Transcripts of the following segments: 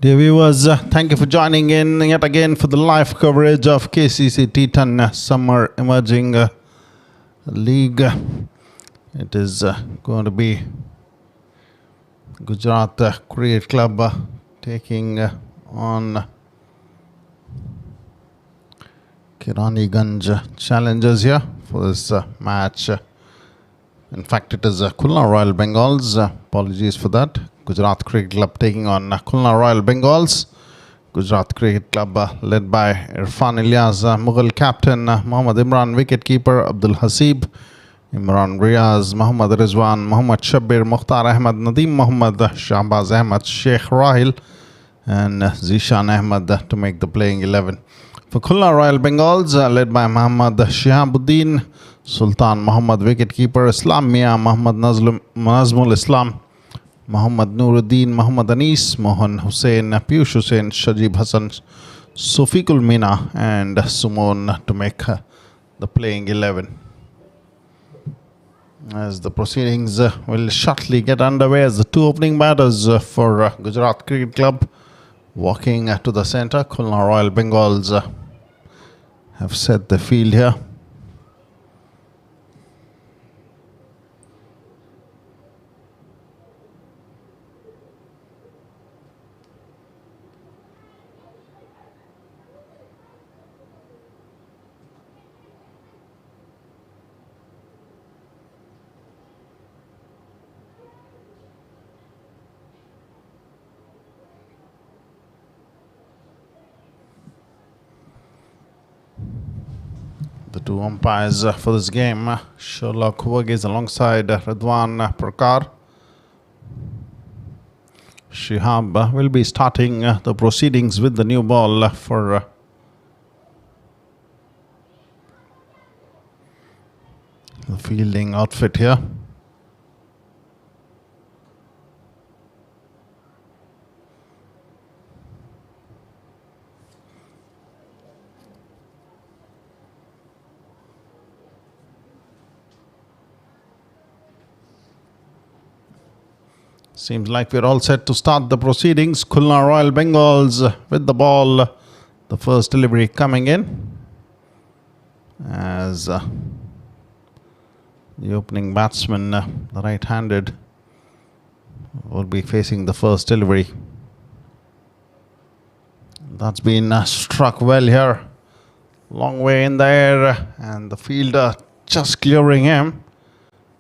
Dear viewers, thank you for joining in yet again for the live coverage of Kcc T10 Summer Emerging League. It is going to be Gujarat Cricket Club taking on Kiraniganj Challengers here for this match. In fact, it is Khulna Royal Bengals. Apologies for that. Gujarat Cricket Club taking on Khulna Royal Bengals. Gujarat Cricket Club led by Irfan Ilyas, Mughal captain, Mohammad Imran, wicketkeeper, Abdul Hasib, Imran Riaz, Mohammad Rizwan, Mohammad Shabbir, Mukhtar Ahmed, Nadeem Mohammad, Shahbaz Ahmed, Sheikh Rahil, and Zishan Ahmed to make the playing 11. For Khulna Royal Bengals, led by Muhammad Shihabuddin, Sultan Muhammad, wicketkeeper, Islam Mia, Muhammad Nazmul Islam, Muhammad Nuruddin, Muhammad Anis, Mohan Hussain, Piyush Hussain, Shajib Hassan, Sufiqul Mina, and Sumon to make the playing 11. As the proceedings will shortly get underway, as the two opening batters for Gujarat Cricket Club walking to the centre. Khulna Royal Bengals have set the field here. The two umpires for this game, Sherlock Verghese alongside Ridwan Prakar. Shihab will be starting the proceedings with the new ball for the fielding outfit here. Seems like we're all set to start the proceedings. Khulna Royal Bengals with the ball. The first delivery coming in as the opening batsman, the right-handed, will be facing the first delivery. That's been struck well here. Long way in the air, and the fielder just clearing him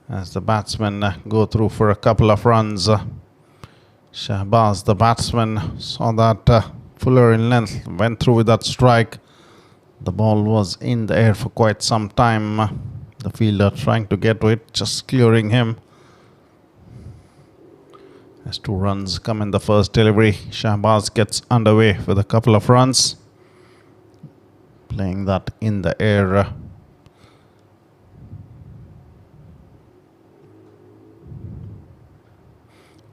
as the batsmen go through for a couple of runs. Shahbaz, the batsman, saw that fuller in length, went through with that strike. The ball was in the air for quite some time. The fielder trying to get to it, just clearing him. As 2 runs come in the first delivery, Shahbaz gets underway with a couple of runs. Playing that in the air.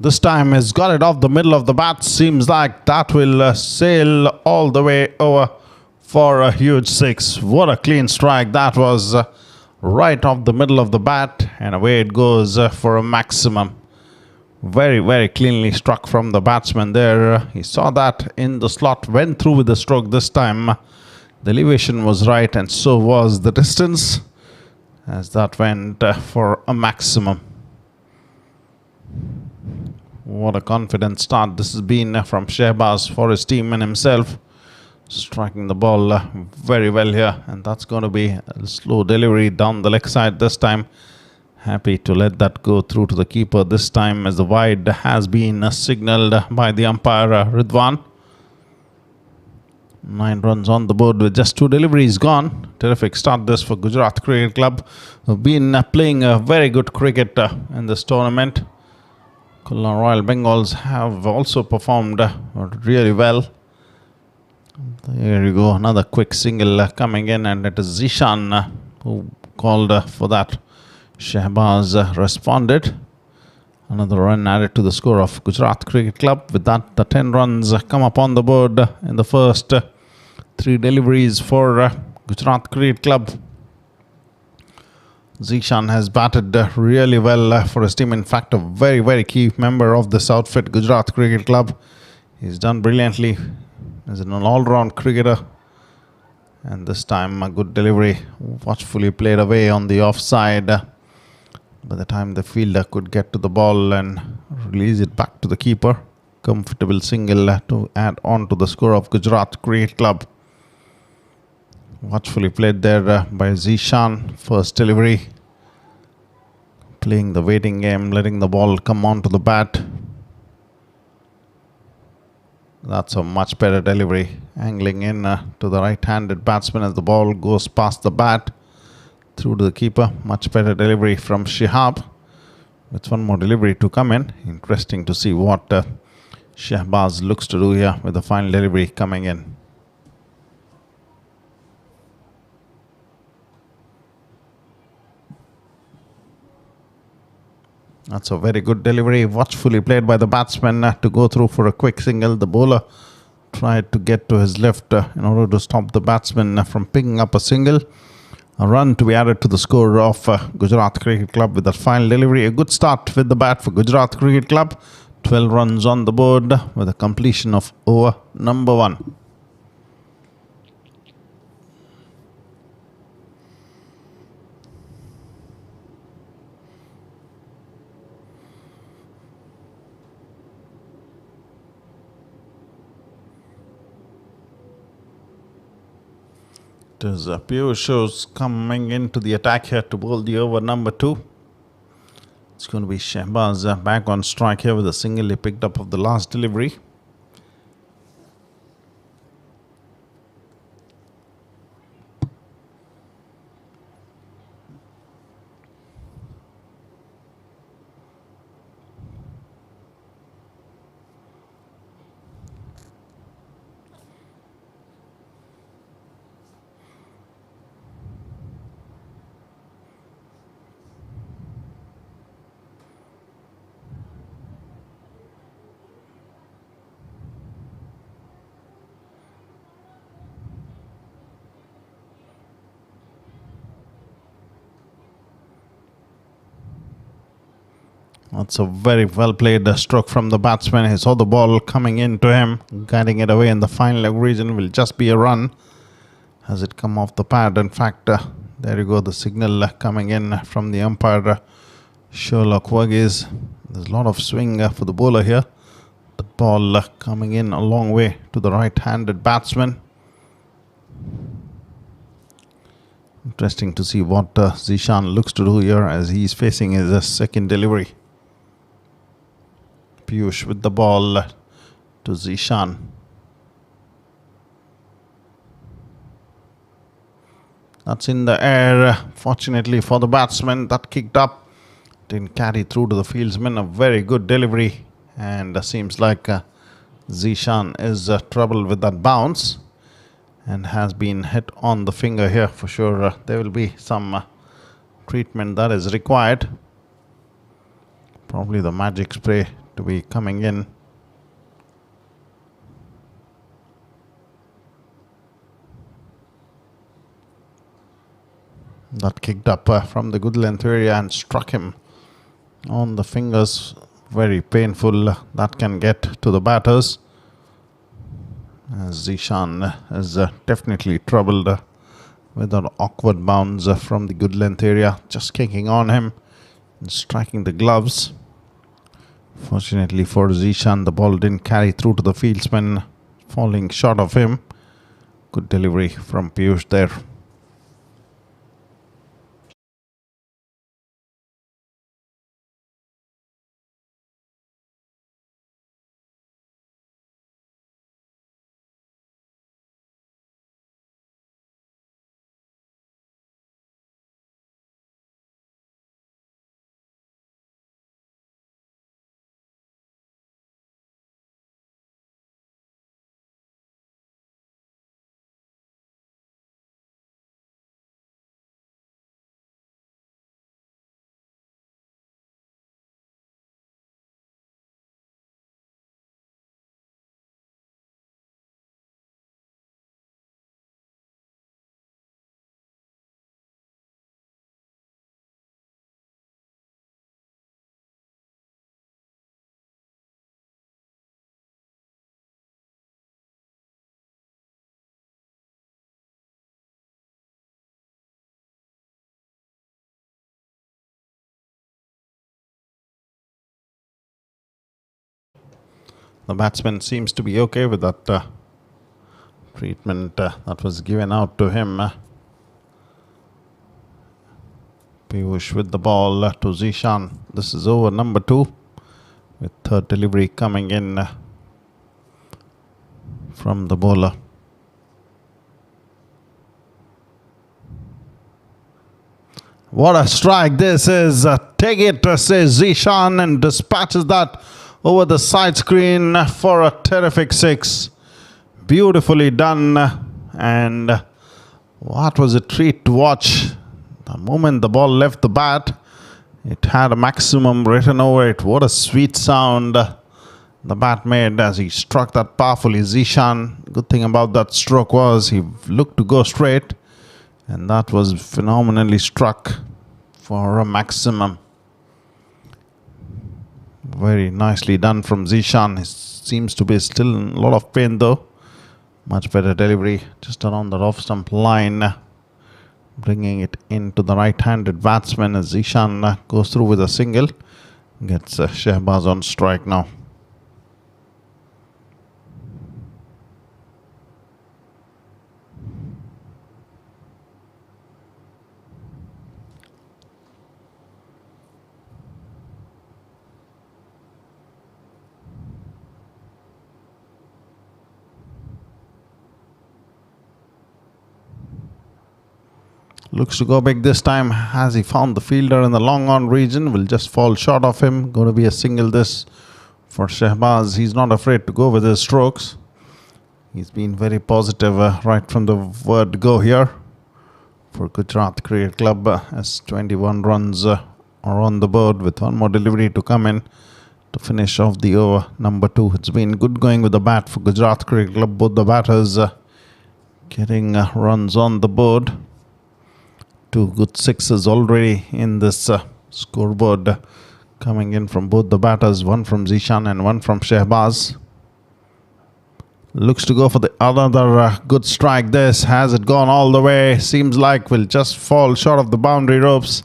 This time has got it off the middle of the bat. Seems like that will sail all the way over for a huge 6. What a clean strike that was, right off the middle of the bat, and away it goes for a maximum. Very, very cleanly struck from the batsman there. He saw that in the slot, went through with the stroke this time. The elevation was right, and so was the distance, as that went for a maximum. What a confident start this has been from Shahbaz for his team and himself. Striking the ball very well here, and that's going to be a slow delivery down the leg side this time. Happy to let that go through to the keeper this time, as the wide has been signalled by the umpire Ridwan. 9 runs on the board with just 2 deliveries gone. Terrific start this for Gujarat Cricket Club, who've been playing very good cricket in this tournament. Khulna Royal Bengals have also performed really well. There you go, another quick single coming in, and it is Zishan who called for that. Shahbaz responded. Another run added to the score of Gujarat Cricket Club. With that, the 10 runs come up on the board in the first 3 deliveries for Gujarat Cricket Club. Zishan has batted really well for his team. In fact, a very, very key member of this outfit, Gujarat Cricket Club. He's done brilliantly. He's an all-round cricketer. And this time a good delivery, watchfully played away on the offside. By the time the fielder could get to the ball and release it back to the keeper. Comfortable single to add on to the score of Gujarat Cricket Club. Watchfully played there by Zishan. First delivery. Playing the waiting game, letting the ball come onto the bat. That's a much better delivery. Angling in to the right-handed batsman as the ball goes past the bat. Through to the keeper. Much better delivery from Shihab. With one more delivery to come in. Interesting to see what Shahbaz looks to do here with the final delivery coming in. That's a very good delivery. Watchfully played by the batsman to go through for a quick single. The bowler tried to get to his left in order to stop the batsman from picking up a single. A run to be added to the score of Gujarat Cricket Club with that final delivery. A good start with the bat for Gujarat Cricket Club. 12 runs on the board with a completion of over number 1. There's Piyush coming into the attack here to bowl the over number 2. It's going to be Shahbaz back on strike here with a single he picked up of the last delivery. That's a very well played stroke from the batsman. He saw the ball coming into him, guiding it away in the final leg region. Will just be a run. Has it come off the pad? In fact, there you go, the signal coming in from the umpire, Sherlock Verghese. There's a lot of swing for the bowler here. The ball coming in a long way to the right-handed batsman. Interesting to see what Zishan looks to do here as he's facing his second delivery. Piyush with the ball to Zishan. That's in the air. Fortunately for the batsman, that kicked up. Didn't carry through to the fieldsman. A very good delivery. And seems like Zishan is troubled with that bounce. And has been hit on the finger here for sure. There will be some treatment that is required. Probably the magic spray to be coming in. That kicked up from the good length area and struck him on the fingers. Very painful. That can get to the batters. Zishan is definitely troubled with an awkward bounce from the good length area. Just kicking on him and striking the gloves. Fortunately for Zishan, the ball didn't carry through to the fieldsman, falling short of him. Good delivery from Piyush there. The batsman seems to be okay with that treatment that was given out to him. Piyush with the ball to Zishan. This is over number 2 with third delivery coming in from the bowler. What a strike this is. Take it, says Zishan, and dispatches that over the side screen for a terrific 6. Beautifully done, and what was a treat to watch. The moment the ball left the bat, it had a maximum written over it. What a sweet sound the bat made as he struck that powerfully. Zishan, good thing about that stroke was he looked to go straight, and that was phenomenally struck for a maximum. Very nicely done from Zishan. He seems to be still in a lot of pain though. Much better delivery just around the off stump line, bringing it into the right-handed batsman as Zishan goes through with a single. Gets Shehbaz on strike now. Looks to go big this time. Has he found the fielder in the long on region? Will just fall short of him. Going to be a single this for Shehbaz. He's not afraid to go with his strokes. He's been very positive right from the word go here for Gujarat Cricket Club as 21 runs are on the board with one more delivery to come in to finish off the over number 2. It's been good going with the bat for Gujarat Cricket Club. Both the batters getting runs on the board. 2 good 6s already in this scoreboard coming in from both the batters. One from Zishan and one from Shehbaz. Looks to go for the another good strike. This has it gone all the way. Seems like will just fall short of the boundary ropes.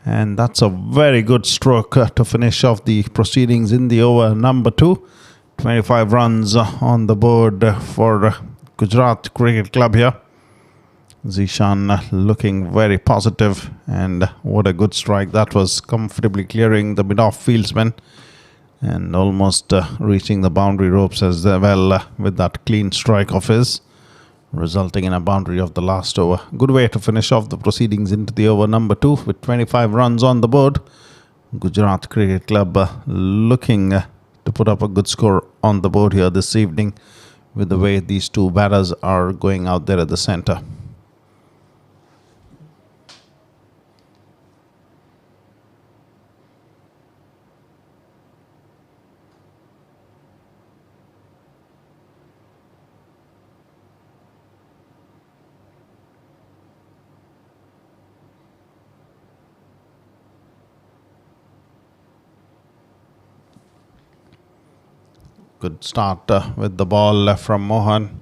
And that's a very good stroke to finish off the proceedings in the over number 2. 25 runs on the board for Gujarat Cricket Club here. Zishan looking very positive, and what a good strike that was, comfortably clearing the mid-off fieldsman and almost reaching the boundary ropes as well with that clean strike of his, resulting in a boundary of the last over. Good way to finish off the proceedings into the over number 2 with 25 runs on the board. Gujarat Cricket Club looking to put up a good score on the board here this evening with the way these 2 batters are going out there at the centre. Good start with the ball from Mohan,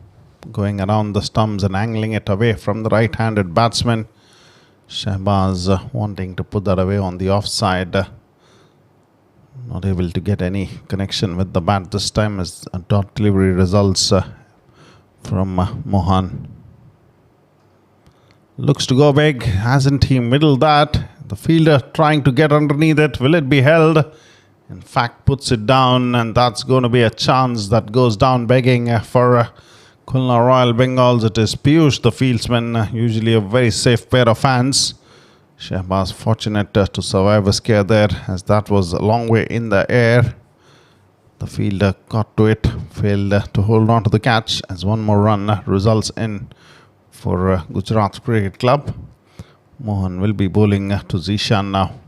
going around the stumps and angling it away from the right-handed batsman. Shehbaz wanting to put that away on the offside. Not able to get any connection with the bat this time as a dot delivery results from Mohan. Looks to go big. Hasn't he middled that? The fielder trying to get underneath it. Will it be held? In fact, puts it down, and that's going to be a chance that goes down begging for Khulna Royal Bengals. It is Piyush, the fieldsman, usually a very safe pair of hands. Shehbaz fortunate to survive a scare there, as that was a long way in the air. The fielder got to it, failed to hold on to the catch, as one more run results in for Gujarat Cricket Club. Mohan will be bowling to Zishan now.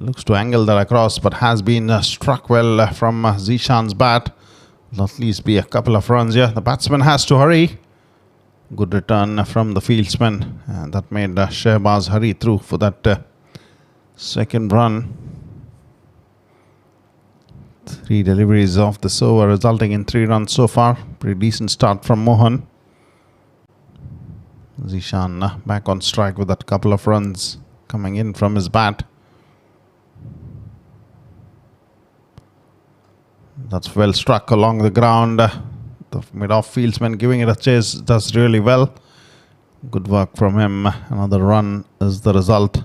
Looks to angle that across, but has been struck well from Zishan's bat. Will at least be a couple of runs here. The batsman has to hurry. Good return from the fieldsman, and that made Shehbaz hurry through for that second run. 3 deliveries off this over, resulting in 3 runs so far. Pretty decent start from Mohan. Zishan back on strike with that couple of runs coming in from his bat. That's well struck along the ground. The mid-off fieldsman giving it a chase does really well. Good work from him. Another run is the result.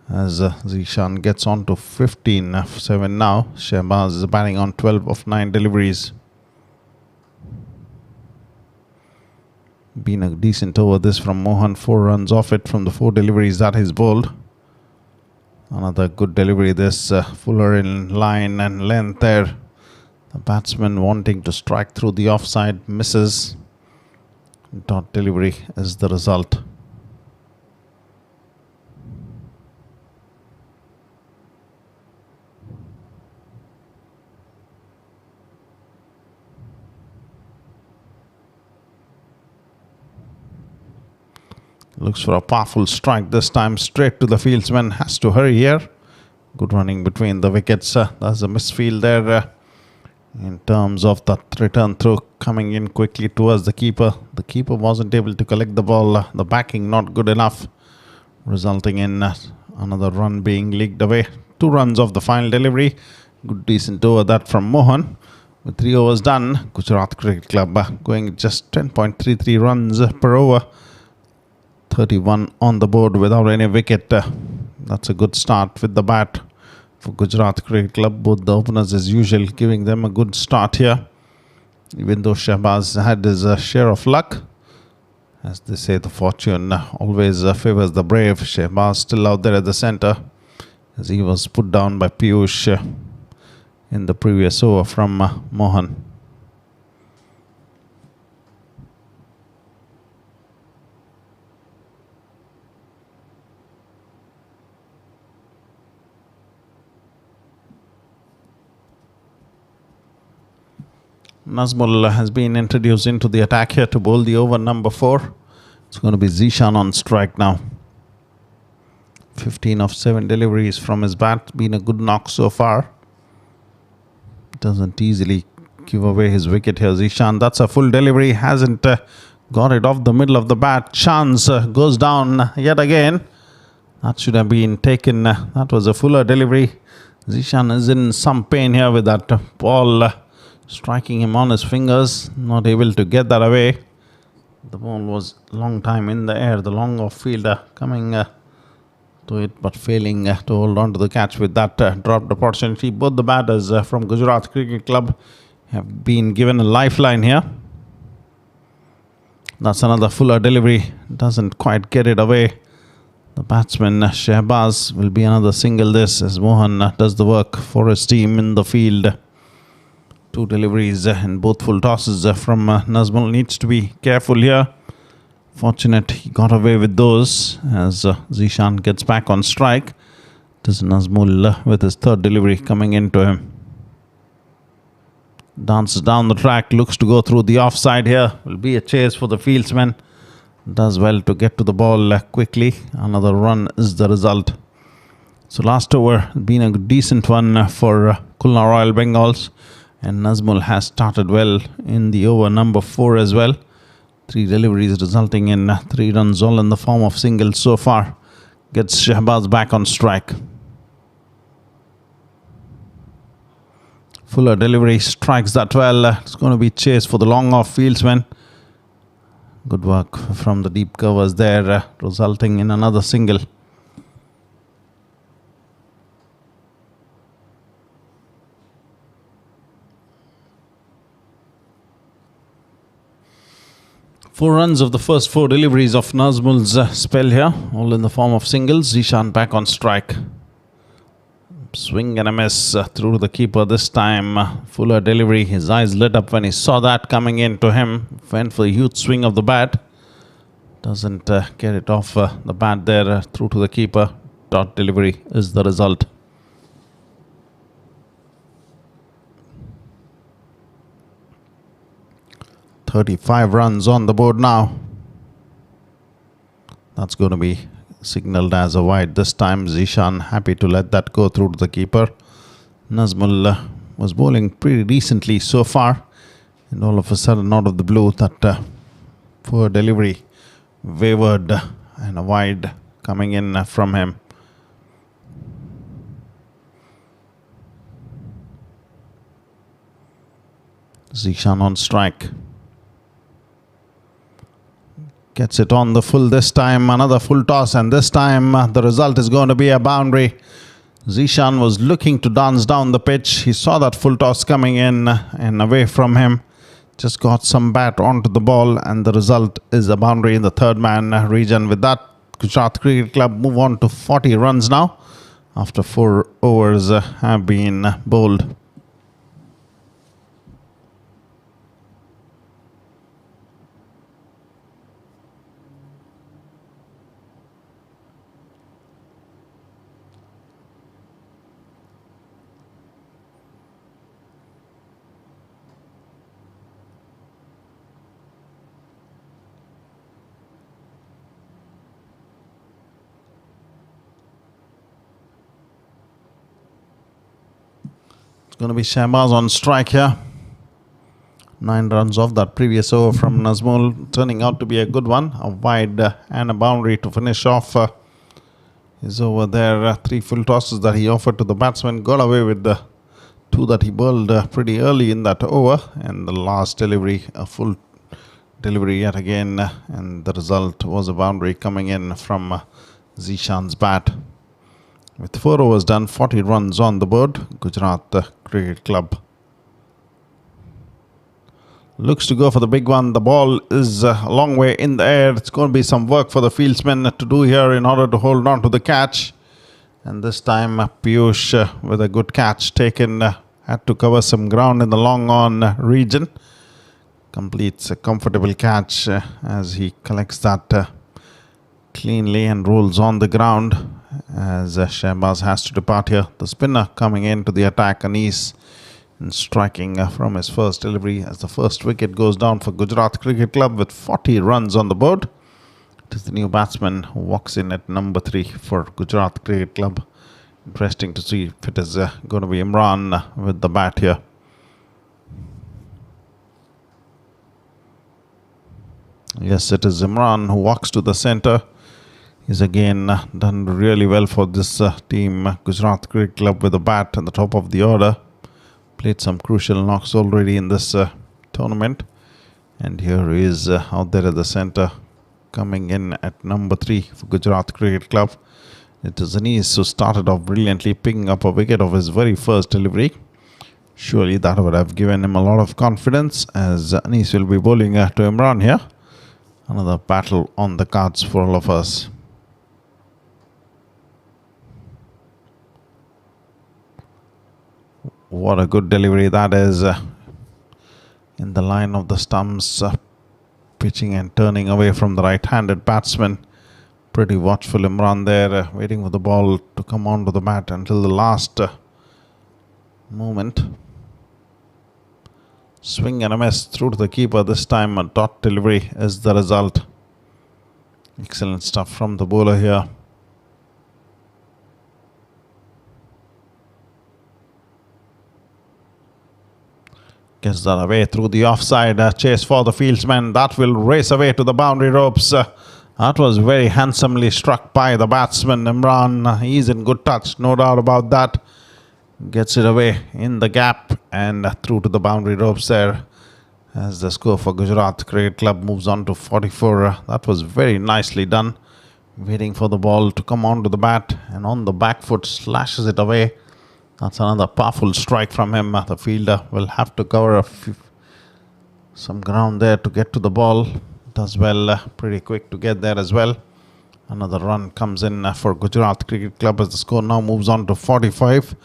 As Zishan gets on to 15 of 7 now. Shehbaz is batting on 12 of 9 deliveries. Been a decent over this from Mohan. 4 runs off it from the 4 deliveries that he's bowled. Another good delivery this. Fuller in line and length there. The batsman wanting to strike through the offside misses. Dot delivery is the result. Looks for a powerful strike this time, straight to the fieldsman. Has to hurry here. Good running between the wickets. That's a misfield there in terms of that return through coming in quickly towards the keeper. The keeper wasn't able to collect the ball. The backing not good enough, resulting in another run being leaked away. 2 runs off the final delivery. Good decent over that from Mohan. With 3 overs done, Gujarat Cricket Club going just 10.33 runs per over. 31 on the board without any wicket. That's a good start with the bat for Gujarat Cricket Club. Both the openers as usual giving them a good start here. Even though Shehbaz had his share of luck. As they say, the fortune always favours the brave. Shehbaz still out there at the centre as he was put down by Piyush in the previous over from Mohan. Nazmul has been introduced into the attack here to bowl the over number 4. It's going to be Zishan on strike now. 15 of 7 deliveries from his bat. Been a good knock so far. Doesn't easily give away his wicket here, Zishan. That's a full delivery. Hasn't got it off the middle of the bat. Chance goes down yet again. That should have been taken. That was a fuller delivery. Zishan is in some pain here with that ball striking him on his fingers, not able to get that away. The ball was long time in the air. The long off fielder coming to it, but failing to hold on to the catch with that dropped opportunity. Both the batters from Gujarat Cricket Club have been given a lifeline here. That's another fuller delivery. Doesn't quite get it away. The batsman Shehbaz will be another single this as Mohan does the work for his team in the field. 2 deliveries in both full tosses from Nazmul. Needs to be careful here. Fortunate he got away with those as Zishan gets back on strike. This is Nazmul with his 3rd delivery coming into him. Dances down the track, looks to go through the offside here. Will be a chase for the fieldsman. Does well to get to the ball quickly. Another run is the result. So last over been a decent one for Khulna Royal Bengals. And Nazmul has started well in the over number 4 as well. 3 deliveries resulting in 3 runs, all in the form of singles so far. Gets Shehbaz back on strike. Fuller delivery strikes that well. It's going to be chase for the long off fieldsman. Good work from the deep covers there, resulting in another single. Four runs of the first 4 deliveries of Nazmul's spell here, all in the form of singles. Zishan back on strike. Swing and a miss through the keeper this time. Fuller delivery. His eyes lit up when he saw that coming into him. Went for a huge swing of the bat. Doesn't get it off the bat there through to the keeper. Dot delivery is the result. .35 runs on the board now. That's going to be signalled as a wide this time. Zishan happy to let that go through to the keeper. Nazmul was bowling pretty decently so far, and all of a sudden, out of the blue, that poor delivery wavered and a wide coming in from him. Zishan on strike. Gets it on the full this time. Another full toss, and this time the result is going to be a boundary. Zishan was looking to dance down the pitch. He saw that full toss coming in and away from him. Just got some bat onto the ball, and the result is a boundary in the third man region. With that, Gujarat Cricket Club move on to 40 runs now after 4 overs have been bowled. It's going to be Shahbaz on strike here. 9 runs off that previous over from Nazmul, turning out to be a good one. A wide and a boundary to finish off his over there. 3 full tosses that he offered to the batsman. Got away with the 2 that he bowled pretty early in that over. And the last delivery, a full delivery yet again. And the result was a boundary coming in from Zishan's bat. With 4 overs done, 40 runs on the board, Gujarat Cricket Club looks to go for the big one. The ball is a long way in the air. It's going to be some work for the fieldsmen to do here in order to hold on to the catch. And this time Piyush with a good catch taken, had to cover some ground in the long on region. Completes a comfortable catch as he collects that cleanly and rolls on the ground. As Shahbaz has to depart here. The spinner coming into the attack, Anis, and striking from his first delivery as the first wicket goes down for Gujarat Cricket Club with 40 runs on the board. It is the new batsman who walks in at number 3 for Gujarat Cricket Club. Interesting to see if it is going to be Imran with the bat here. Yes, it is Imran who walks to the centre. He's again done really well for this team, Gujarat Cricket Club, with a bat at the top of the order. Played some crucial knocks already in this tournament. And here he is out there at the centre, coming in at number 3 for Gujarat Cricket Club. It is Anis who started off brilliantly, picking up a wicket of his very first delivery. Surely that would have given him a lot of confidence, as Anis will be bowling to Imran here. Another battle on the cards for all of us. What a good delivery that is. In the line of the stumps, pitching and turning away from the right-handed batsman. Pretty watchful Imran there, waiting for the ball to come onto the bat until the last moment. Swing and a miss through to the keeper. This time a dot delivery is the result. Excellent stuff from the bowler here. Gets that away through the offside. Chase for the fieldsman. That will race away to the boundary ropes. That was very handsomely struck by the batsman Imran. He's in good touch, no doubt about that. Gets it away in the gap and through to the boundary ropes there. As the score for Gujarat Cricket Club moves on to 44. That was very nicely done. Waiting for the ball to come onto the bat, and on the back foot slashes it away. That's another powerful strike from him. The fielder will have to cover some ground there to get to the ball. Does well, pretty quick to get there as well. Another run comes in for Gujarat Cricket Club as the score now moves on to 45.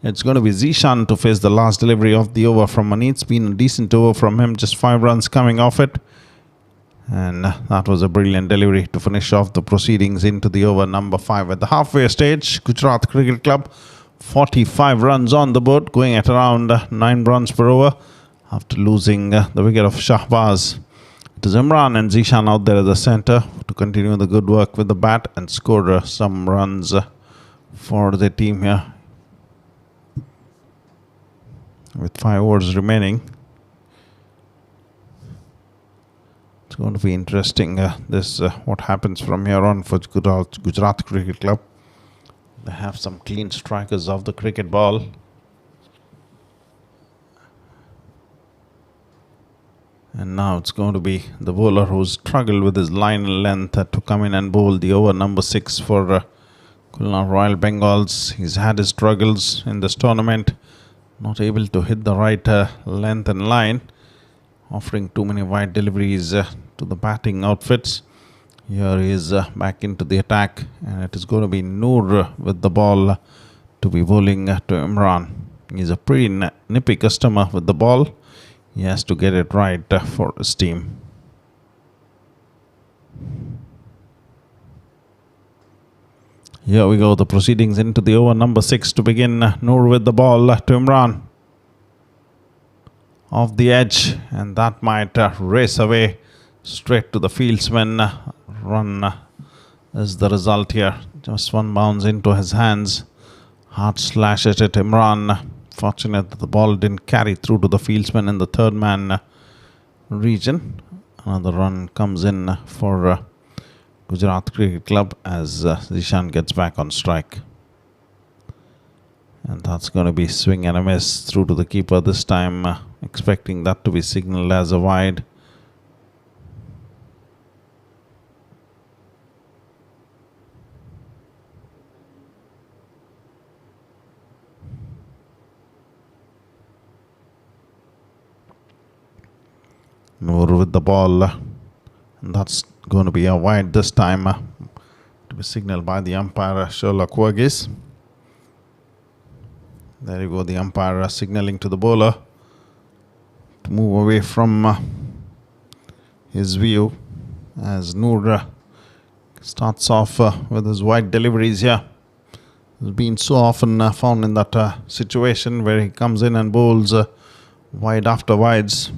It's going to be Zishan to face the last delivery of the over from Mani. It's been a decent over from him, just 5 runs coming off it. And that was a brilliant delivery to finish off the proceedings into the over number 5. At the halfway stage, Gujarat Cricket Club 45 runs on the board, going at around 9 runs per over after losing the wicket of Shahbaz. It is Imran and Zishan out there at the centre to continue the good work with the bat and score some runs for the team here. With 5 overs remaining, it's going to be interesting what happens from here on for Gujarat Cricket Club. They have some clean strikers of the cricket ball. And now it's going to be the bowler who's struggled with his line length to come in and bowl the over number 6 for Khulna Royal Bengals. He's had his struggles in this tournament, not able to hit the right length and line, offering too many wide deliveries to the batting outfits. Here he is back into the attack, and it is going to be Noor with the ball to be bowling to Imran. He's a pretty nippy customer with the ball. He has to get it right for his team. Here we go, the proceedings into the over number 6 to begin. Noor with the ball to Imran. Off the edge, and that might race away straight to the fieldsman. Run is the result here. Just one bounce into his hands. Hard slash at it, Imran. Fortunate that the ball didn't carry through to the fieldsman in the third man region. Another run comes in for Gujarat Cricket Club as Zishan gets back on strike. And that's going to be swing and a miss through to the keeper this time, expecting that to be signalled as a wide. Noor with the ball, and that's going to be a wide this time, to be signalled by the umpire Sherlock Wargis. There you go, the umpire signalling to the bowler to move away from his view as Noor starts off with his wide deliveries here. He's been so often found in that situation where he comes in and bowls wide after wides.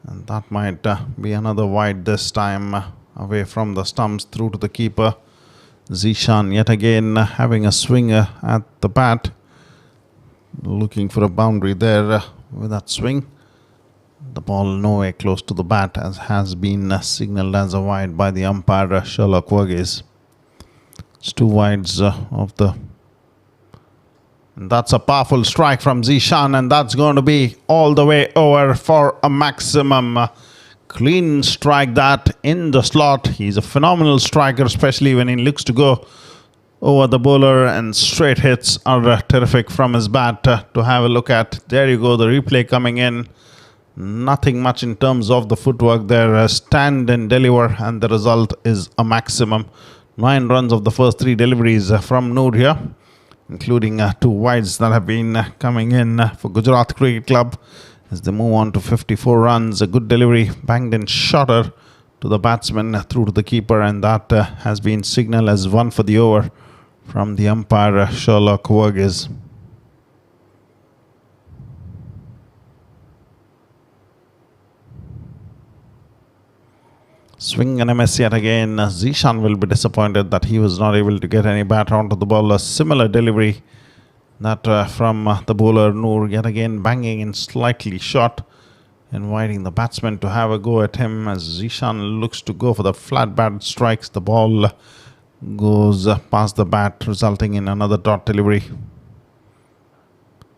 And that might be another wide this time, away from the stumps through to the keeper. Zishan yet again having a swinger at the bat, looking for a boundary there with that swing. The ball nowhere close to the bat, as has been signalled as a wide by the umpire Sherlock Wargis. It's 2 wides of the... And that's a powerful strike from Zishan, and that's going to be all the way over for a maximum. Clean strike that in the slot. He's a phenomenal striker, especially when he looks to go over the bowler, and straight hits are terrific from his bat to have a look at. There you go, the replay coming in. Nothing much in terms of the footwork there. Stand and deliver, and the result is a maximum. 9 runs of the first 3 deliveries from Noor here, including 2 wides that have been coming in for Gujarat Cricket Club as they move on to 54 runs. A good delivery, banged in shorter to the batsman through to the keeper, and that has been signalled as 1 for the over from the umpire Sherlock Wargis. Swing and a miss yet again. Zishan will be disappointed that he was not able to get any bat onto the ball. A similar delivery that from the bowler Noor, yet again banging in slightly short, inviting the batsman to have a go at him as Zishan looks to go for the flat bat strikes. The ball goes past the bat, resulting in another dot delivery.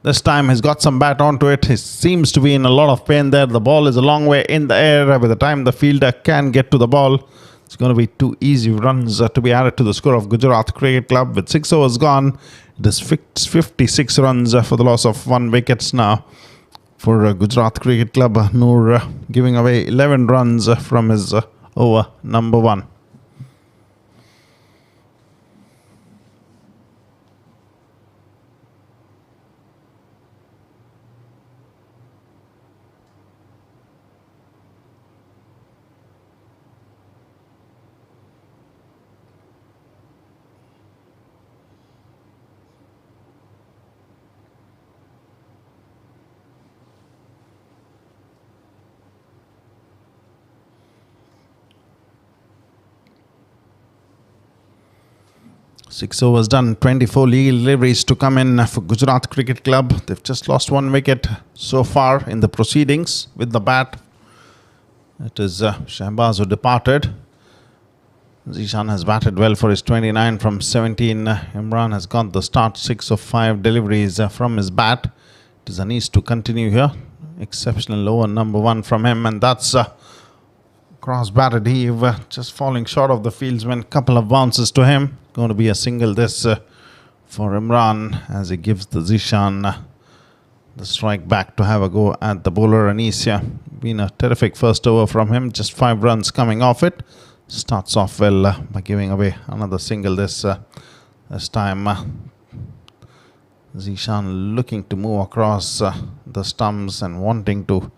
This time he's got some bat onto it. He seems to be in a lot of pain there. The ball is a long way in the air. By the time the fielder can get to the ball, it's going to be 2 easy runs to be added to the score of Gujarat Cricket Club. With 6 overs gone, it is 56 runs for the loss of 1 wicket now for Gujarat Cricket Club. Noor giving away 11 runs from his over number 1. Six overs done, 24 legal deliveries to come in for Gujarat Cricket Club. They've just lost 1 wicket so far in the proceedings with the bat. It is Shahbaz who departed. Zishan has batted well for his 29 from 17. Imran has got the start, 6 of 5 deliveries from his bat. It is a need to continue here. Exceptional over number 1 from him, and that's cross-batted heave, just falling short of the fieldsman. Couple of bounces to him. Going to be a single this for Imran as he gives the Zishan the strike back to have a go at the bowler Anis. Been a terrific first over from him. Just 5 runs coming off it. Starts off well by giving away another single this time. Zishan looking to move across the stumps and wanting to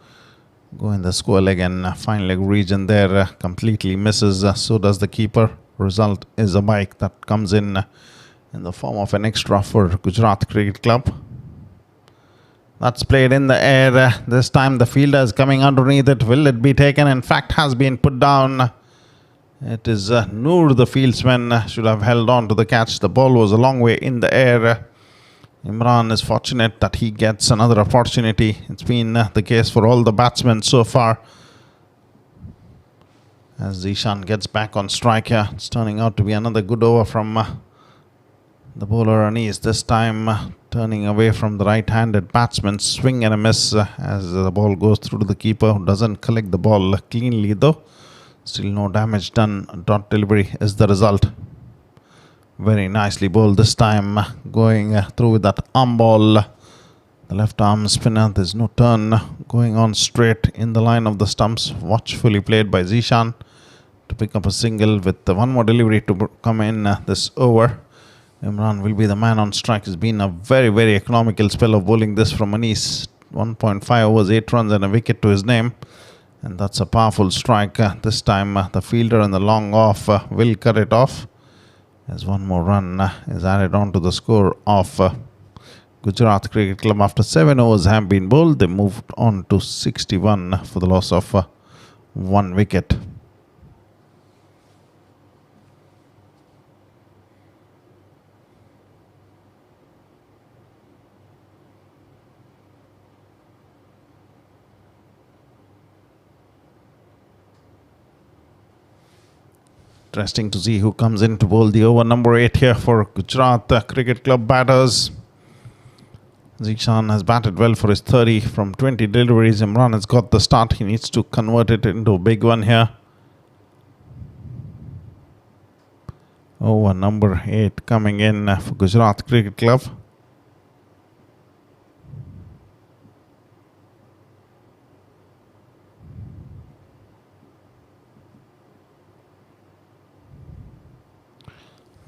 go in the square leg and fine leg region there. Completely misses. So does the keeper. Result is a bike that comes in the form of an extra for Gujarat Cricket Club. That's played in the air. This time the fielder is coming underneath it. Will it be taken? In fact, has been put down. It is Noor, the fieldsman, should have held on to the catch. The ball was a long way in the air. Imran is fortunate that he gets another opportunity. It's been the case for all the batsmen so far. As Zishan gets back on strike here, it's turning out to be another good over from the bowler Anis. This time turning away from the right-handed batsman. Swing and a miss as the ball goes through to the keeper, who doesn't collect the ball cleanly though. Still no damage done. Dot delivery is the result. Very nicely bowled this time, going through with that arm ball. The left arm spinner, there's no turn, going on straight in the line of the stumps. Watchfully played by Zishan to pick up a single with one more delivery to come in this over. Imran will be the man on strike. It's been a very, very economical spell of bowling this from Anis. 1.5 overs, 8 runs and a wicket to his name. And that's a powerful strike. This time the fielder in the long off will cut it off. As one more run is added on to the score of Gujarat Cricket Club. After 7 overs have been bowled, they moved on to 61 for the loss of 1 wicket. Interesting to see who comes in to bowl the over number 8 here for Gujarat Cricket Club batters. Zishan has batted well for his 30 from 20 deliveries. Imran has got the start. He needs to convert it into a big one here. Over number 8 coming in for Gujarat Cricket Club.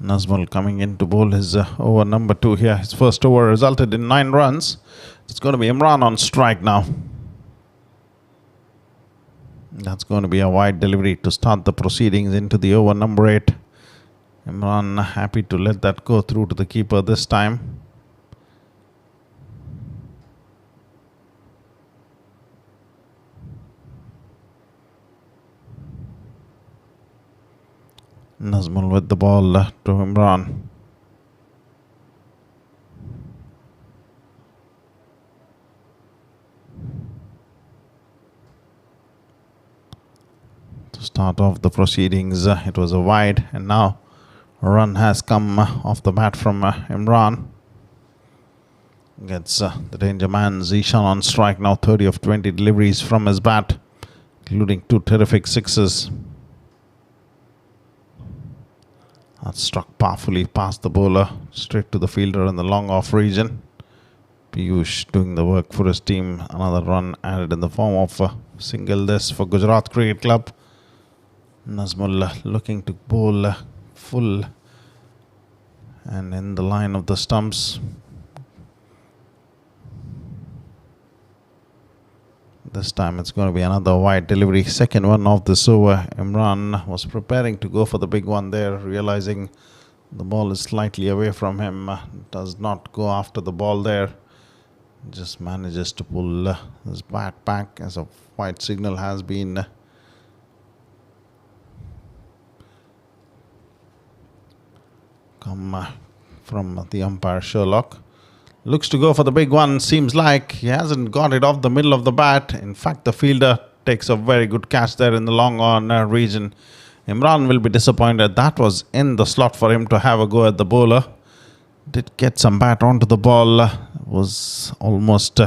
Nazmul coming in to bowl his over number 2 here. His first over resulted in 9 runs. It's going to be Imran on strike now. That's going to be a wide delivery to start the proceedings into the over number 8. Imran happy to let that go through to the keeper this time. Nazmul with the ball to Imran. To start off the proceedings, it was a wide, and now a run has come off the bat from Imran. Gets the danger man Zishan on strike now. 30 of 20 deliveries from his bat, including 2 terrific sixes. That struck powerfully past the bowler, straight to the fielder in the long off region. Piyush doing the work for his team. Another run added in the form of a single this for Gujarat Cricket Club. Nazmul looking to bowl full and in the line of the stumps. This time it's going to be another wide delivery. Second one of this over. Imran was preparing to go for the big one there, realizing the ball is slightly away from him. Does not go after the ball there. Just manages to pull his bat back as a white signal has been come from the umpire Sherlock. Looks to go for the big one. Seems like he hasn't got it off the middle of the bat. In fact, the fielder takes a very good catch there in the long on region. Imran will be disappointed. That was in the slot for him to have a go at the bowler. Did get some bat onto the ball. Was almost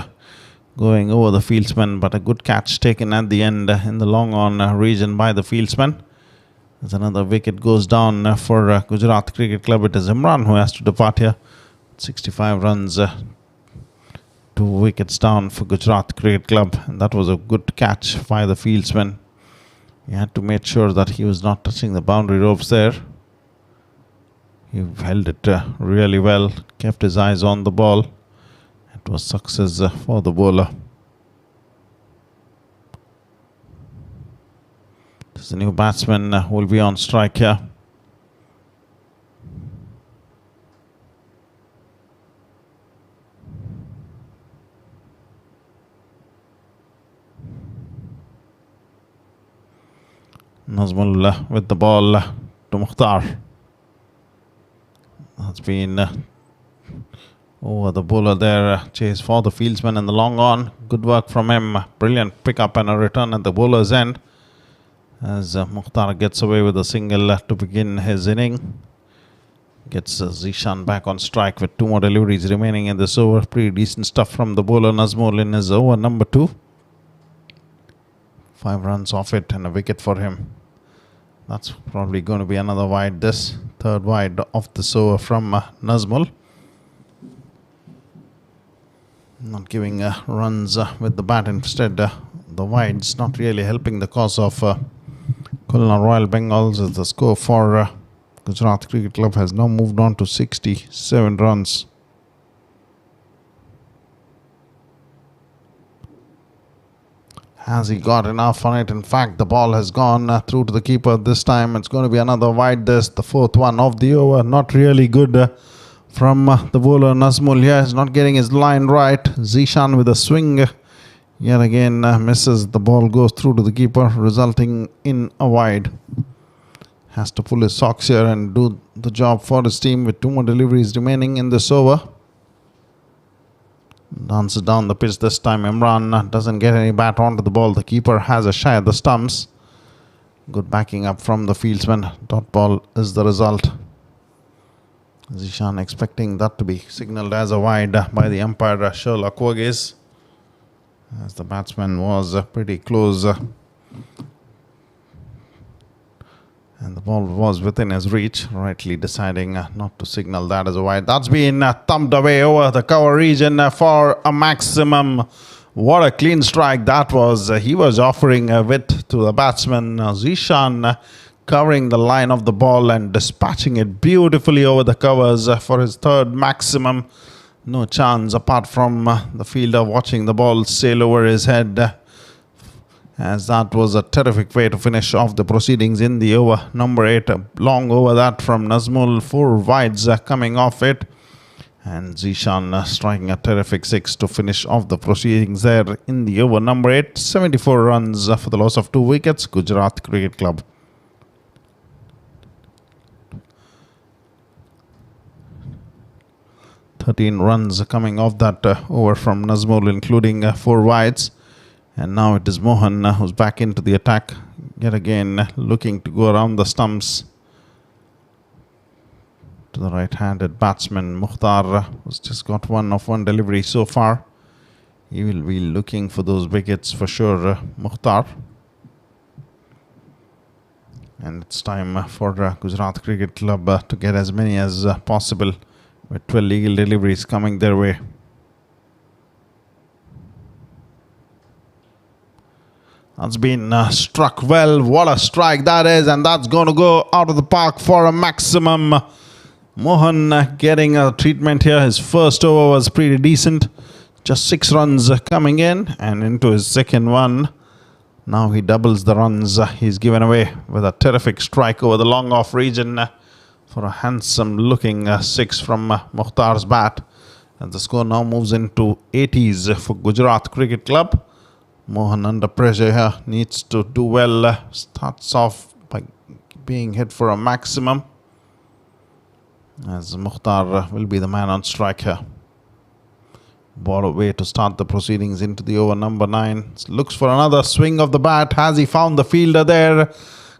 going over the fieldsman, but a good catch taken at the end in the long on region by the fieldsman. As another wicket goes down for Gujarat Cricket Club. It is Imran who has to depart here. 65 runs, 2 wickets down for Gujarat Cricket Club. And that was a good catch by the fieldsman. He had to make sure that he was not touching the boundary ropes there. He held it really well, kept his eyes on the ball. It was success for the bowler. This is the new batsman who will be on strike here. Nazmul with the ball to Mukhtar. That's been over the bowler there. Chase for the fieldsman in the long on. Good work from him. Brilliant pick up and a return at the bowler's end. As Mukhtar gets away with a single to begin his inning. Gets Zishan back on strike with 2 more deliveries remaining in this over. Pretty decent stuff from the bowler Nazmul in his over number 2. 5 runs off it and a wicket for him. That's probably going to be another wide. This 3rd wide of this over from Nazmul. Not giving runs with the bat. Instead, the wides not really helping the cause of Khulna Royal Bengals. As the score for Gujarat Cricket Club has now moved on to 67 runs. Has he got enough on it? In fact, the ball has gone through to the keeper this time. It's going to be another wide. This, the 4th one of the over. Not really good from the bowler Nazmul here. He's not getting his line right. Zishan with a swing. Yet again misses. The ball goes through to the keeper, resulting in a wide. Has to pull his socks here and do the job for his team with 2 more deliveries remaining in this over. Dances down the pitch this time. Imran doesn't get any bat onto the ball. The keeper has a shy at the stumps. Good backing up from the fieldsman. Dot ball is the result. Zishan expecting that to be signalled as a wide by the umpire Sherlock Wargis, as the batsman was pretty close and the ball was within his reach, rightly deciding not to signal that as a wide. That's been thumped away over the cover region for a maximum. What a clean strike that was. He was offering a width to the batsman. Zishan covering the line of the ball and dispatching it beautifully over the covers for his 3rd maximum. No chance apart from the fielder watching the ball sail over his head. As that was a terrific way to finish off the proceedings in the over number 8. A long over that from Nazmul. 4 wides coming off it. And Zishan striking a terrific 6 to finish off the proceedings there in the over number 8. 74 runs for the loss of 2 wickets. Gujarat Cricket Club. $13 runs coming off that over from Nazmul, including 4 wides. And now it is Mohan who's back into the attack. Yet again looking to go around the stumps to the right-handed batsman Mukhtar, who's just got 1 of 1 delivery so far. He will be looking for those wickets for sure, Mukhtar. And it's time for Gujarat Cricket Club to get as many as possible, with 12 legal deliveries coming their way. That's been struck well. What a strike that is. And that's going to go out of the park for a maximum. Mohan getting a treatment here. His first over was pretty decent. Just 6 runs coming in and into his 2nd one. Now he doubles the runs he's given away with a terrific strike over the long off region for a handsome looking 6 from Mukhtar's bat. And the score now moves into 80s for Gujarat Cricket Club. Mohan under pressure here, needs to do well. Starts off by being hit for a maximum, as Mukhtar will be the man on strike here. Ball away to start the proceedings into the over number 9. Looks for another swing of the bat. Has he found the fielder there?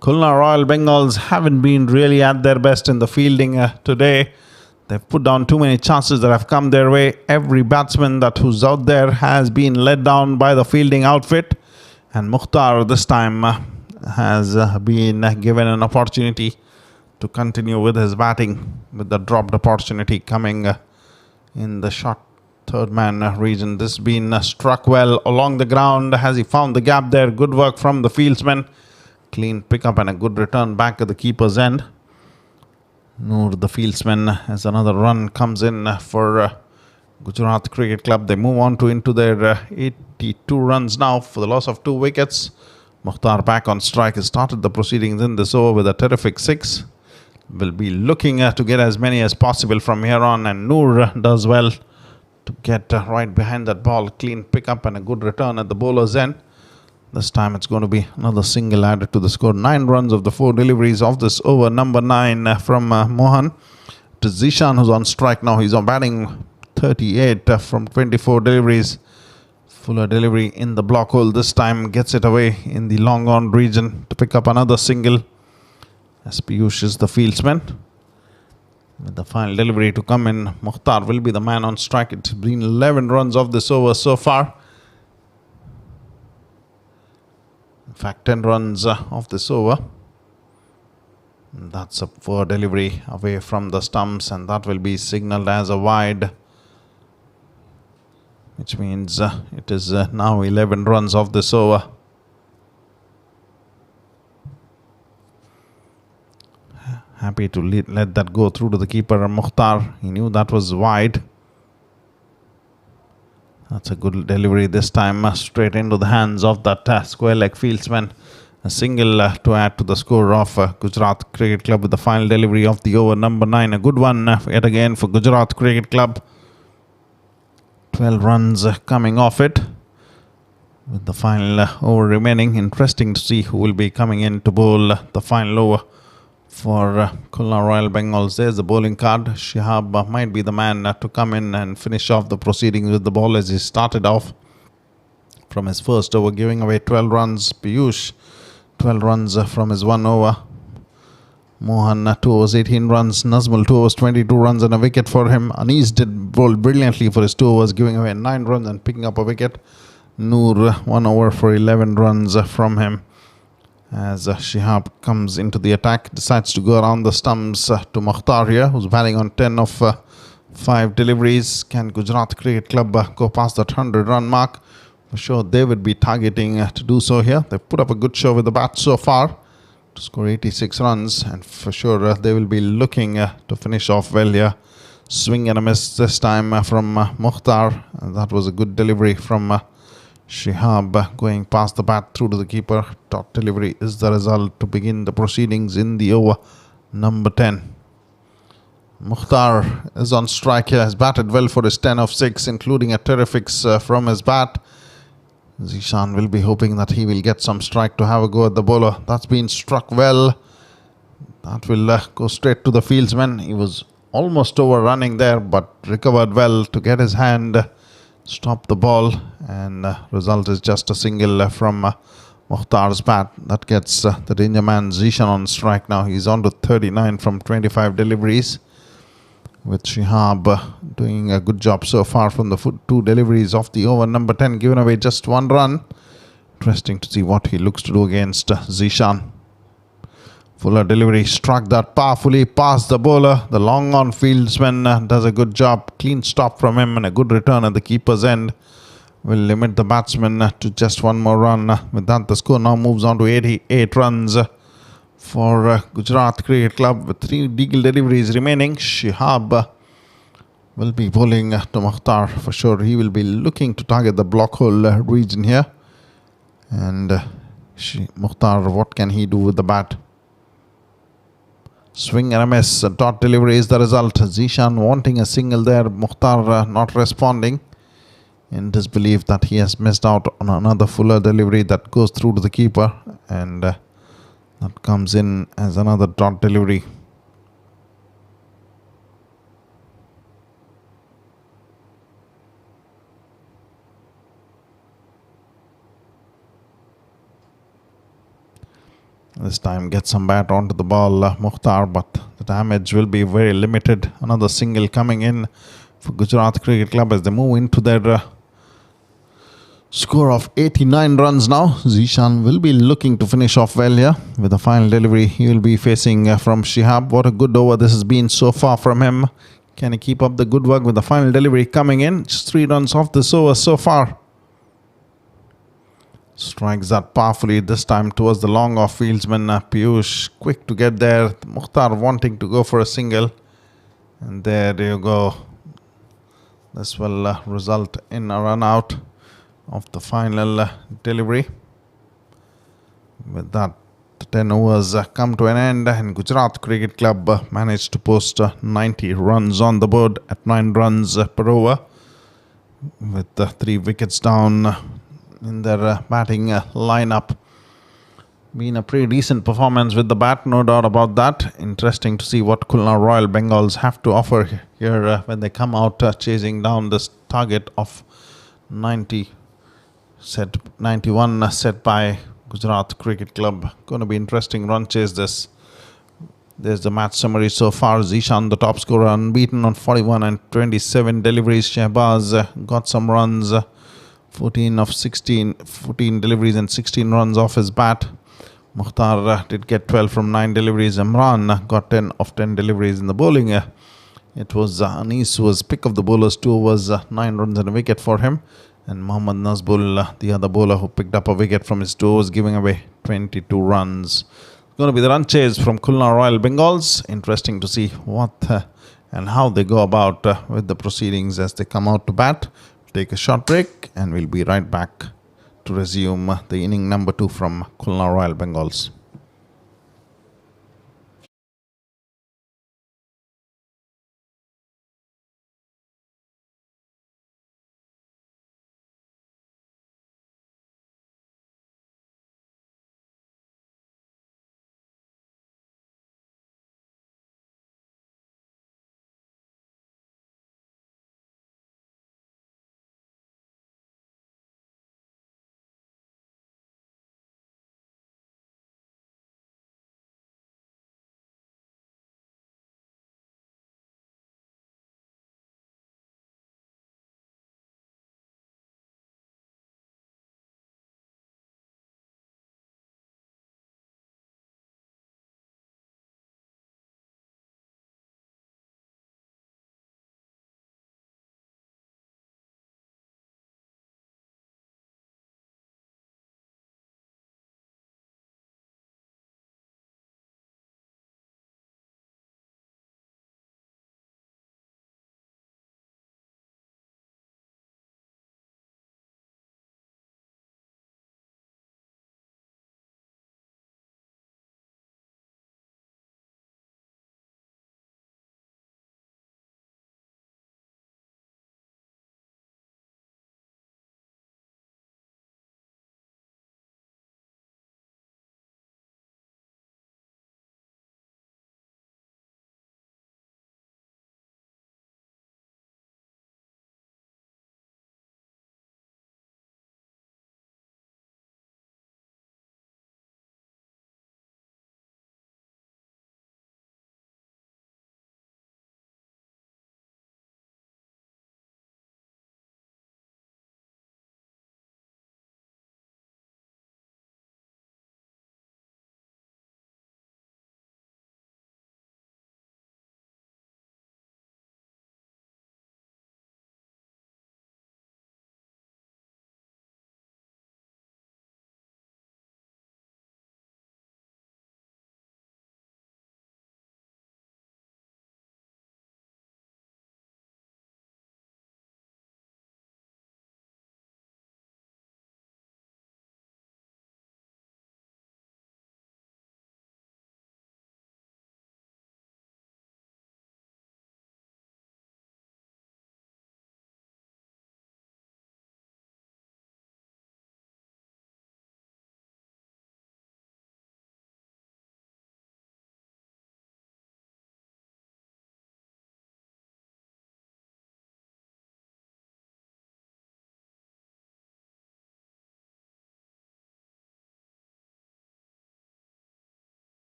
Khulna Royal Bengals haven't been really at their best in the fielding today. They've put down too many chances that have come their way. Every batsman who's out there has been let down by the fielding outfit. And Mukhtar this time has been given an opportunity to continue with his batting, with the dropped opportunity coming in the short third man region. This been struck well along the ground. Has he found the gap there? Good work from the fieldsman. Clean pickup and a good return back at the keeper's end. Noor, the fieldsman, as another run comes in for Gujarat Cricket Club. They move on to into their 82 runs now for the loss of 2 wickets. Mukhtar back on strike. Has started the proceedings in this over with a terrific 6. Will be looking to get as many as possible from here on, and Noor does well to get right behind that ball. Clean pickup and a good return at the bowler's end. This time it's going to be another single added to the score. 9 runs of the 4 deliveries of this over. Number 9 from Mohan. To Zishan, who's on strike now. He's on batting 38 from 24 deliveries. Fuller delivery in the block hole. This time gets it away in the long on region to pick up another single. As Piyush is the fieldsman. With the final delivery to come in, Mukhtar will be the man on strike. It's been 11 runs of this over so far. In fact, 10 runs of this over. That's a poor delivery away from the stumps, and that will be signalled as a wide, which means it is now 11 runs of this over. Happy to let that go through to the keeper, Mukhtar. He knew that was wide. That's a good delivery this time, straight into the hands of that square leg fieldsman. A single to add to the score of Gujarat Cricket Club with the final delivery of the over. Number 9, a good one yet again for Gujarat Cricket Club. 12 runs coming off it with the final over remaining. Interesting to see who will be coming in to bowl the final over for Khulna Royal Bengals. There's the bowling card. Shihab might be the man to come in and finish off the proceedings with the ball, as he started off from his first over, giving away 12 runs. Piyush, 12 runs from his 1 over. Mohan, 2 overs, 18 runs. Nazmul, 2 overs, 22 runs and a wicket for him. Anis did bowl brilliantly for his 2 overs, giving away 9 runs and picking up a wicket. Noor, 1 over for 11 runs from him. As Shihab comes into the attack, decides to go around the stumps to Mukhtar here, who's batting on 10 of 5 deliveries. Can Gujarat Cricket Club go past that 100-run mark? For sure, they would be targeting to do so here. They've put up a good show with the bat so far to score 86 runs, and for sure they will be looking to finish off well here. Swing and a miss this time from Mukhtar. That was a good delivery from Shihab going past the bat through to the keeper. Top delivery is the result to begin the proceedings in the over number 10. Mukhtar is on strike here. Has batted well for his 10 of 6, including a terrific from his bat. Zishan will be hoping that he will get some strike to have a go at the bowler. That's been struck well. That will go straight to the fieldsman. He was almost overrunning there, but recovered well to get his hand, stop the ball, and result is just a single from Mukhtar's bat. That gets the danger man Zishan on strike now. He's on to 39 from 25 deliveries, with Shihab doing a good job so far from the 2 deliveries of the over number 10, giving away just 1 run. Interesting to see what he looks to do against Zishan. Fuller delivery struck that powerfully past the bowler. The long on fieldsman does a good job. Clean stop from him and a good return at the keeper's end will limit the batsman to just 1 more run. With that, the score now moves on to 88 runs for Gujarat Cricket Club with 3 legal deliveries remaining. Shihab will be bowling to Mukhtar for sure. He will be looking to target the block hole region here. And Mukhtar, what can he do with the bat? Swing and a miss. Dot delivery is the result. Zishan wanting a single there. Mukhtar not responding in disbelief that he has missed out on another Fuller delivery that goes through to the keeper. And that comes in as another dot delivery. This time gets some bat onto the ball, Mukhtar, but the damage will be very limited. Another single coming in for Gujarat Cricket Club as they move into their score of 89 runs now. Zishan will be looking to finish off well here with a final delivery. He will be facing from Shihab. What a good over this has been so far from him. Can he keep up the good work with the final delivery coming in? Just 3 runs off this over so far. Strikes that powerfully this time towards the long off fieldsman Piyush. Quick to get there. Mukhtar wanting to go for a single. And there you go. This will result in a run out of the final delivery. With that, the 10 overs come to an end, and Gujarat Cricket Club managed to post 90 runs on the board at 9 runs per over, with 3 wickets down in their batting lineup. Been a pretty decent performance with the bat, no doubt about that. Interesting to see what Khulna Royal Bengals have to offer here when they come out chasing down this target of 91 set by Gujarat Cricket Club. Going to be interesting run chase this. There's the match summary so far. Zishan, the top scorer, unbeaten on 41 and 27 deliveries. Shehbaz got some runs, 14 deliveries and 16 runs off his bat. Mukhtar did get 12 from 9 deliveries. Imran got 10 of 10 deliveries in the bowling. It was Anis who was pick of the bowlers. 2 overs, 9 runs and a wicket for him. And Mohammad Nazbul, the other bowler who picked up a wicket from his 2 overs, giving away 22 runs. It's going to be the run chase from Khulna Royal Bengals. Interesting to see what and how they go about with the proceedings as they come out to bat. Take a short break and we'll be right back to resume the inning number 2 from Khulna Royal Bengals.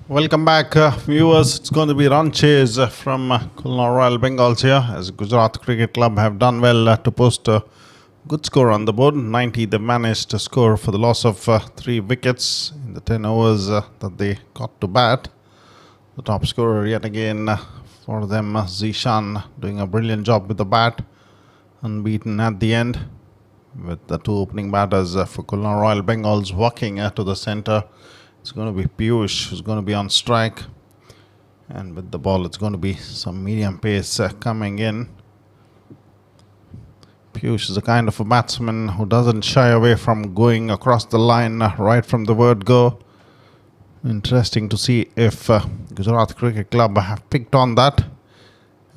Welcome back, viewers. It's going to be run chase from Kulna Royal Bengals here, as Gujarat Cricket Club have done well to post a good score on the board. 90 they managed to score for the loss of 3 wickets in the 10 overs that they got to bat. The top scorer yet again for them, Zishan, doing a brilliant job with the bat, unbeaten at the end, with the 2 opening batters for Kulna Royal Bengals walking to the centre. It's going to be Piyush who's going to be on strike, and with the ball it's going to be some medium pace coming in. Piyush is a kind of a batsman who doesn't shy away from going across the line right from the word go. Interesting to see if Gujarat Cricket Club have picked on that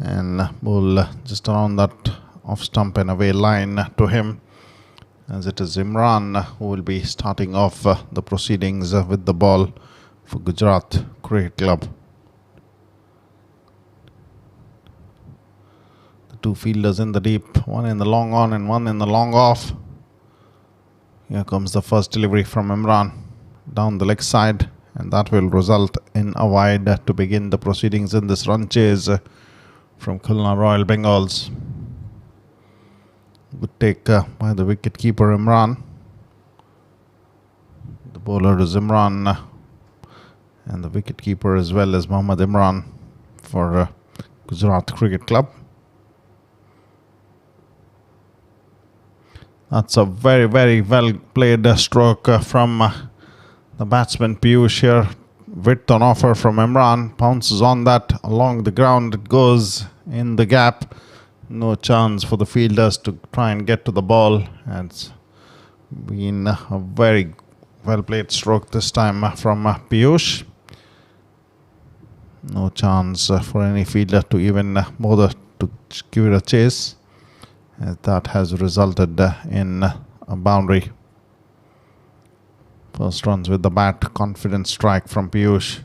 and bowl just around that off stump and away line to him, as it is Imran who will be starting off the proceedings with the ball for Gujarat Cricket Club. The 2 fielders in the deep, one in the long on and one in the long off. Here comes the first delivery from Imran down the leg side, and that will result in a wide to begin the proceedings in this run chase from Kulna Royal Bengals. Good take by the wicket-keeper Imran. The bowler is Imran, and the wicket-keeper as well as Mohammad Imran for Gujarat Cricket Club. That's a very, very well played stroke from the batsman Piyush here. Width on offer from Imran, pounces on that along the ground. It goes in the gap. No chance for the fielders to try and get to the ball. It's been a very well played stroke this time from Piyush. No chance for any fielder to even bother to give it a chase. That has resulted in a boundary. First runs with the bat, confident strike from Piyush.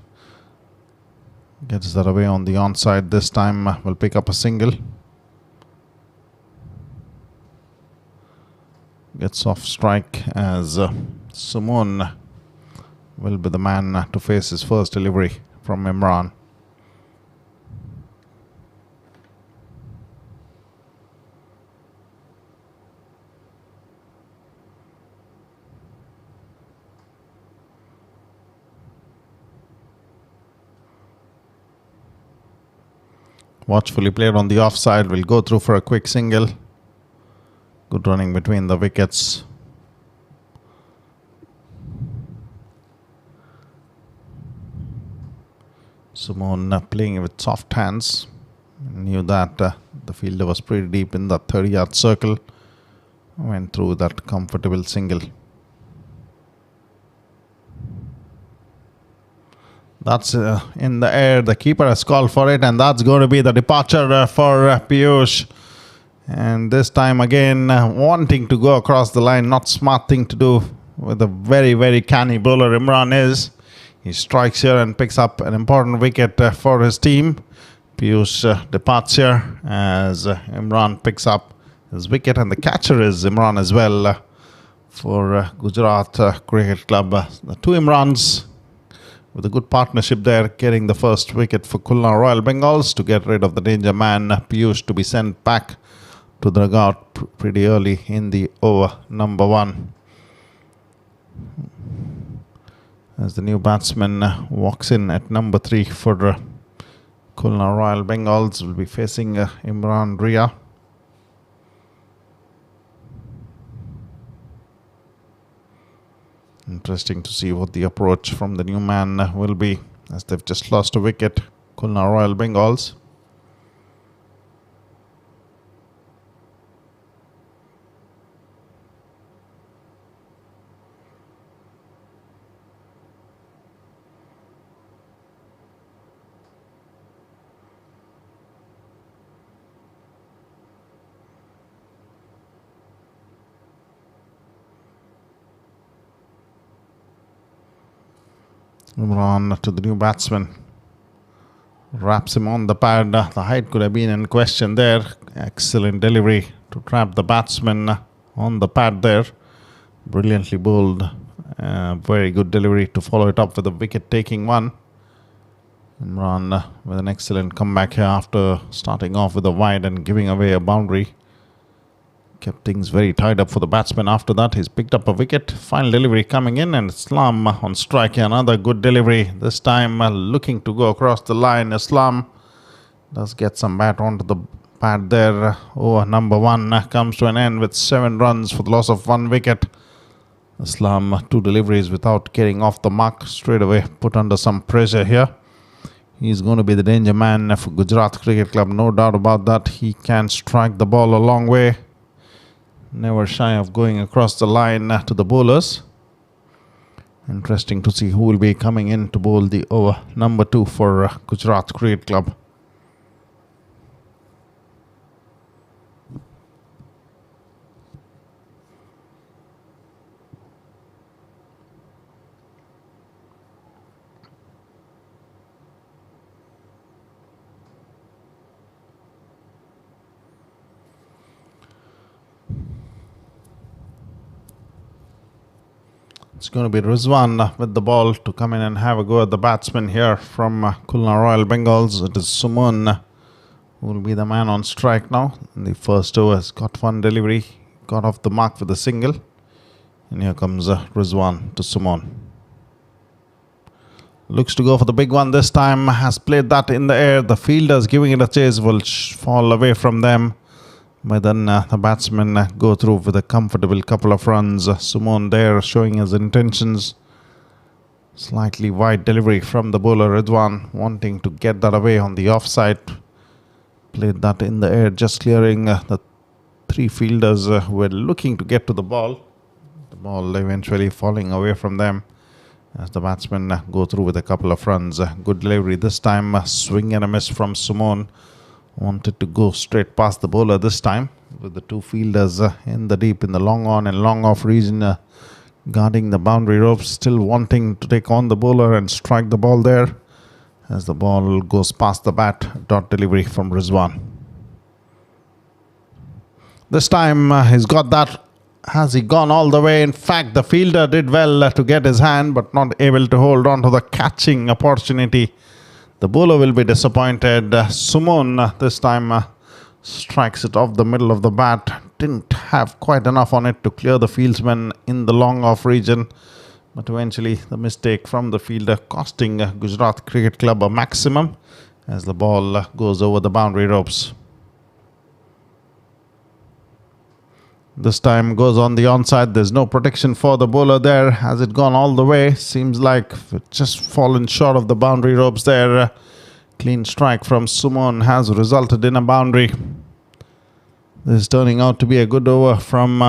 Gets that away on the onside this time, will pick up a single. Gets off strike as Suman will be the man to face his first delivery from Imran. Watchfully played on the offside, will go through for a quick single. Good running between the wickets. Simone playing with soft hands. Knew that the fielder was pretty deep in the 30-yard circle. Went through that comfortable single. That's in the air. The keeper has called for it, and that's going to be the departure for Piyush. And this time again, wanting to go across the line, not smart thing to do with a very, very canny bowler Imran is. He strikes here and picks up an important wicket for his team. Piyush departs here as Imran picks up his wicket, and the catcher is Imran as well for Gujarat Cricket Club. The 2 Imrans with a good partnership there, getting the first wicket for Kulna Royal Bengals to get rid of the danger man Piyush, to be sent back to the dugout pretty early in the over number 1. As the new batsman walks in at number 3 for Kulna Royal Bengals, will be facing Imran Ria. Interesting to see what the approach from the new man will be, as they've just lost a wicket, Kulna Royal Bengals. Imran to the new batsman. Wraps him on the pad. The height could have been in question there. Excellent delivery to trap the batsman on the pad there. Brilliantly bowled. Very good delivery to follow it up with a wicket-taking one. Imran with an excellent comeback here after starting off with a wide and giving away a boundary. Kept things very tied up for the batsman. After that, he's picked up a wicket. Final delivery coming in, and Islam on strike here. Another good delivery. This time looking to go across the line. Islam does get some bat onto the pad there. Over number 1 comes to an end with 7 runs for the loss of 1 wicket. Islam 2 deliveries without getting off the mark. Straight away put under some pressure here. He's going to be the danger man for Gujarat Cricket Club. No doubt about that. He can strike the ball a long way. Never shy of going across the line to the bowlers. Interesting to see who will be coming in to bowl the over number 2 for Gujarat Cricket Club. It's going to be Rizwan with the ball to come in and have a go at the batsman here from Khulna Royal Bengals. It is Suman who will be the man on strike now. In the first over, has got 1 delivery, got off the mark with a single. And here comes Rizwan to Suman. Looks to go for the big one this time, has played that in the air. The fielders giving it a chase will fall away from them. But then the batsmen go through with a comfortable couple of runs. Suman there showing his intentions. Slightly wide delivery from the bowler Ridwan, wanting to get that away on the offside. Played that in the air, just clearing the 3 fielders who were looking to get to the ball. The ball eventually falling away from them as the batsmen go through with a couple of runs. Good delivery this time. Swing and a miss from Suman. Wanted to go straight past the bowler this time, with the 2 fielders in the deep, in the long on and long off region, guarding the boundary ropes, still wanting to take on the bowler and strike the ball there as the ball goes past the bat. Dot delivery from Rizwan. This time he's got that. Has he gone all the way? In fact, the fielder did well to get his hand, but not able to hold on to the catching opportunity. The bowler will be disappointed. Suman this time strikes it off the middle of the bat. Didn't have quite enough on it to clear the fieldsman in the long off region. But eventually the mistake from the fielder costing Gujarat Cricket Club a maximum as the ball goes over the boundary ropes. This time goes on the onside. There's no protection for the bowler there. Has it gone all the way? Seems like just fallen short of the boundary ropes there. Clean strike from Suman has resulted in a boundary. This is turning out to be a good over from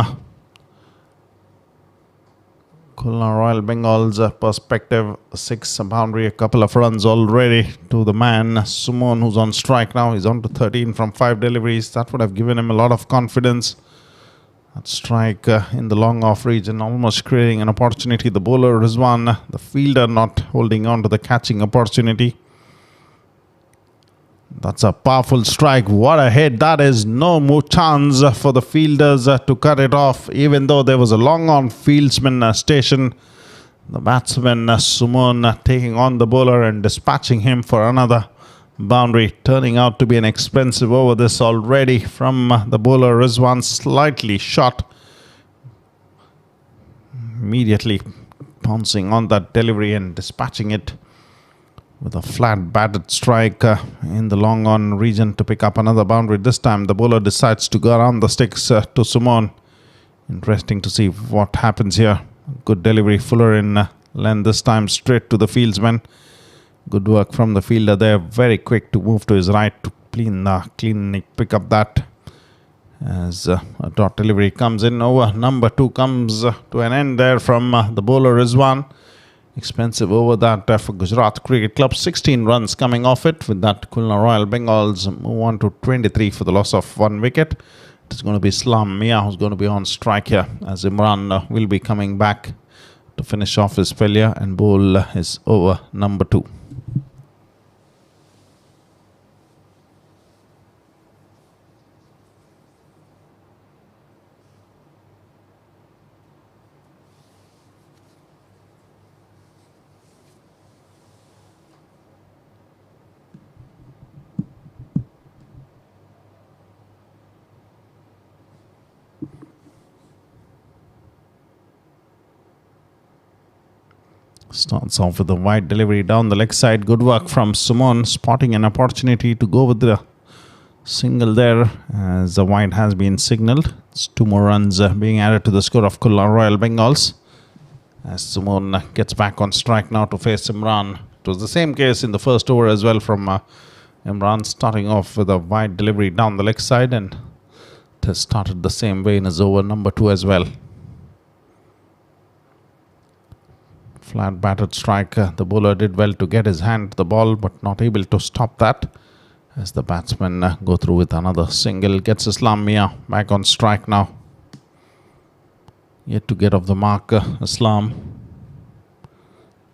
Khulna Royal Bengal's perspective. 6 boundary, a couple of runs already to the man Suman, who's on strike now. He's on to 13 from 5 deliveries. That would have given him a lot of confidence. That strike in the long off region, almost creating an opportunity. The bowler Rizwan, the fielder, not holding on to the catching opportunity. That's a powerful strike. What a hit that is. No more chance for the fielders to cut it off, even though there was a long on fieldsman station. The batsman Suman taking on the bowler and dispatching him for another boundary. Turning out to be an expensive over this already from the bowler Rizwan. Slightly shot. Immediately pouncing on that delivery and dispatching it with a flat batted strike in the long on region to pick up another boundary. This time the bowler decides to go around the sticks to Suman. Interesting to see what happens here. Good delivery, fuller in length this time, straight to the fieldsman. Good work from the fielder there. Very quick to move to his right to cleanly pick up that. As a dot delivery comes in. Over number 2 comes to an end there from the bowler Rizwan. Expensive over that for Gujarat Cricket Club. 16 runs coming off it. With that, Khulna Royal Bengals move on to 23 for the loss of 1 wicket. It's going to be Islam Mia who's going to be on strike here, as Imran will be coming back to finish off his failure and bowl his over number 2. Starts off with a wide delivery down the leg side. Good work from Sumon, spotting an opportunity to go with the single there as the wide has been signalled. It's 2 more runs being added to the score of Kulna Royal Bengals as Sumon gets back on strike now to face Imran. It was the same case in the first over as well from Imran, starting off with a wide delivery down the leg side, and it has started the same way in his over number 2 as well. Flat batted strike. The bowler did well to get his hand to the ball, but not able to stop that as the batsmen go through with another single. Gets Islam Mia back on strike now. Yet to get off the mark, Islam.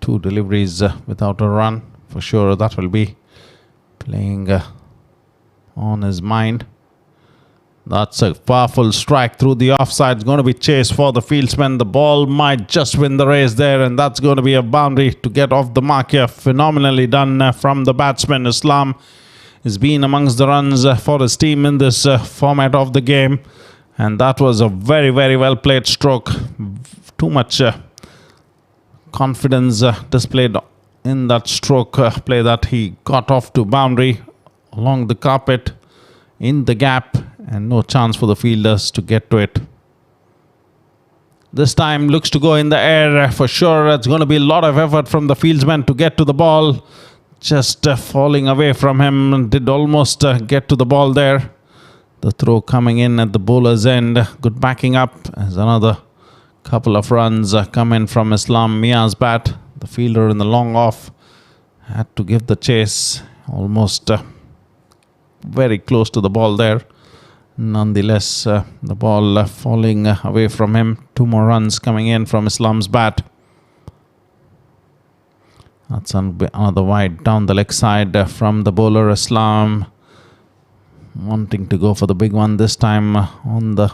2 deliveries without a run. For sure that will be playing on his mind. That's a powerful strike through the offside. It's going to be chased for the fieldsman. The ball might just win the race there, and that's going to be a boundary to get off the mark here. Phenomenally done from the batsman. Islam has been amongst the runs for his team in this format of the game, and that was a very, very well played stroke. Too much confidence displayed in that stroke play that he got off to boundary along the carpet in the gap, and no chance for the fielders to get to it. This time looks to go in the air for sure. It's going to be a lot of effort from the fieldsman to get to the ball. Just falling away from him. Did almost get to the ball there. The throw coming in at the bowler's end. Good backing up as another couple of runs come in from Islam Mia's bat. The fielder in the long off had to give the chase. Almost very close to the ball there. Nonetheless, the ball falling away from him. 2 more runs coming in from Islam's bat. That's another wide down the leg side from the bowler. Islam wanting to go for the big one this time on the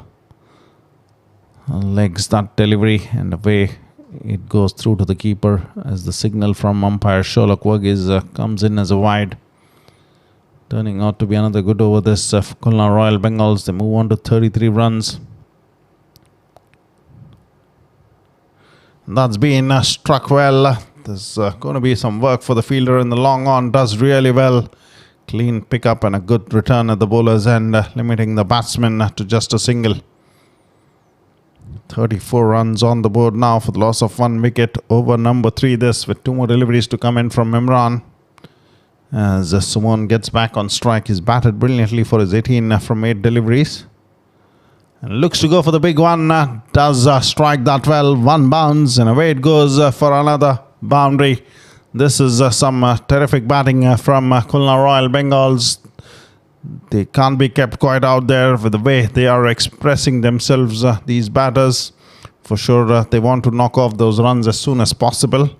legs. That delivery, and away it goes through to the keeper as the signal from umpire Sholok Varghese comes in as a wide. Turning out to be another good over this Kulna Royal Bengals. They move on to 33 runs. That's been struck well. There's going to be some work for the fielder in the long on. Does really well. Clean pickup and a good return at the bowler's end, limiting the batsman to just a single. 34 runs on the board now for the loss of 1 wicket. Over number 3 this, with 2 more deliveries to come in from Imran. As Sumon gets back on strike, he's batted brilliantly for his 18 from 8 deliveries. And looks to go for the big one. Does strike that well. 1 bounce, and away it goes for another boundary. This is some terrific batting from Kulna Royal Bengals. They can't be kept quite out there with the way they are expressing themselves, these batters. For sure, they want to knock off those runs as soon as possible.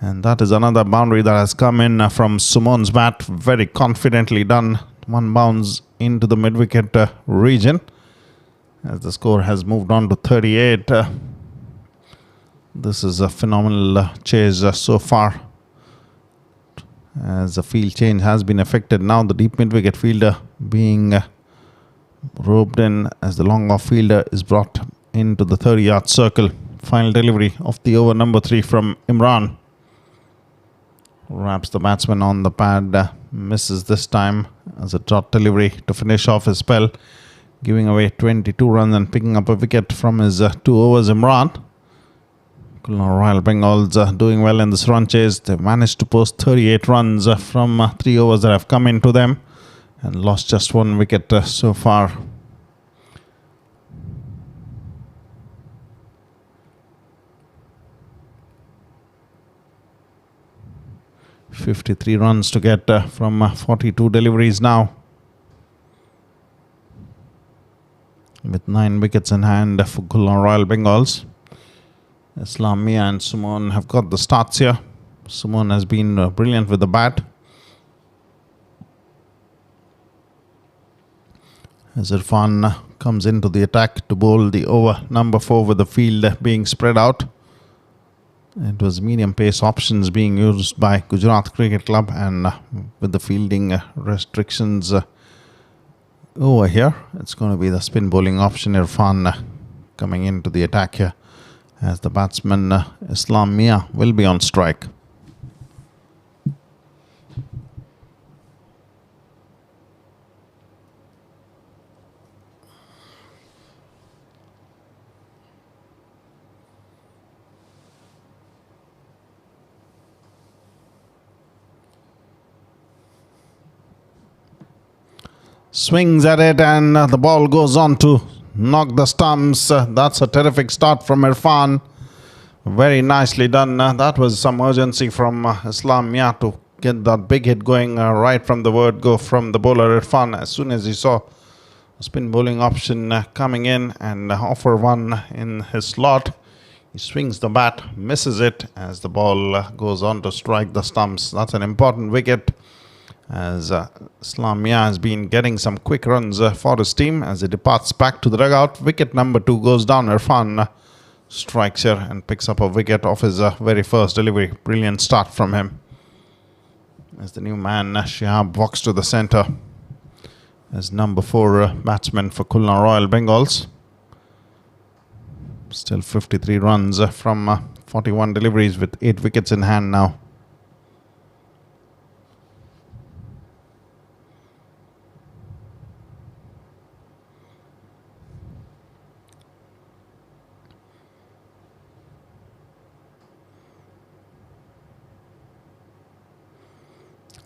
And that is another boundary that has come in from Sumon's bat. Very confidently done. 1 bounce into the mid-wicket region. As the score has moved on to 38. This is a phenomenal chase so far. As the field change has been effected. Now the deep mid-wicket fielder being roped in as the long-off fielder is brought into the 30-yard circle. Final delivery of the over number 3 from Imran. Wraps the batsman on the pad, misses this time as a dot delivery to finish off his spell, giving away 22 runs and picking up a wicket from his 2 overs. Imran. Kulna Royal Bengals doing well in this run chase. They've managed to post 38 runs from 3 overs that have come into them, and lost just 1 wicket so far. .53 runs to get from 42 deliveries now. With 9 wickets in hand for Kulna Royal Bengals. Islam Mia and Sumon have got the starts here. Sumon has been brilliant with the bat. As Irfan comes into the attack to bowl the over number 4 with the field being spread out. It was medium pace options being used by Gujarat Cricket Club, and with the fielding restrictions over here, it's going to be the spin bowling option. Irfan coming into the attack here as the batsman Islam Mia will be on strike. Swings at it and the ball goes on to knock the stumps. That's a terrific start from Irfan. Very nicely done. That was some urgency from Islam Mia to get that big hit going right from the word go from the bowler Irfan. As soon as he saw a spin bowling option coming in and offer one in his slot, he swings the bat, misses it as the ball goes on to strike the stumps. That's an important wicket, as Islam Mia has been getting some quick runs for his team as he departs back to the dugout. Wicket number 2 goes down. Irfan strikes here and picks up a wicket off his very first delivery. Brilliant start from him as the new man Shihab walks to the centre as number 4 batsman for Khulna Royal Bengals. Still 53 runs from 41 deliveries with 8 wickets in hand now.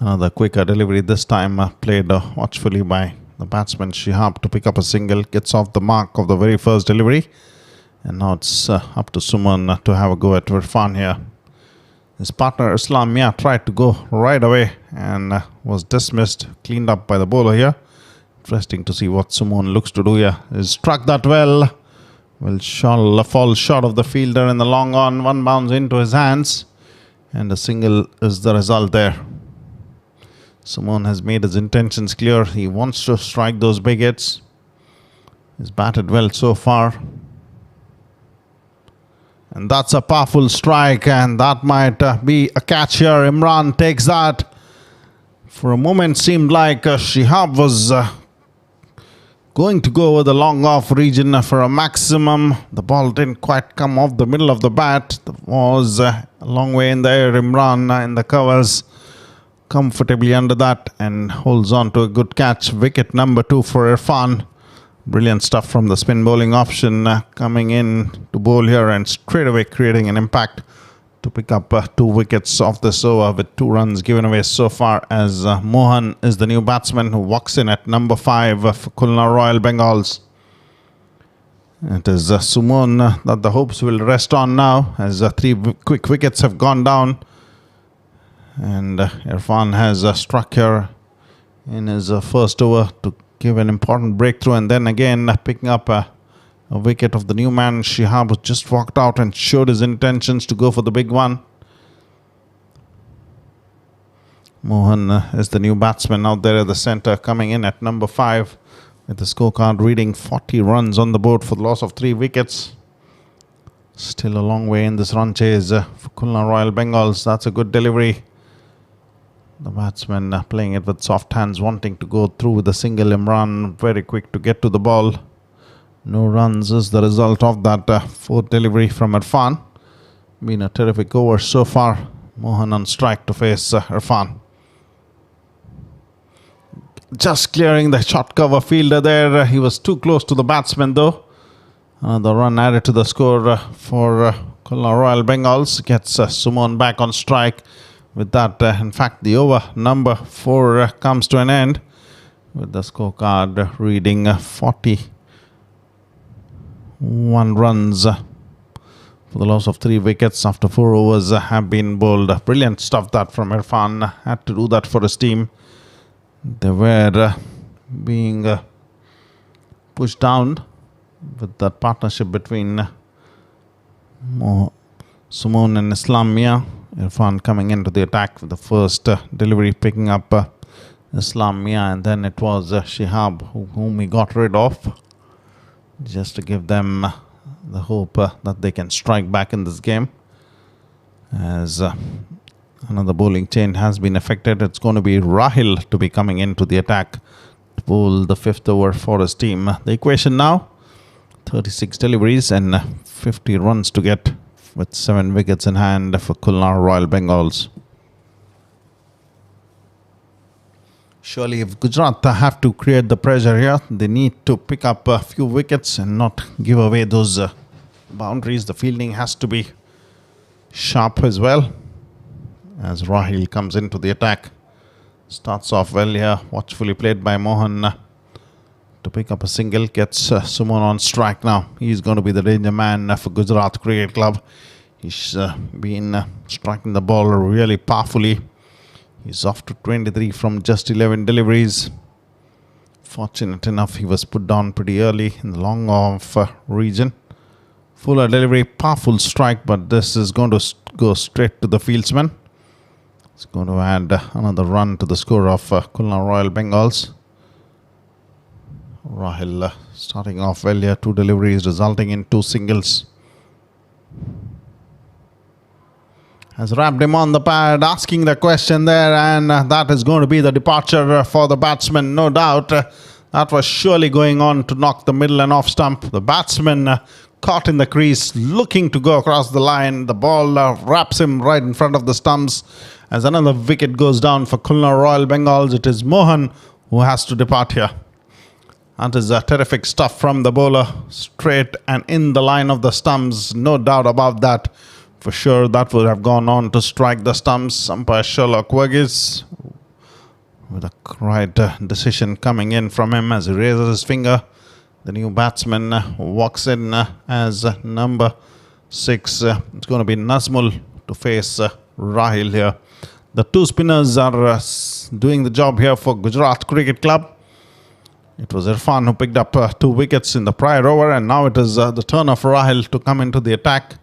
Another quicker delivery, this time played watchfully by the batsman Shihab to pick up a single. Gets off the mark of the very first delivery. And now it's up to Suman to have a go at Irfan here. His partner Islam Mia tried to go right away and was dismissed, cleaned up by the bowler here. Interesting to see what Suman looks to do here. He struck that well. Will fall short of the fielder in the long on. One bounce into his hands. And a single is the result there. Suman has made his intentions clear. He wants to strike those big hits. He's batted well so far. And that's a powerful strike, and that might be a catch here. Imran takes that. For a moment seemed like Shihab was going to go over the long off region for a maximum. The ball didn't quite come off the middle of the bat. It was a long way in the air. Imran in the covers comfortably under that and holds on to a good catch. Wicket number 2 for Irfan. Brilliant stuff from the spin bowling option coming in to bowl here and straight away creating an impact to pick up 2 wickets off this over with 2 runs given away so far, as Mohan is the new batsman who walks in at number 5 for Khulna Royal Bengals. It is Suman that the hopes will rest on now, as 3 quick wickets have gone down. And Irfan has struck here in his first over to give an important breakthrough, and then again picking up a wicket of the new man Shihab, who just walked out and showed his intentions to go for the big one. Mohan is the new batsman out there at the centre, coming in at number 5 with the scorecard reading 40 runs on the board for the loss of 3 wickets. Still a long way in this run chase for Khulna Royal Bengals. That's a good delivery. The batsman playing it with soft hands, wanting to go through with a single. Imran very quick to get to the ball. No runs is the result of that 4th delivery from Irfan. Been a terrific over so far. Mohan on strike to face Irfan. Just clearing the short cover fielder there. He was too close to the batsman though. The run added to the score for Khulna Royal Bengals. Gets Suman back on strike. With that, in fact, the over number 4 comes to an end with the scorecard reading 41 runs for the loss of 3 wickets after 4 overs have been bowled. Brilliant stuff that from Irfan. Had to do that for his team. They were being pushed down with that partnership between Suman and Islam Mia. Irfan coming into the attack with the first delivery, picking up Islam Mia, and then it was Shihab whom he got rid of, just to give them the hope that they can strike back in this game. As another bowling change has been effected, it's going to be Rahil to be coming into the attack to bowl the 5th over for his team. The equation now, 36 deliveries and 50 runs to get with 7 wickets in hand for Kulnar Royal Bengals. Surely if Gujarat have to create the pressure here, they need to pick up a few wickets and not give away those boundaries. The fielding has to be sharp as well. As Rahil comes into the attack. Starts off well here, watchfully played by Mohan to pick up a single. Gets Suman on strike now. He's going to be the danger man for Gujarat Cricket Club. He's been striking the ball really powerfully. He's off to 23 from just 11 deliveries. Fortunate enough, he was put down pretty early in the long off region. Fuller delivery, powerful strike, but this is going to go straight to the fieldsman. It's going to add another run to the score of Kulnar Royal Bengals. Rahil starting off well here, 2 deliveries resulting in 2 singles. Has wrapped him on the pad, asking the question there, and that is going to be the departure for the batsman, no doubt. That was surely going on to knock the middle and off stump. The batsman caught in the crease, looking to go across the line. The ball wraps him right in front of the stumps. As another wicket goes down for Kulnar Royal Bengals, it is Mohan who has to depart here. That is terrific stuff from the bowler, straight and in the line of the stumps, no doubt about that. For sure, that would have gone on to strike the stumps. Umpire Sherlock Verghese with a right decision coming in from him as he raises his finger. The new batsman walks in as number 6. It's going to be Nazmul to face Rahil here. The 2 spinners are doing the job here for Gujarat Cricket Club. It was Irfan who picked up 2 wickets in the prior over, and now it is the turn of Rahil to come into the attack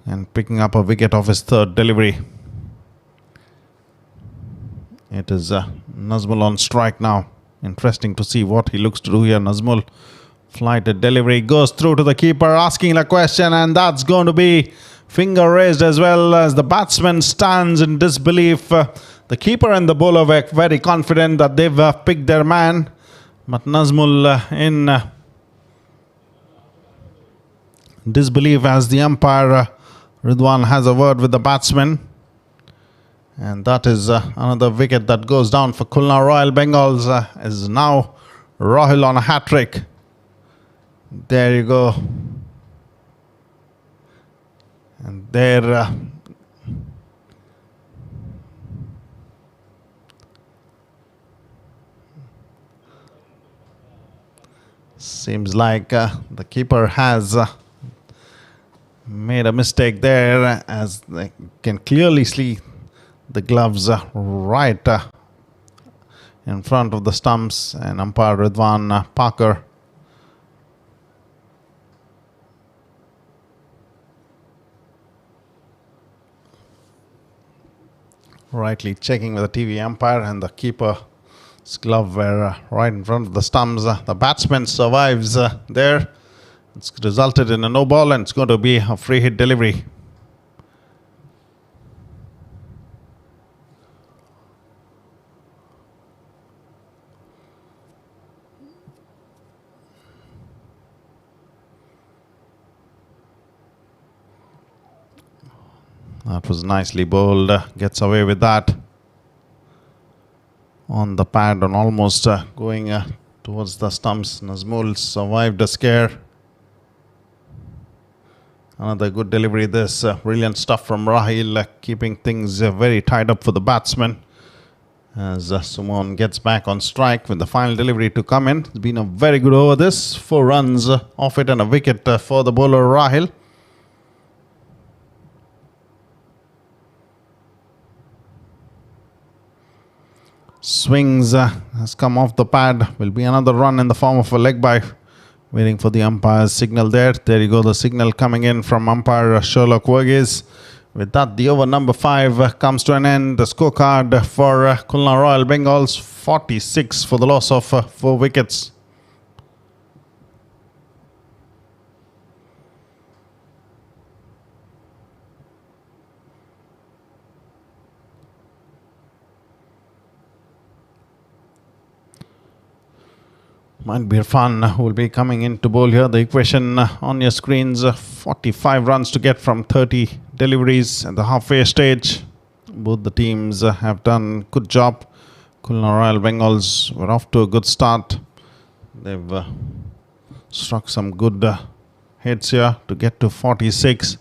and picking up a wicket of his 3rd delivery. It is Nazmul on strike now. Interesting to see what he looks to do here. Nazmul, flighted delivery, goes through to the keeper, asking the question, and that's going to be finger raised as well as the batsman stands in disbelief. The keeper and the bowler were very confident that they've picked their man, but Nazmul in disbelief as the umpire Ridwan has a word with the batsman. And that is another wicket that goes down for Kulnar Royal Bengals. Is now Rahil on a hat-trick. There you go. And there seems like the keeper has made a mistake there, as they can clearly see the gloves right in front of the stumps, and umpire Ridwan Parker rightly checking with the TV umpire, and the keeper's glove were right in front of the stumps. The batsman survives there. It's resulted in a no ball, and it's going to be a free hit delivery. That was nicely bowled. Gets away with that. On the pad and almost going towards the stumps. Nazmul survived a scare. Another good delivery. This brilliant stuff from Rahil, keeping things very tied up for the batsman. As Suman gets back on strike with the final delivery to come in. It's been a very good over this. 4 runs off it and a wicket for the bowler Rahil. Swings has come off the pad. Will be another run in the form of a leg by. Waiting for the umpire's signal there. There you go, the signal coming in from umpire Sherlock Verghese. With that, the over number 5 comes to an end. The scorecard for Kulnar Royal Bengals, 46 for the loss of 4 wickets. Might be Irfan who will be coming in to bowl here. The equation on your screens, 45 runs to get from 30 deliveries at the halfway stage. Both the teams have done good job. Khulna Royal Bengals were off to a good start. They've struck some good hits here to get to 46.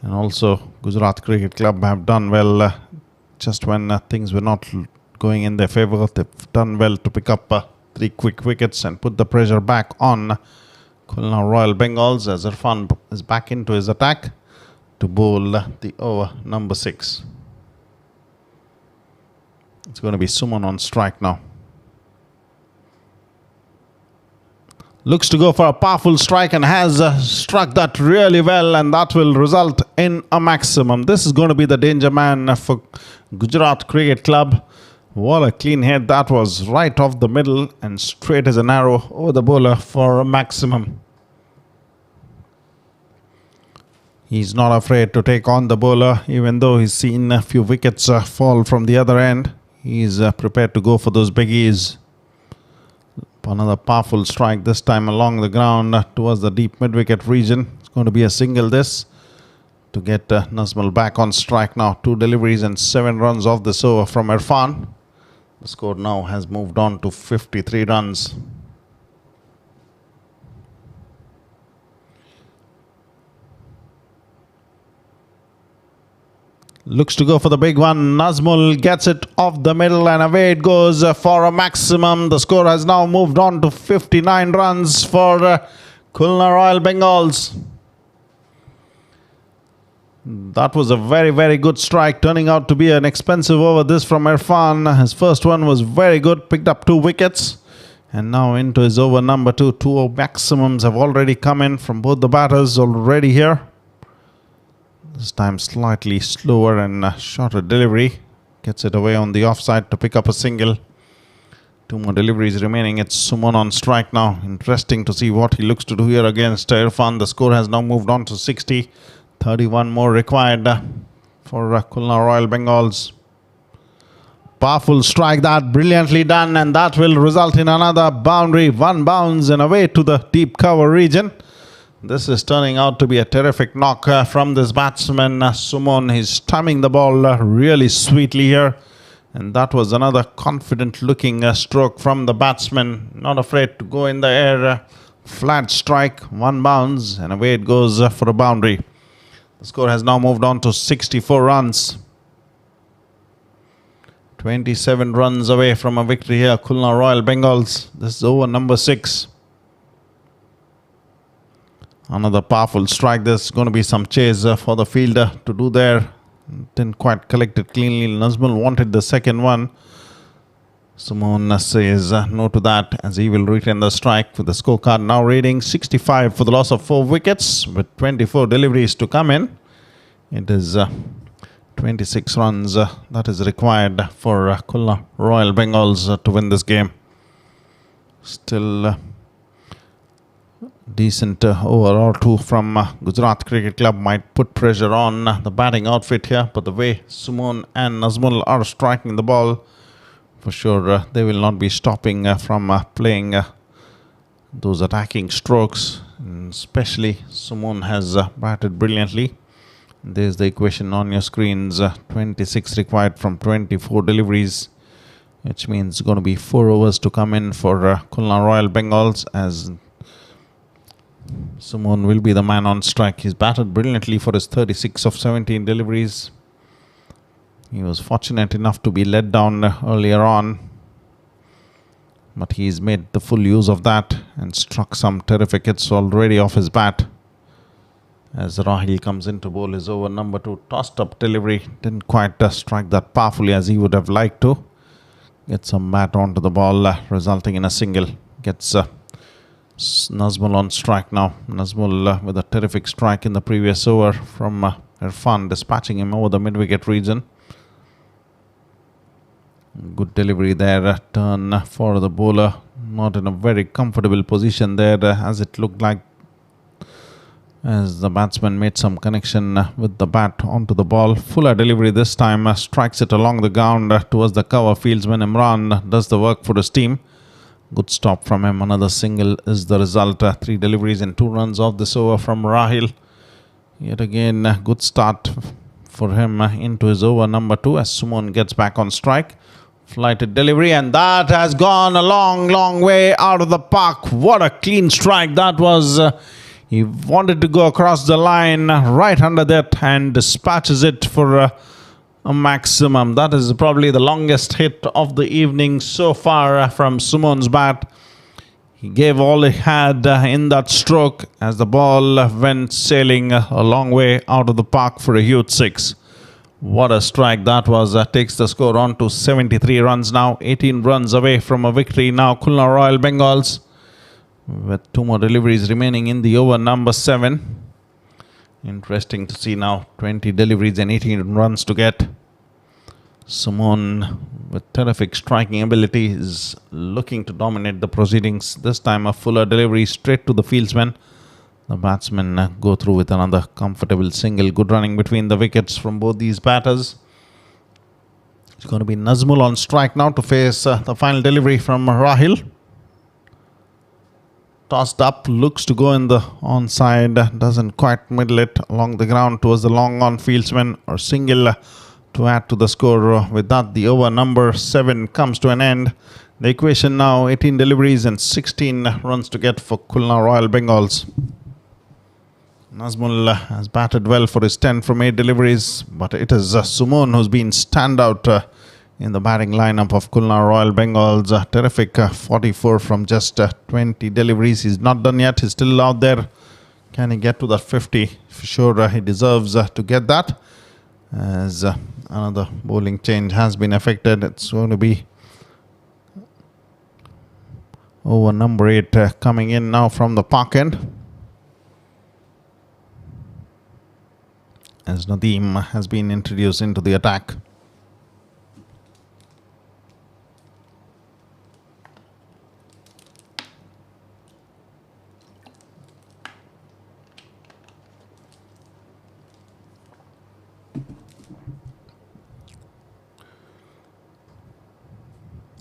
And also Gujarat Cricket Club have done well just when things were not going in their favour. They've done well to pick up 3 quick wickets and put the pressure back on Khulna Royal Bengals as Irfan is back into his attack to bowl the over number 6. It's going to be Suman on strike now. Looks to go for a powerful strike and has struck that really well, and that will result in a maximum. This is going to be the danger man for Gujarat Cricket Club. What a clean hit that was, right off the middle and straight as an arrow over the bowler for a maximum. He's not afraid to take on the bowler, even though he's seen a few wickets fall from the other end. He's prepared to go for those biggies. Another powerful strike, this time along the ground towards the deep mid-wicket region. It's going to be a single this to get Nazmul back on strike now. 2 deliveries and 7 runs off this over from Irfan. The score now has moved on to 53 runs. Looks to go for the big one. Nazmul gets it off the middle and away it goes for a maximum. The score has now moved on to 59 runs for Khulna Royal Bengals. That was a very, very good strike, turning out to be an expensive over this from Irfan. His first one was very good, picked up 2 wickets. And now into his over number 2. 2 maximums have already come in from both the batters already here. This time slightly slower and shorter delivery. Gets it away on the offside to pick up a single. 2 more deliveries remaining. It's Suman on strike now. Interesting to see what he looks to do here against Irfan. The score has now moved on to 60. 31 more required for Khulna Royal Bengals. Powerful strike, that brilliantly done, and that will result in another boundary. 1 bounce and away to the deep cover region. This is turning out to be a terrific knock from this batsman Suman. He's timing the ball really sweetly here, and that was another confident looking stroke from the batsman. Not afraid to go in the air. Flat strike, 1 bounce, and away it goes for a boundary. The score has now moved on to 64 runs. 27 runs away from a victory here, Khulna Royal Bengals. This is over number 6. Another powerful strike. There's going to be some chase for the fielder to do there. Didn't quite collect it cleanly. Nazmul wanted the second one. Suman says no to that as he will retain the strike, with the scorecard now reading 65 for the loss of 4 wickets with 24 deliveries to come in. It is 26 runs that is required for Khulna Royal Bengals to win this game. Still decent over or 2 from Gujarat Cricket Club might put pressure on the batting outfit here, but the way Suman and Nazmul are striking the ball, for sure they will not be stopping from playing those attacking strokes. And especially Suman has batted brilliantly. There's the equation on your screens. 26 required from 24 deliveries, which means it's going to be 4 overs to come in for Khulna Royal Bengals, as Suman will be the man on strike. He's batted brilliantly for his 36 of 17 deliveries. He was fortunate enough to be let down earlier on, but he's made the full use of that and struck some terrific hits already off his bat. As Rahil comes in to bowl his over number 2, tossed up delivery. Didn't quite strike that powerfully as he would have liked to. Gets some bat onto the ball, resulting in a single. Gets Nazmul on strike now. Nazmul with a terrific strike in the previous over from Irfan, dispatching him over the mid-wicket region. Good delivery there. Turn for the bowler. Not in a very comfortable position there, as it looked like, as the batsman made some connection with the bat onto the ball. Fuller delivery this time. Strikes it along the ground towards the cover. Fieldsman Imran does the work for his team. Good stop from him. Another single is the result. 3 deliveries and 2 runs off this over from Rahil. Yet again, good start for him into his over number 2 as Sumon gets back on strike. Flighted delivery, and that has gone a long way out of the park. What a clean strike that was. He wanted to go across the line right under that and dispatches it for a maximum. That is probably the longest hit of the evening so far from Sumon's bat. He gave all he had in that stroke as the ball went sailing a long way out of the park for a huge 6. What a strike that was. Takes the score on to 73 runs now. 18 runs away from a victory now. Khulna Royal Bengals with 2 more deliveries remaining in the over number 7. Interesting to see now. 20 deliveries and 18 runs to get. Sumon with terrific striking ability is looking to dominate the proceedings. This time a fuller delivery straight to the fieldsman. The batsmen go through with another comfortable single. Good running between the wickets from both these batters. It's going to be Nazmul on strike now to face the final delivery from Rahil. Tossed up, looks to go in the onside. Doesn't quite middle it along the ground towards the long on fieldsman, or single to add to the score. With that, the over number 7 comes to an end. The equation now 18 deliveries and 16 runs to get for Khulna Royal Bengals. Nazmul has batted well for his 10 from 8 deliveries, but it is Sumon who's been standout in the batting lineup of Khulna Royal Bengals. Terrific 44 from just 20 deliveries. He's not done yet. He's still out there. Can he get to that 50? For sure he deserves to get that. As another bowling change has been effected. It's going to be over number 8 coming in now from the park end. As Nadeem has been introduced into the attack.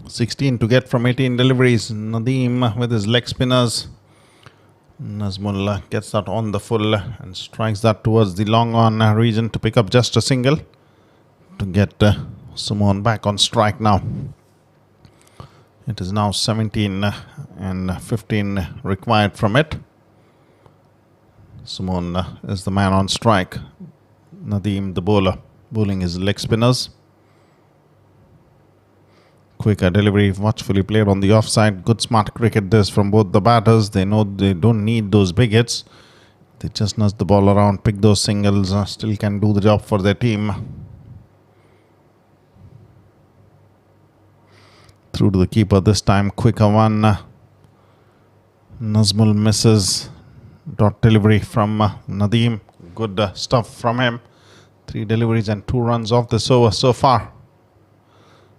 (16 to get from 18 deliveries. Nadeem with his leg spinners. Nazmul gets that on the full and strikes that towards the long on region to pick up just a single to get Sumon back on strike now. It is now 17 and 15 required from it. Sumon is the man on strike. Nadeem the bowler bowling his leg spinners. Quicker delivery, watchfully played on the offside. Good smart cricket this from both the batters. They know they don't need those big hits. They just nudge the ball around, pick those singles, still can do the job for their team. Through to the keeper this time, quicker one. Nazmul misses. Dot delivery from Nadeem. Good stuff from him. 3 deliveries and 2 runs off this over so far.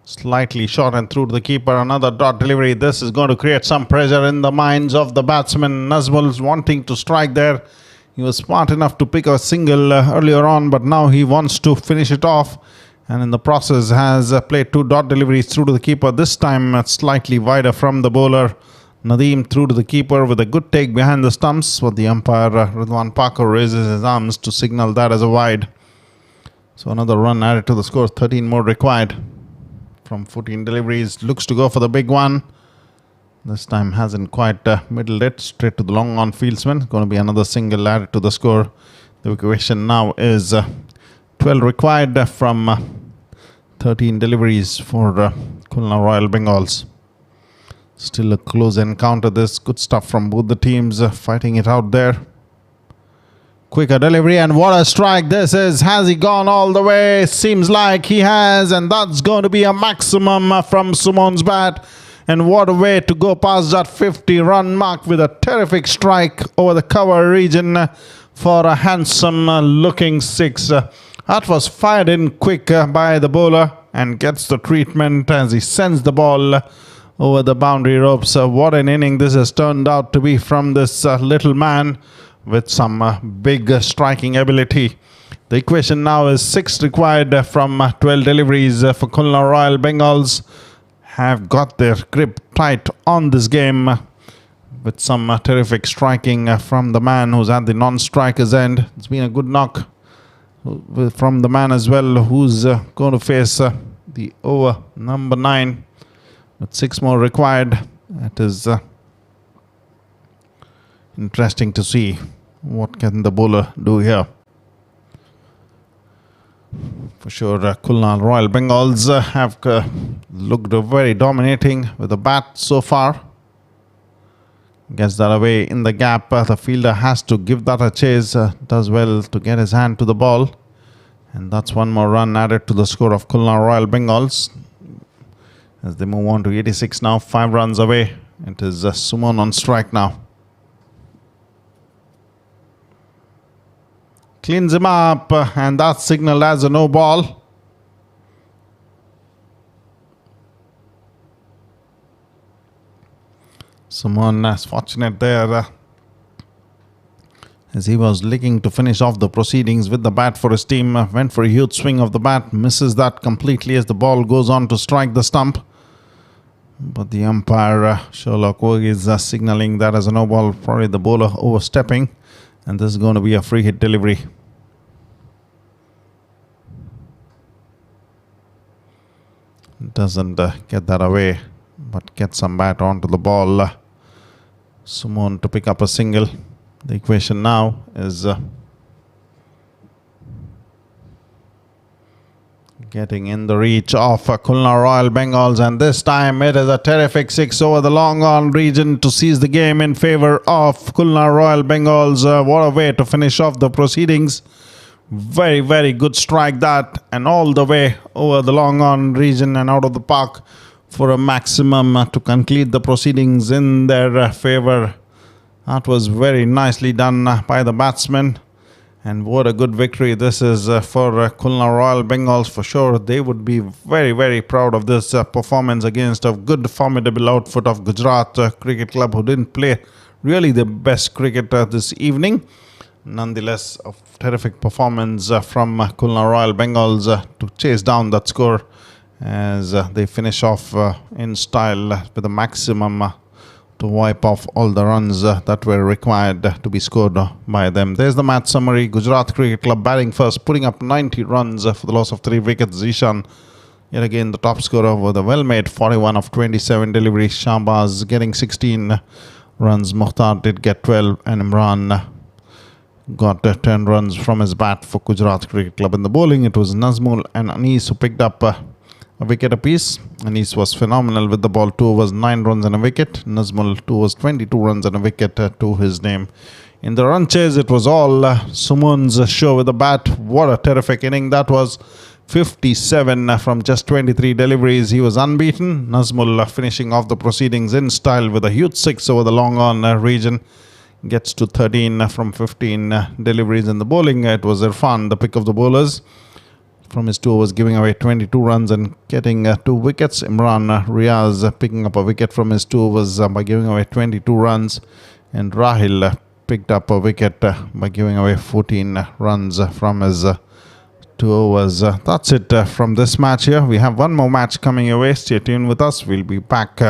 Slightly short and through to the keeper. Another dot delivery. This is going to create some pressure in the minds of the batsman. Nazmul's wanting to strike there. He was smart enough to pick a single earlier on, but now he wants to finish it off. And in the process has played 2 dot deliveries through to the keeper. This time slightly wider from the bowler. Nadeem through to the keeper with a good take behind the stumps. But the umpire, Ridwan Parker, raises his arms to signal that as a wide. So another run added to the score. 13 more required. From 14 deliveries, looks to go for the big one. This time hasn't quite middled it. Straight to the long on fieldsman. Going to be another single added to the score. The equation now is 12 required from 13 deliveries for Khulna Royal Bengals. Still a close encounter this. Good stuff from both the teams fighting it out there. Quicker delivery, and what a strike this is. Has he gone all the way? Seems like he has, and that's going to be a maximum from Sumon's bat. And what a way to go past that 50-run mark with a terrific strike over the cover region for a handsome looking 6. That was fired in quick by the bowler and gets the treatment as he sends the ball over the boundary ropes. What an inning this has turned out to be from this little man with some big striking ability. The equation now is 6 required from 12 deliveries for Khulna Royal Bengals. Have got their grip tight on this game with some terrific striking from the man who's at the non-striker's end. It's been a good knock from the man as well, who's going to face the over number 9 with 6 more required. It is interesting to see what can the bowler do here. For sure, Kulna Royal Bengals have looked very dominating with the bat so far. Gets that away in the gap. The fielder has to give that a chase. Does well to get his hand to the ball. And that's one more run added to the score of Kulna Royal Bengals. As they move on to 86 now, 5 runs away. It is Suman on strike now. Cleans him up, and that's signaled as a no ball. Someone is fortunate there as he was looking to finish off the proceedings with the bat for his team. Went for a huge swing of the bat, misses that completely as the ball goes on to strike the stump. But the umpire, Sherlock Work, is signaling that as a no ball, probably the bowler overstepping. And this is going to be a free hit delivery. Doesn't get that away, but gets some bat onto the ball. Suman to pick up a single. The equation now is getting in the reach of Kulna Royal Bengals, and this time it is a terrific 6 over the long on region to seize the game in favor of Kulna Royal Bengals. What a way to finish off the proceedings. Very, very good strike that, and all the way over the long on region and out of the park for a maximum to conclude the proceedings in their favor. That was very nicely done by the batsmen. And what a good victory this is for Kulna Royal Bengals. For sure, they would be very, very proud of this performance against a good, formidable outfit of Gujarat Cricket Club, who didn't play really the best cricket this evening. Nonetheless, a terrific performance from Kulna Royal Bengals to chase down that score as they finish off in style with a maximum to wipe off all the runs that were required to be scored by them. There's the match summary. Gujarat Cricket Club batting first, putting up 90 runs for the loss of 3 wickets. Zishan, yet again the top scorer with a well-made 41 of 27 deliveries. Shahbaz getting 16 runs. Mukhtar did get 12, and Imran got 10 runs from his bat for Gujarat Cricket Club. In the bowling, it was Nazmul and Anis who picked up a wicket apiece. Anis was phenomenal with the ball. 2 overs, 9 runs and a wicket. Nazmul, 2 overs, 22 runs and a wicket to his name. In the run chase, it was all Suman's show with the bat. What a terrific inning that was. 57 from just 23 deliveries. He was unbeaten. Nazmul finishing off the proceedings in style with a huge 6 over the long on region. Gets to 13 from 15 deliveries in the bowling. It was Irfan, the pick of the bowlers. From his 2 overs, giving away 22 runs and getting 2 wickets. Imran Riaz picking up a wicket from his 2 overs by giving away 22 runs. And Rahil picked up a wicket by giving away 14 runs from his 2 overs. That's it from this match here. We have one more match coming your way. Stay tuned with us. We'll be back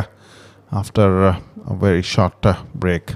after a very short break.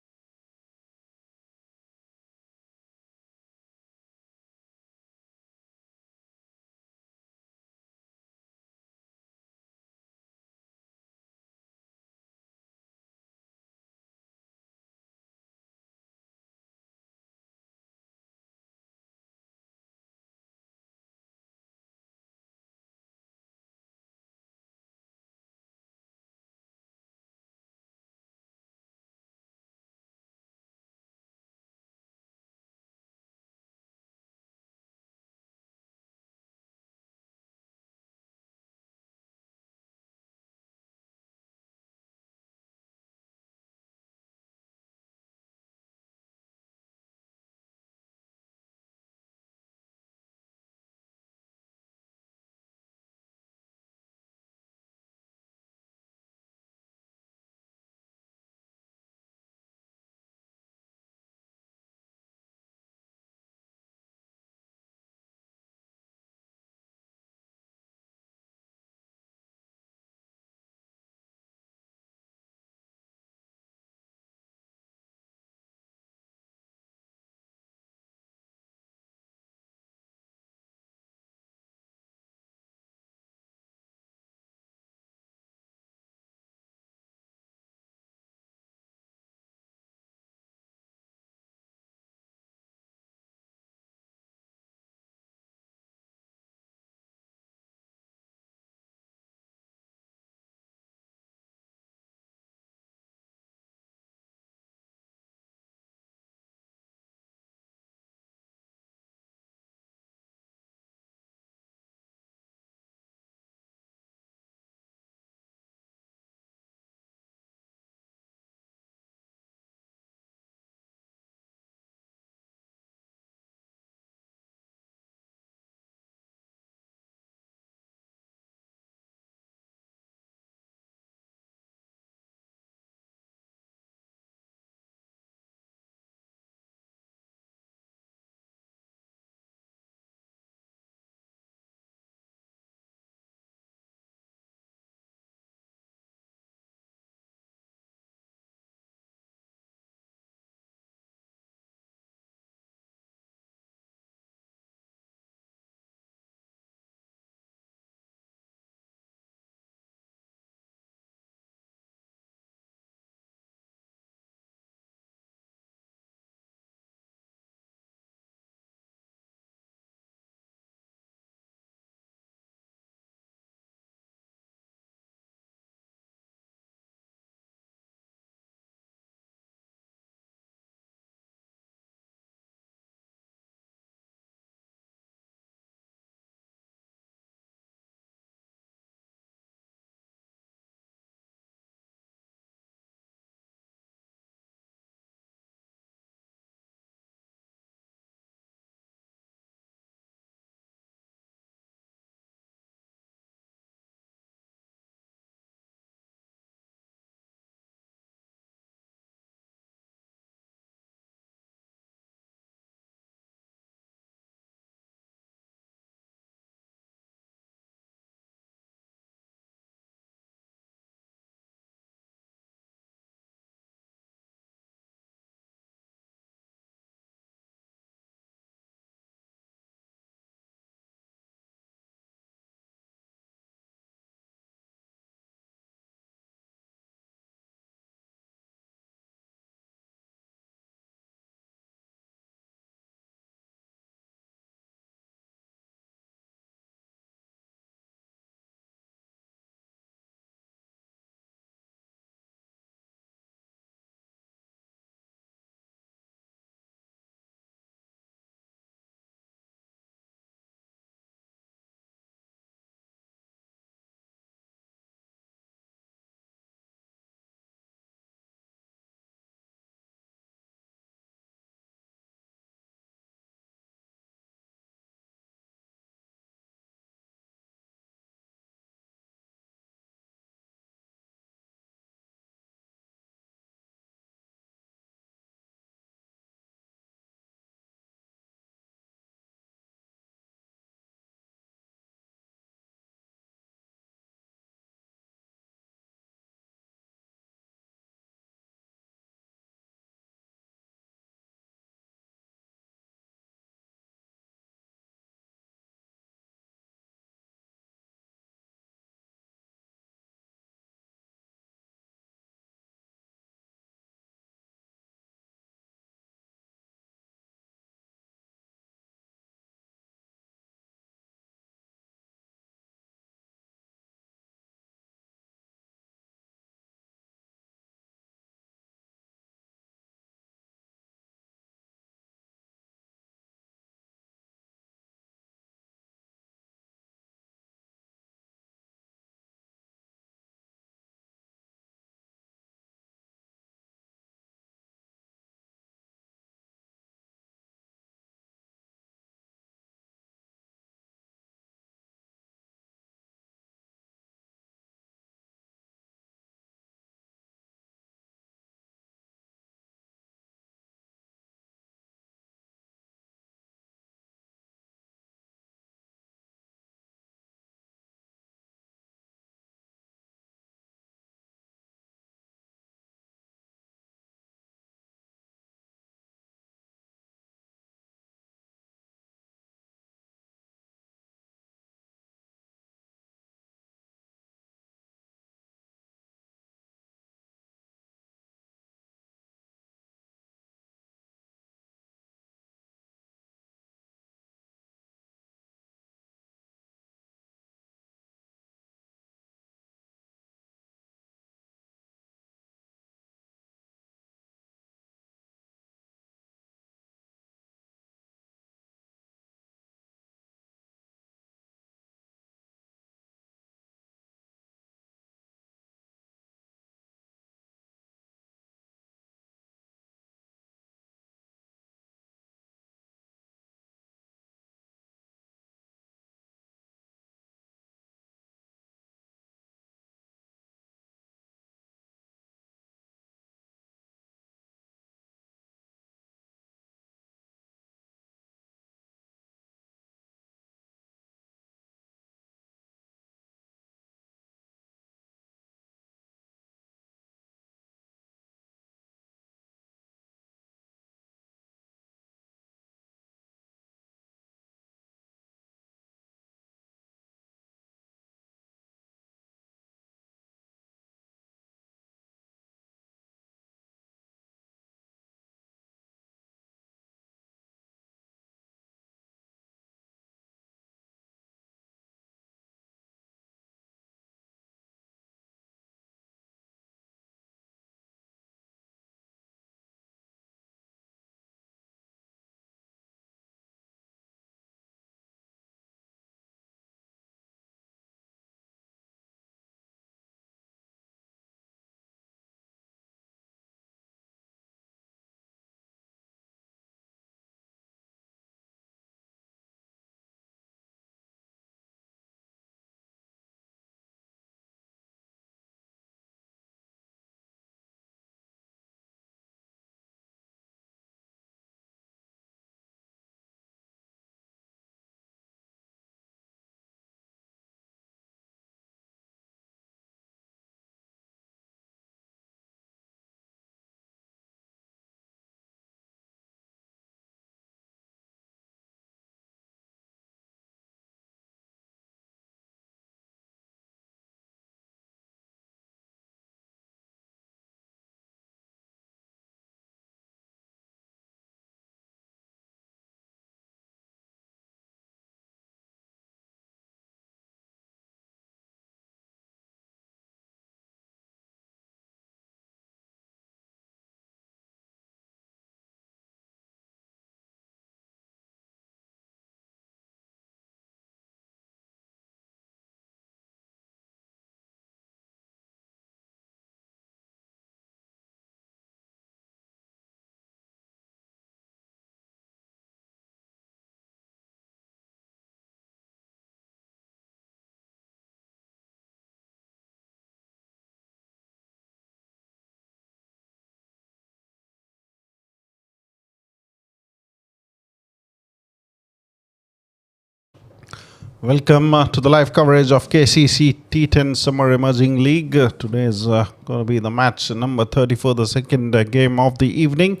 Welcome to the live coverage of Kcc T10 Summer Emerging League. Today is going to be the match number 34, the second game of the evening.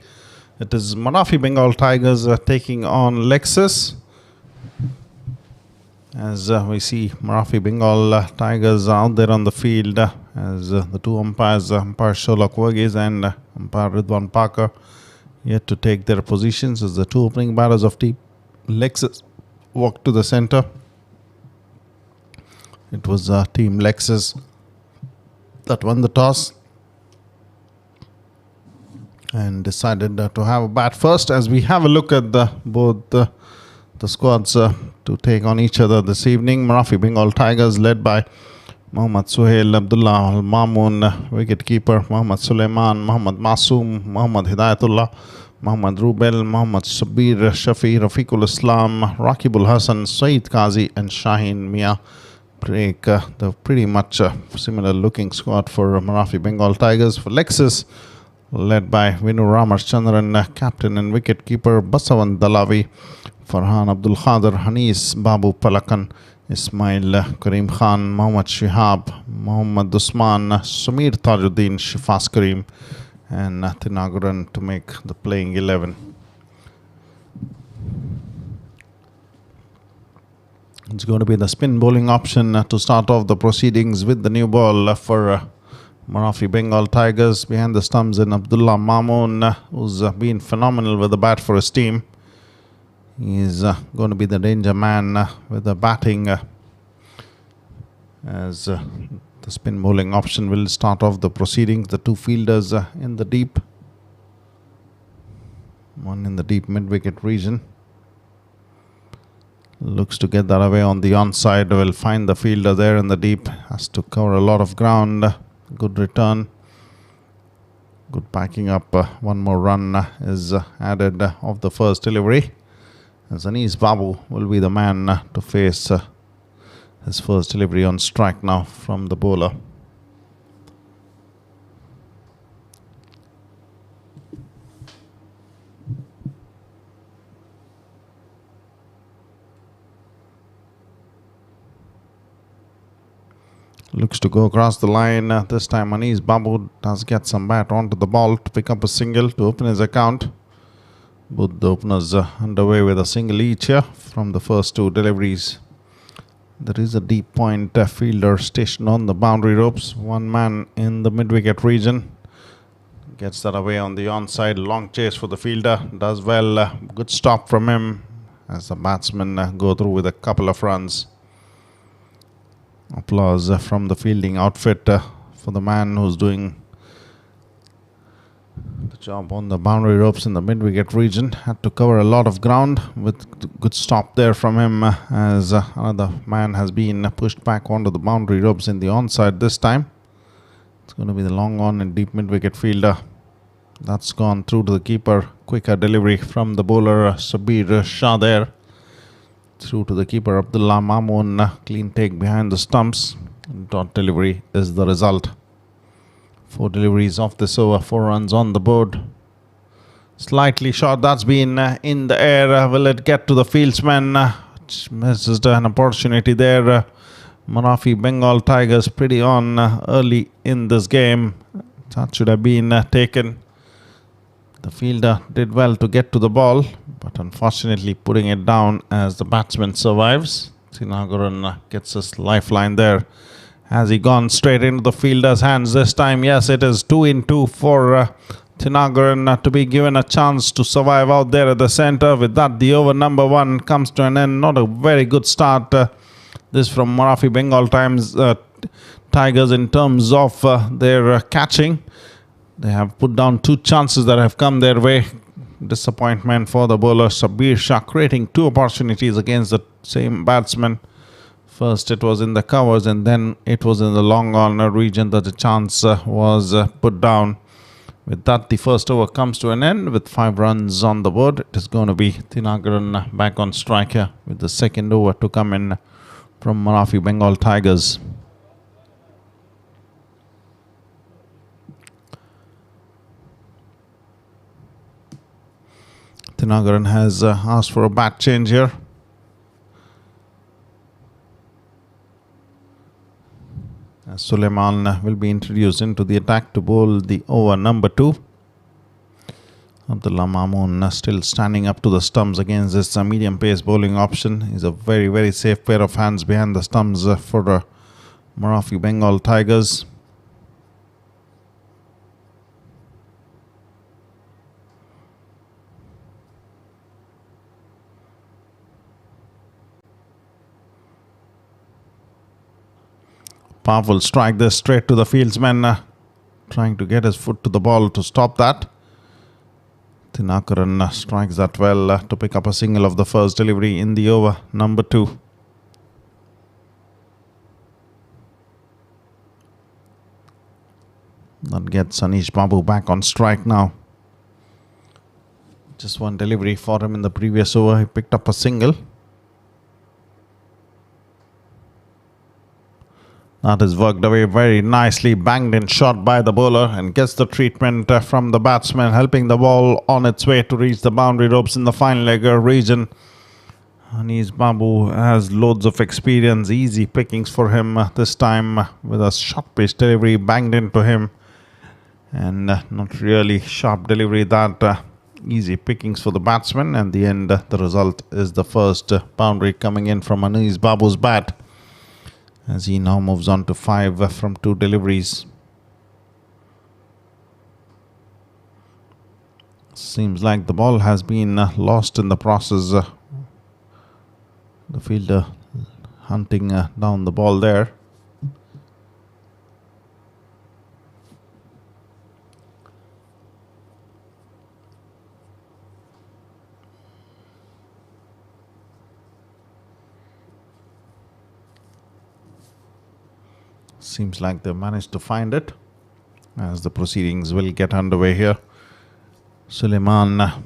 It is Marafi Bengal Tigers taking on Lexus. As we see Marafi Bengal Tigers out there on the field as the two umpires, umpire Sholok Verghese and umpire Ridwan Parker, yet to take their positions as the two opening batters of team Lexus walk to the center. It was Team Lexus that won the toss and decided to have a bat first. As we have a look at both the squads to take on each other this evening, Marafi Bengal Tigers led by Mohammad Suhail Abdullah Al Mamoon, wicketkeeper Mohammad Sulaiman, Mohammad Masoom, Mohammad Hidayatullah, Mohammad Rubel, Mohammad Sabir, Shafi, Rafiqul Islam, Rakibul Hassan, Saeed Qazi and Shaheen Mia. The pretty much similar looking squad for Marafi Bengal Tigers. For Lexus, led by Vinu Ramachandran, captain and wicketkeeper Basavan Dalavi, Farhan Abdul Khader, Hanis Babu Palakan, Ismail Karim Khan, Mohammad Shihab, Mohammad Usman, Samir Tajuddin, Shifas Karim and Tinaguran to make the playing 11. It's going to be the spin bowling option to start off the proceedings with the new ball for Marafi Bengal Tigers. Behind the stumps in Abdullah Mamoon, who's been phenomenal with the bat for his team. He's going to be the danger man with the batting as the spin bowling option will start off the proceedings. The two fielders in the deep, one in the deep mid-wicket region. Looks to get that away on the onside. Will find the fielder there in the deep. Has to cover a lot of ground. Good return. Good packing up. One more run is added of the first delivery. As Anis Babu will be the man to face his first delivery on strike now from the bowler. Looks to go across the line. This time Anis Babu does get some bat onto the ball to pick up a single to open his account. Both the openers underway with a single each here from the first two deliveries. There is a deep point fielder stationed on the boundary ropes. One man in the mid-wicket region. Gets that away on the onside. Long chase for the fielder. Does well. Good stop from him as the batsmen go through with a couple of runs. Applause from the fielding outfit for the man who's doing the job on the boundary ropes in the mid-wicket region. Had to cover a lot of ground with good stop there from him as another man has been pushed back onto the boundary ropes in the onside this time. It's going to be the long on and deep mid-wicket fielder. That's gone through to the keeper. Quicker delivery from the bowler Sabir Shah there. Through to the keeper Abdullah Mamoon. Clean take behind the stumps. Dot delivery is the result. 4 deliveries off this over. 4 runs on the board. Slightly short. That's been in the air. Will it get to the fieldsman? Misses an opportunity there. Marafi Bengal Tigers pretty on early in this game. That should have been taken. The fielder did well to get to the ball, but unfortunately putting it down as the batsman survives. Tinaguran gets his lifeline there. Has he gone straight into the fielder's hands this time? Yes, it is 2 in 2 for Tinaguran to be given a chance to survive out there at the centre. With that, the over number 1 comes to an end. Not a very good start. This from Marafi Bengal Tigers in terms of their catching. They have put down 2 chances that have come their way. Disappointment for the bowler Sabir Shah, creating 2 opportunities against the same batsman. First it was in the covers and then it was in the long on region that the chance was put down. With that, the first over comes to an end with 5 runs on the board. It is going to be Tinaguran back on strike here with the second over to come in from Marafi Bengal Tigers. Tinaguran has asked for a bat change here. Suleiman will be introduced into the attack to bowl the over number 2. Abdullah Mamoon still standing up to the stumps against this medium pace bowling option. He's a very, very safe pair of hands behind the stumps for the Marathi Bengal Tigers. Powerful strike this straight to the fieldsman, trying to get his foot to the ball to stop that. Tinakaran strikes that well to pick up a single of the first delivery in the over number 2. That gets Anish Babu back on strike now. Just one delivery for him in the previous over. He picked up a single. That is worked away very nicely, banged in shot by the bowler and gets the treatment from the batsman, helping the ball on its way to reach the boundary ropes in the fine legger region. Anish Babu has loads of experience, easy pickings for him this time with a short pitch delivery banged into him and not really sharp delivery, that easy pickings for the batsman, and the end the result is the first boundary coming in from Anish Babu's bat, as he now moves on to 5 from 2 deliveries. Seems like the ball has been lost in the process. The fielder hunting down the ball there. Seems like they managed to find it, as the proceedings will get underway here. Suleiman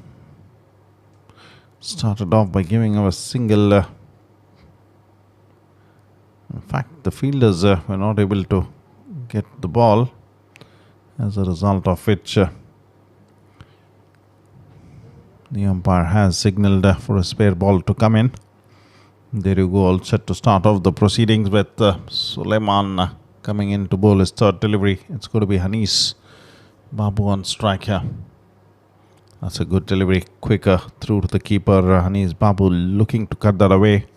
started off by giving him a single. In fact, the fielders were not able to get the ball, as a result of which the umpire has signalled for a spare ball to come in. There you go, all set to start off the proceedings with Suleiman coming in to bowl his third delivery. It's going to be Anish Babu on strike here. That's a good delivery, quicker through to the keeper. Anish Babu looking to cut that away.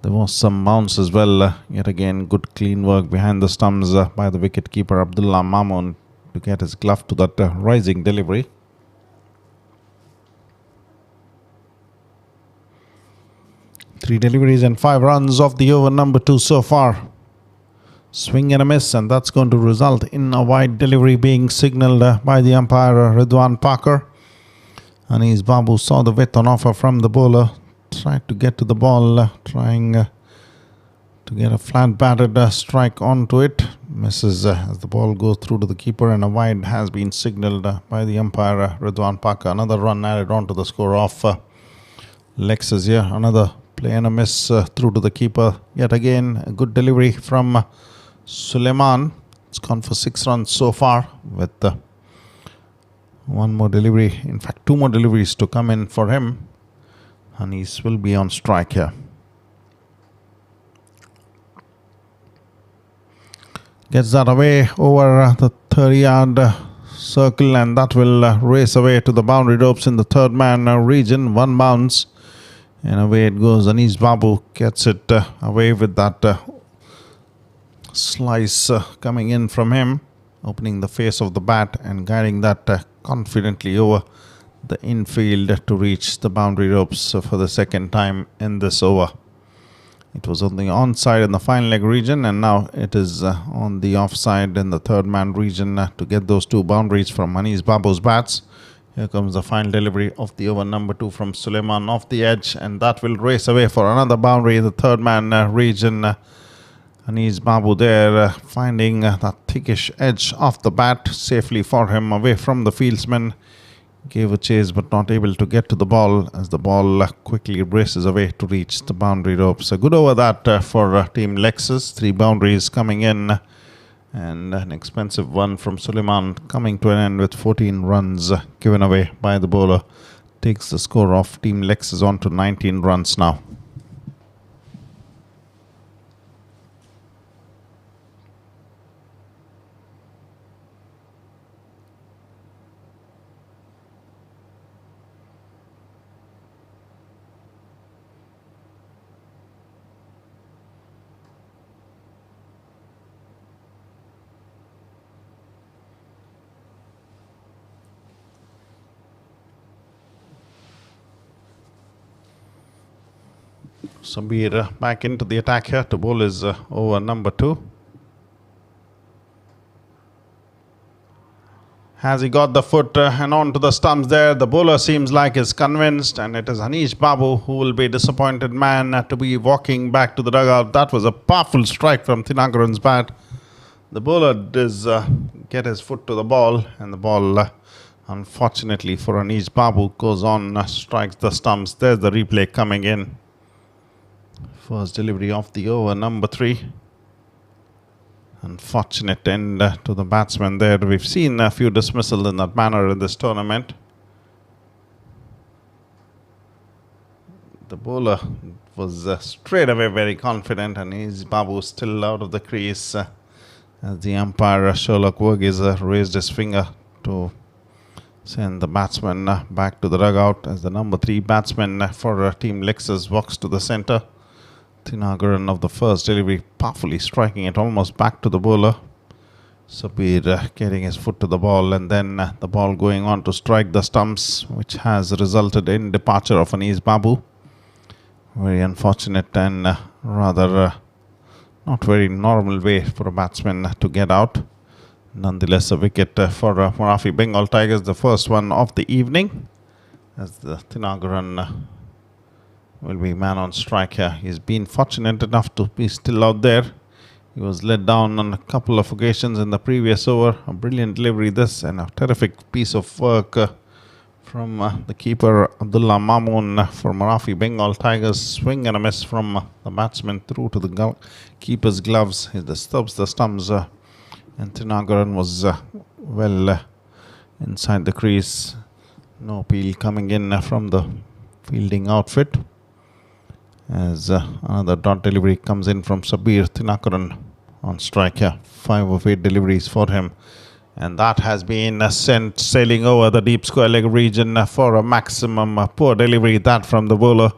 There was some bounce as well. Yet again, good clean work behind the stumps by the wicket keeper Abdullah Mamoon to get his glove to that rising delivery. Three deliveries and 5 runs off the over number 2 so far. Swing and a miss, and that's going to result in a wide delivery being signalled by the umpire Ridwan Parker. Anish Babu saw the width on offer from the bowler, tried to get to the ball, trying to get a flat batted strike onto it. Misses as the ball goes through to the keeper, and a wide has been signalled by the umpire Ridwan Parker. Another run added on to the score of Lexus here. Another play and a miss through to the keeper. Yet again, a good delivery from Suleiman. It's gone for 6 runs so far, with one more delivery, in fact 2 more deliveries to come in for him. Anish will be on strike here. Gets that away over the 30-yard circle, and that will race away to the boundary ropes in the third man region. 1 bounce, and away it goes. Anish Babu gets it away with that slice coming in from him, opening the face of the bat and guiding that confidently over the infield to reach the boundary ropes for the second time in this over. It was on the onside in the fine leg region, and now it is on the offside in the third man region to get those 2 boundaries from Anish Babu's bats. Here comes the final delivery of the over number 2 from Suleiman off the edge, and that will race away for another boundary in the third man region. Anish Babu there finding that thickish edge off the bat safely for him, away from the fieldsman. Gave a chase but not able to get to the ball, as the ball quickly races away to reach the boundary ropes. A good over that for Team Lexus. 3 boundaries coming in, and an expensive one from Suleiman coming to an end with 14 runs given away by the bowler. Takes the score of Team Lexus on to 19 runs now. Sabir back into the attack here to bowl his over number 2. Has he got the foot and on to the stumps there? The bowler seems like is convinced, and it is Anish Babu who will be disappointed man to be walking back to the dugout. That was a powerful strike from Thinakaran's bat. The bowler does get his foot to the ball, and the ball, unfortunately for Anish Babu, goes on, strikes the stumps. There's the replay coming in. First delivery of the over number 3. Unfortunate end to the batsman there. We've seen a few dismissals in that manner in this tournament. The bowler was straight away very confident, and Anish Babu still out of the crease as the umpire Sherlock Verghese raised his finger to send the batsman back to the dugout as the number 3 batsman for Team Lexus walks to the centre. Thinakaran of the first delivery powerfully striking it almost back to the bowler. Sabir getting his foot to the ball, and then the ball going on to strike the stumps, which has resulted in departure of Anish Babu. Very unfortunate and rather not very normal way for a batsman to get out. Nonetheless, a wicket for Marafi Bengal Tigers, the first one of the evening, as the Thinakaran will be man on strike here. He's been fortunate enough to be still out there. He was let down on a couple of occasions in the previous over. A brilliant delivery this, and a terrific piece of work from the keeper Abdullah Mamoon for Marafi Bengal Tigers. Swing and a miss from the batsman through to the keeper's gloves. He disturbs the stumps, and Thinakaran was well inside the crease. No appeal coming in from the fielding outfit, as another dot delivery comes in from Sabir. Thinakaran on strike here. 5 of 8 deliveries for him, and that has been sent sailing over the deep square leg region for a maximum. Poor delivery that from the bowler.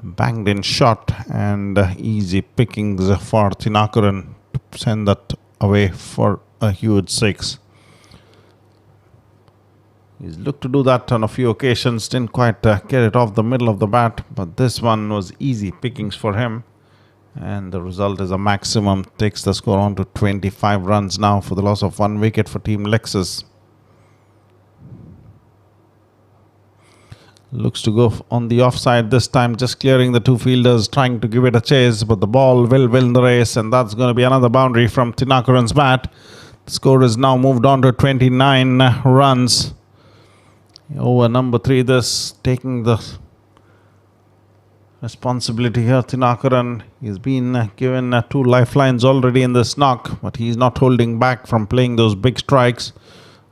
Banged in shot, and easy pickings for Thinakaran to send that away for a huge 6. He's looked to do that on a few occasions, didn't quite get it off the middle of the bat, but this one was easy pickings for him, and the result is a maximum. Takes the score on to 25 runs now for the loss of 1 wicket for Team Lexus. Looks to go on the offside this time, just clearing the 2 fielders, trying to give it a chase, but the ball will win the race, and that's going to be another boundary from Thinakaran's bat. The score is now moved on to 29 runs. Over number 3, this taking the responsibility here. Thinakaran, he's been given 2 lifelines already in this knock, but he's not holding back from playing those big strikes.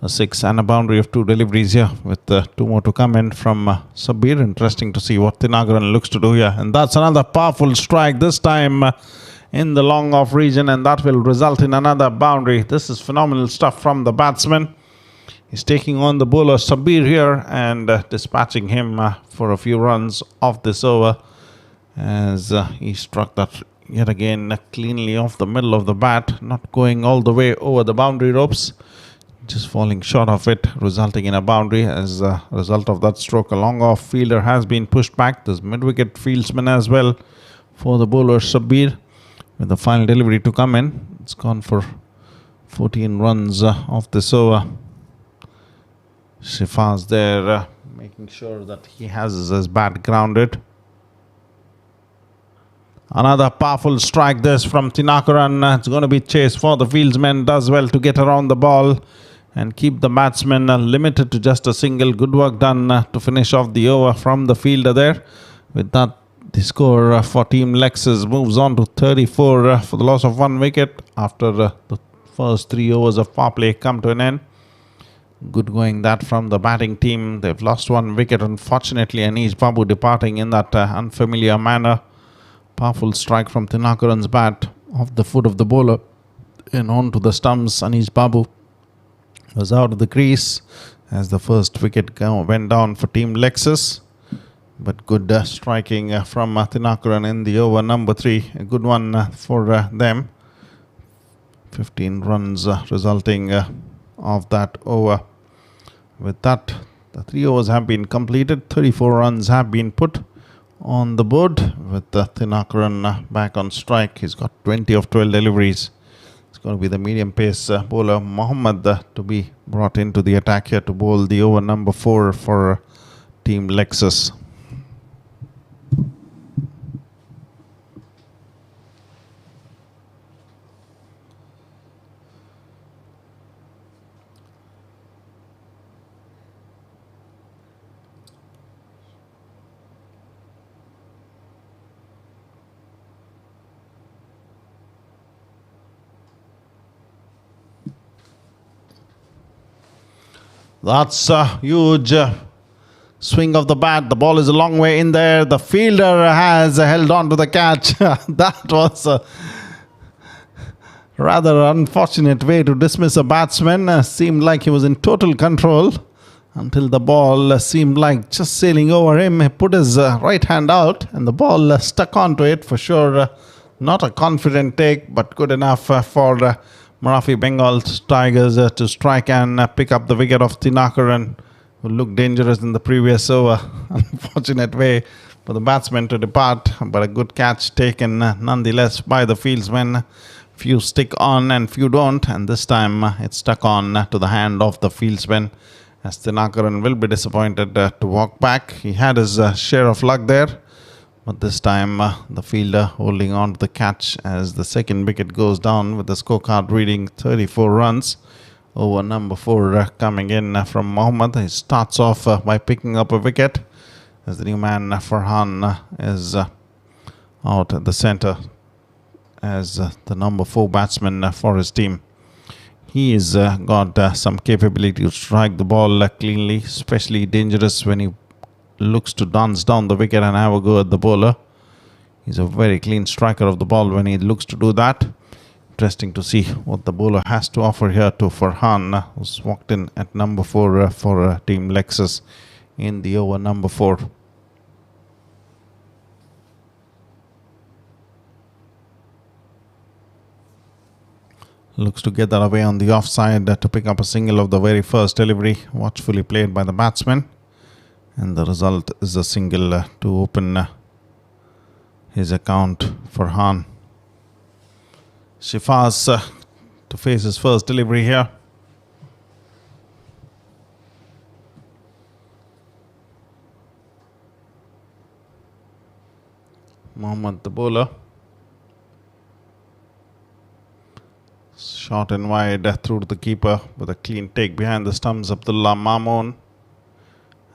A 6 and a boundary of 2 deliveries here, with 2 more to come in from Sabir. Interesting to see what Thinakaran looks to do here, and that's another powerful strike, this time in the long off region, and that will result in another boundary. This is phenomenal stuff from the batsman. He's taking on the bowler Sabir here and dispatching him for a few runs off this over, as he struck that yet again cleanly off the middle of the bat, not going all the way over the boundary ropes, just falling short of it, resulting in a boundary. As a result of that stroke, a long off fielder has been pushed back. There's mid-wicket fieldsman as well for the bowler Sabir, with the final delivery to come in. It's gone for 14 runs off this over. Shifaz there making sure that he has his bat grounded. Another powerful strike this from Thinakaran. It's going to be chased for the fieldsman. Does well to get around the ball and keep the batsman limited to just a single. Good work done to finish off the over from the fielder there. With that, the score for Team Lexus moves on to 34 for the loss of 1 wicket after the first 3 overs of power play come to an end. Good going that from the batting team. They've lost 1 wicket, unfortunately. Anish Babu departing in that unfamiliar manner. Powerful strike from Thinakaran's bat off the foot of the bowler and on to the stumps. Anish Babu was out of the crease as the first wicket went down for Team Lexus. But good striking from Thinakaran in the over number 3. A good one for them. 15 runs resulting of that over. With that, the 3 overs have been completed. 34 runs have been put on the board with Thinakaran back on strike. He's got 20 of 12 deliveries. It's going to be the medium pace bowler Mohammad to be brought into the attack here to bowl the over number 4 for Team Lexus. That's a huge swing of the bat. The ball is a long way in there. The fielder has held on to the catch. That was a rather unfortunate way to dismiss a batsman. Seemed like he was in total control until the ball seemed like just sailing over him. He put his right hand out and the ball stuck onto it. For sure, not a confident take, but good enough for Marathi Bengal Tigers to strike and pick up the wicket of Thinakaran, who looked dangerous in the previous over. Unfortunate way for the batsman to depart, but a good catch taken nonetheless by the fieldsmen. Few stick on and few don't, and this time it's stuck on to the hand of the fieldsman, as Thinakaran will be disappointed to walk back. He had his share of luck there, but this time the fielder holding on to the catch as the second wicket goes down with the scorecard reading 34 runs. Over number 4 coming in from Mohammad. He starts off by picking up a wicket as the new man Farhan is out at the centre as the number 4 batsman for his team. He has got some capability to strike the ball cleanly, especially dangerous when he looks to dance down the wicket and have a go at the bowler. He's a very clean striker of the ball when he looks to do that. Interesting to see what the bowler has to offer here to Farhan, who's walked in at number 4 for Team Lexus in the over number 4. Looks to get that away on the offside to pick up a single of the very first delivery, watchfully played by the batsman. And the result is a single to open his account for Farhan. Shifaz to face his first delivery here. Mohammad the bowler. Short and wide through to the keeper with a clean take behind the stumps. Abdullah Mamoon.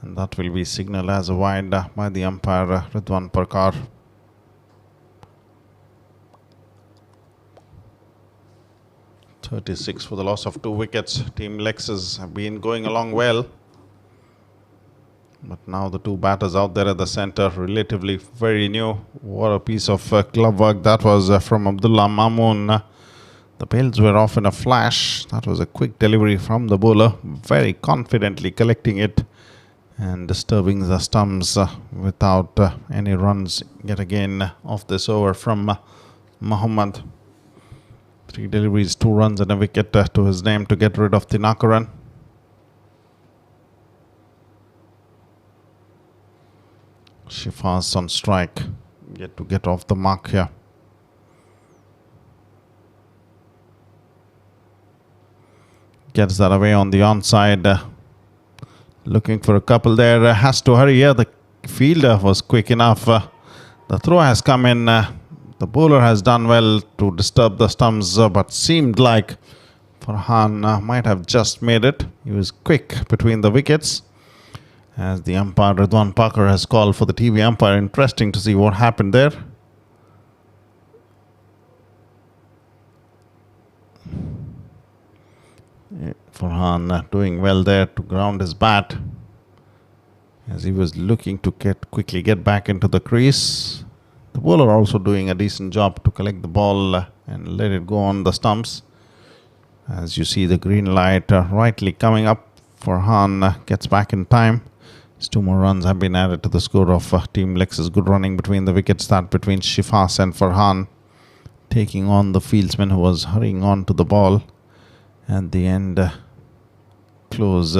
And that will be signaled as a wide by the umpire Ridwan Parkar. .36 for the loss of 2 wickets. Team Lexus have been going along well. But now the 2 batters out there at the centre, relatively very new. What a piece of glove work that was from Abdullah Mamoon. The bails were off in a flash. That was a quick delivery from the bowler, very confidently collecting it and disturbing the stumps without any runs yet again off this over from Mohammad. 3 deliveries, 2 runs and a wicket to his name to get rid of Thinakaran. Shifaz on strike, yet to get off the mark here. Gets that away on the onside. Looking for a couple there. Has to hurry here. The fielder was quick enough. The throw has come in. The bowler has done well to disturb the stumps, but seemed like Farhan might have just made it. He was quick between the wickets. As the umpire Ridwan Parker has called for the TV umpire. Interesting to see what happened there. Farhan doing well there to ground his bat as he was looking to quickly get back into the crease. The bowler also doing a decent job to collect the ball and let it go on the stumps. As you see the green light rightly coming up, Farhan gets back in time. 2 more runs have been added to the score of Team Lexus. Good running between the wickets, that between Shifaz and Farhan, taking on the fieldsman who was hurrying on to the ball. At the end, close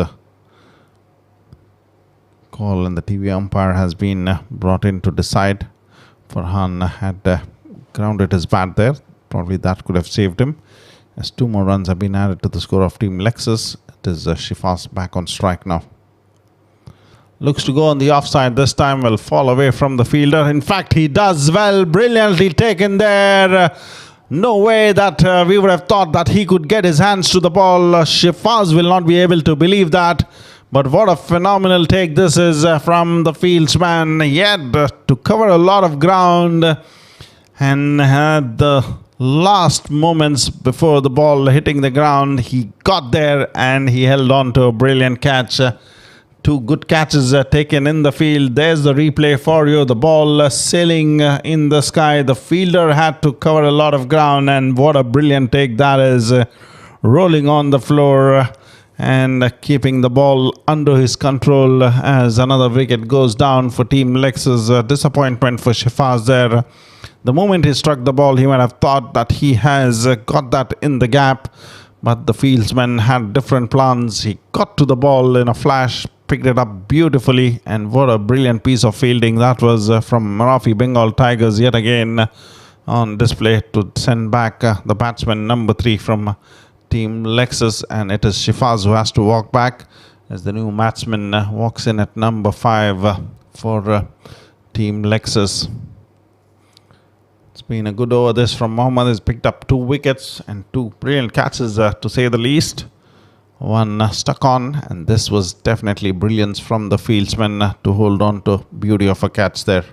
call, and the TV umpire has been brought in to decide. Farhan had grounded his bat there. Probably that could have saved him. As 2 more runs have been added to the score of Team Lexus. It is Shifaz back on strike now. Looks to go on the offside this time. Will fall away from the fielder. In fact, he does well. Brilliantly taken there. No way that we would have thought that he could get his hands to the ball. Shifaz will not be able to believe that. But what a phenomenal take this is from the fieldsman. He had to cover a lot of ground and had the last moments before the ball hitting the ground. He got there and he held on to a brilliant catch. 2 good catches taken in the field. There's the replay for you. The ball sailing in the sky. The fielder had to cover a lot of ground, and what a brilliant take that is. Rolling on the floor and keeping the ball under his control as another wicket goes down for Team Lexus. Disappointment for Shifaz there. The moment he struck the ball, he might have thought that he has got that in the gap, but the fieldsman had different plans. He got to the ball in a flash, picked it up beautifully, and what a brilliant piece of fielding that was from Marafi Bengal Tigers yet again on display to send back the batsman number 3 from Team Lexus, and it is Shifaz who has to walk back as the new batsman walks in at number 5 for Team Lexus. It's been a good over this from Mohammad. He's picked up 2 wickets and 2 brilliant catches to say the least. One stuck on, and this was definitely brilliance from the fieldsman to hold on to beauty of a catch there.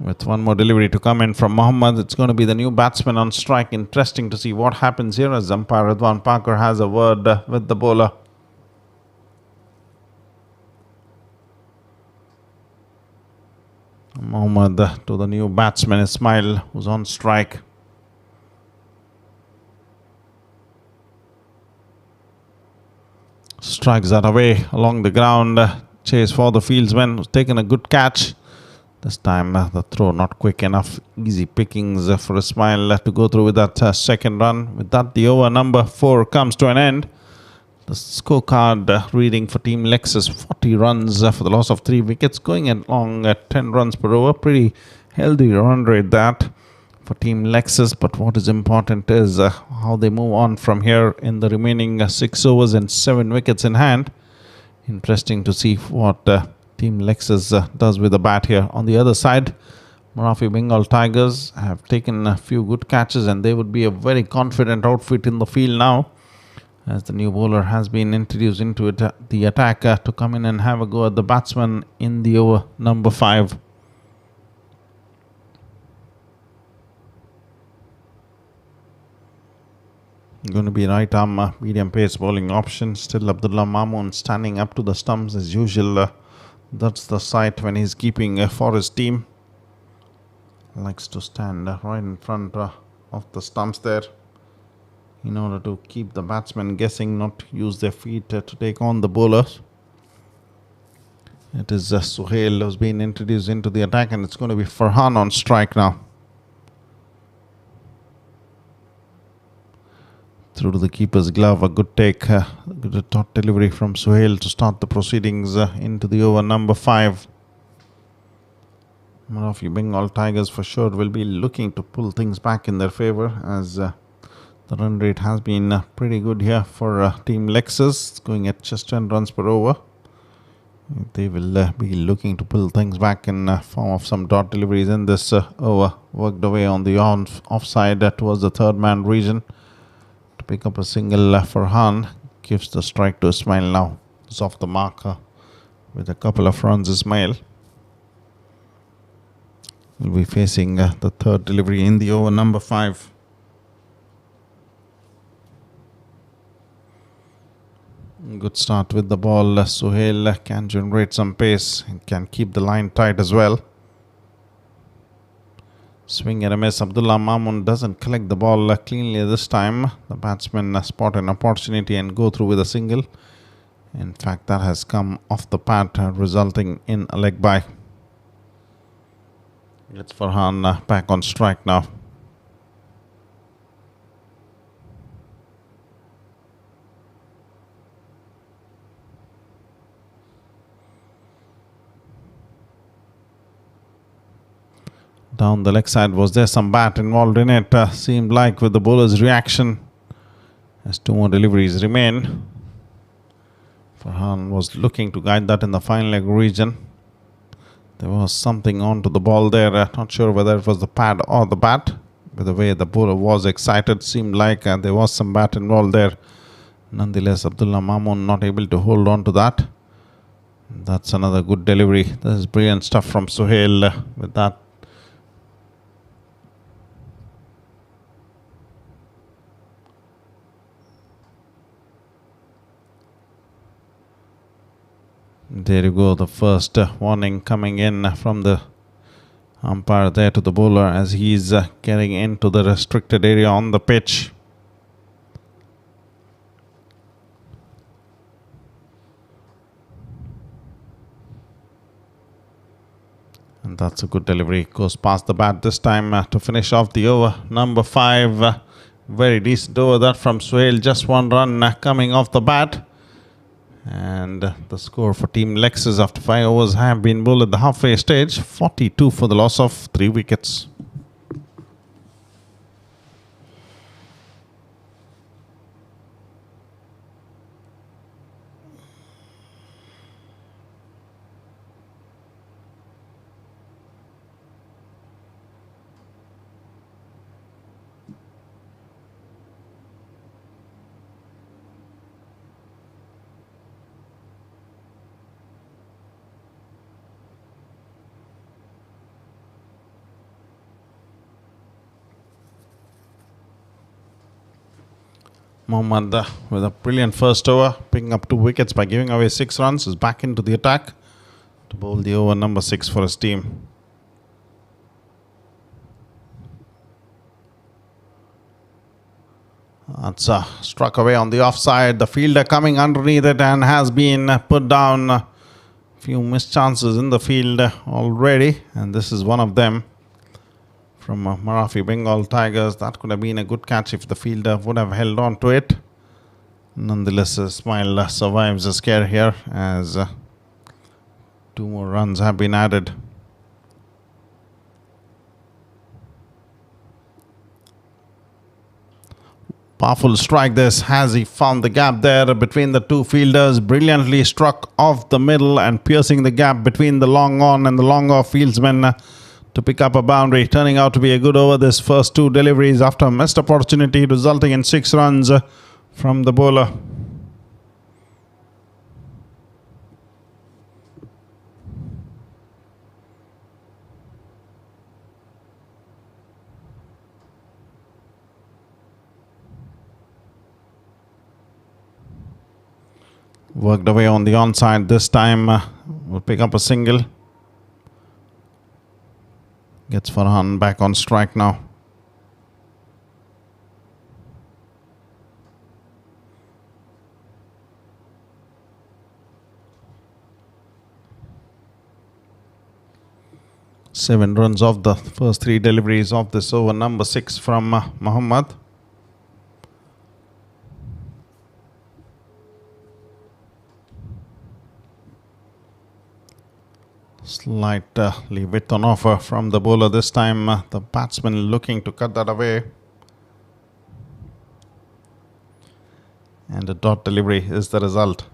With 1 more delivery to come in from Mohammad, it's going to be the new batsman on strike. Interesting to see what happens here as umpire Ridwan Parker has a word with the bowler. Mohammad to the new batsman Ismail, who's on strike. Strikes that away along the ground. Chase for the fieldsman, who's taken a good catch. This time the throw not quick enough. Easy pickings for Ismail to go through with that second run. With that, the over number 4 comes to an end. The scorecard reading for Team Lexus, 40 runs for the loss of 3 wickets, going along at 10 runs per over. Pretty healthy run rate that for Team Lexus. But what is important is how they move on from here in the remaining 6 overs and 7 wickets in hand. Interesting to see what Team Lexus does with the bat here. On the other side, Marafi Bengal Tigers have taken a few good catches, and they would be a very confident outfit in the field now, as the new bowler has been introduced into it, the attacker to come in and have a go at the batsman in the over number 5. Going to be right arm medium pace bowling option. Still Abdullah Mamoon standing up to the stumps as usual. That's the sight when he's keeping for his team. Likes to stand right in front of the stumps there, in order to keep the batsmen guessing, not use their feet to take on the bowlers. It is Suhail who's been introduced into the attack, and it's going to be Farhan on strike now. Through to the keeper's glove, a good take, good top delivery from Suhail to start the proceedings into the over number 5. Marafi Bengal Tigers for sure will be looking to pull things back in their favour, as the run rate has been pretty good here for Team Lexus. It's going at just 10 runs per over. They will be looking to pull things back in form of some dot deliveries in this over. Worked away on the offside towards the third man region to pick up a single. Farhan gives the strike to Ismail now. It's off the marker with a couple of runs. Ismail will be facing the third delivery in the over number 5. Good start with the ball. Suhail can generate some pace and can keep the line tight as well. Swing and a miss. Abdullah Mamoon doesn't collect the ball cleanly this time. The batsman spot an opportunity and go through with a single. In fact, that has come off the pad, resulting in a leg bye. It's Farhan back on strike now. Down the leg side, was there some bat involved in it? Seemed like with the bowler's reaction, as 2 more deliveries remain. Farhan was looking to guide that in the final leg region. There was something onto the ball there. Not sure whether it was the pad or the bat. By the way the bowler was excited, seemed like there was some bat involved there. Nonetheless, Abdullah Mamoon not able to hold on to that. That's another good delivery. This is brilliant stuff from Sohail with that. There you go, the first warning coming in from the umpire there to the bowler as he's getting into the restricted area on the pitch. And that's a good delivery. Goes past the bat this time to finish off the over. Number 5. Very decent over that from Sohail. Just 1 run coming off the bat. And the score for Team Lexus after 5 overs have been bowled at the halfway stage. 42 for the loss of 3 wickets. Mohammad with a brilliant first over, picking up 2 wickets by giving away 6 runs, is back into the attack to bowl the over number 6 for his team. That's struck away on the offside. The fielder coming underneath it and has been put down. A few missed chances in the field already, and this is one of them. From Marathi Bengal Tigers, that could have been a good catch if the fielder would have held on to it. Nonetheless, a smile survives a scare here as 2 more runs have been added. Powerful strike this. Has he found the gap there between the 2 fielders? Brilliantly struck off the middle and piercing the gap between the long on and the long off fieldsmen to pick up a boundary, turning out to be a good over. This first 2 deliveries after a missed opportunity, resulting in 6 runs from the bowler. Worked away on the onside this time. Will pick up a single. Gets Farhan back on strike now. Seven runs off the first 3 deliveries of this over number 6 from Mohammad. Slightly width on offer from the bowler this time. The batsman looking to cut that away. And a dot delivery is the result.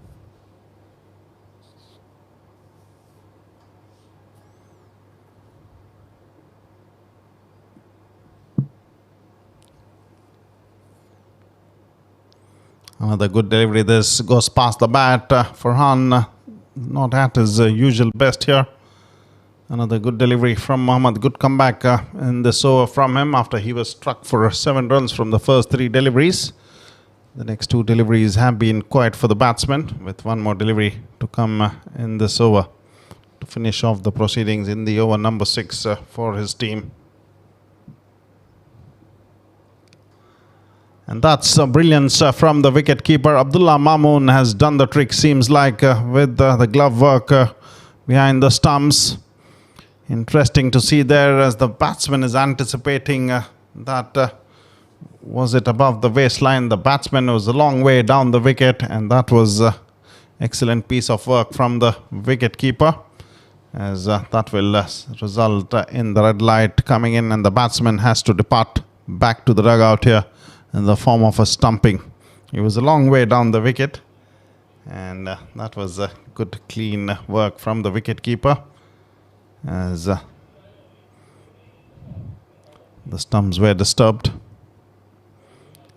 Another good delivery. This goes past the bat. Farhan not at his usual best here. Another good delivery from Mohammad. Good comeback in this over from him after he was struck for 7 runs from the first 3 deliveries. The next 2 deliveries have been quiet for the batsman, with 1 more delivery to come in this over to finish off the proceedings in the over number 6 for his team. And that's brilliance from the wicket-keeper. Abdullah Mamoon has done the trick, seems like, with the glove work behind the stumps. Interesting to see there as the batsman is anticipating that was it above the waistline. The batsman was a long way down the wicket, and that was excellent piece of work from the wicket-keeper. as that will result in the red light coming in, and the batsman has to depart back to the dugout here in the form of a stumping. He was a long way down the wicket, and that was good clean work from the wicket keeper, as the stumps were disturbed.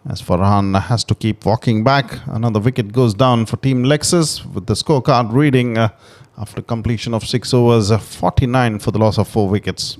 As Farhan has to keep walking back, another wicket goes down for Team Lexus, with the scorecard reading after completion of 6 overs, 49 for the loss of 4 wickets.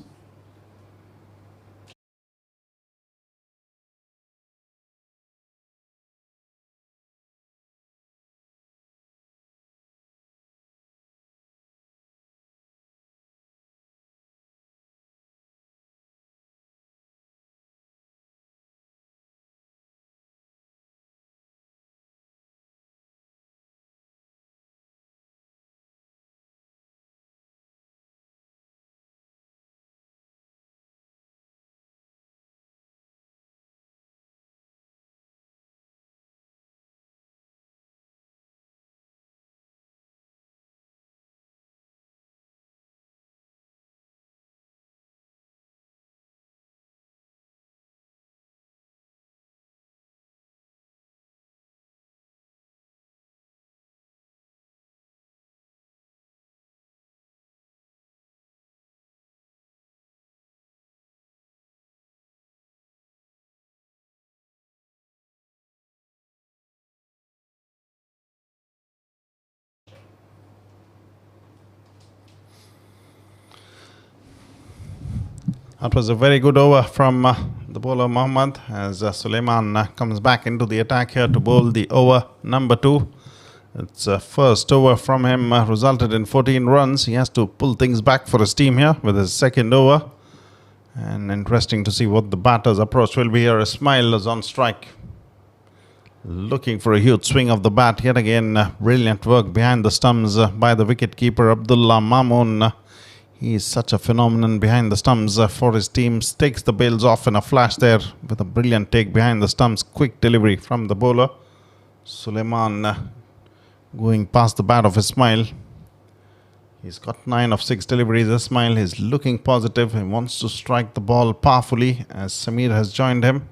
That was a very good over from the bowler Mohammad, as Suleiman comes back into the attack here to bowl the over number 2. It's first over from him resulted in 14 runs. He has to pull things back for his team here with his second over. And interesting to see what the batter's approach will be here. Ismail is on strike, looking for a huge swing of the bat. Yet again, brilliant work behind the stumps by the wicket-keeper Abdullah Mamoon. He is such a phenomenon behind the stumps for his teams. Takes the bails off in a flash there with a brilliant take behind the stumps. Quick delivery from the bowler. Suleiman going past the bat of Ismail. He's got 9 of 6 deliveries. Ismail is looking positive. He wants to strike the ball powerfully as Samir has joined him.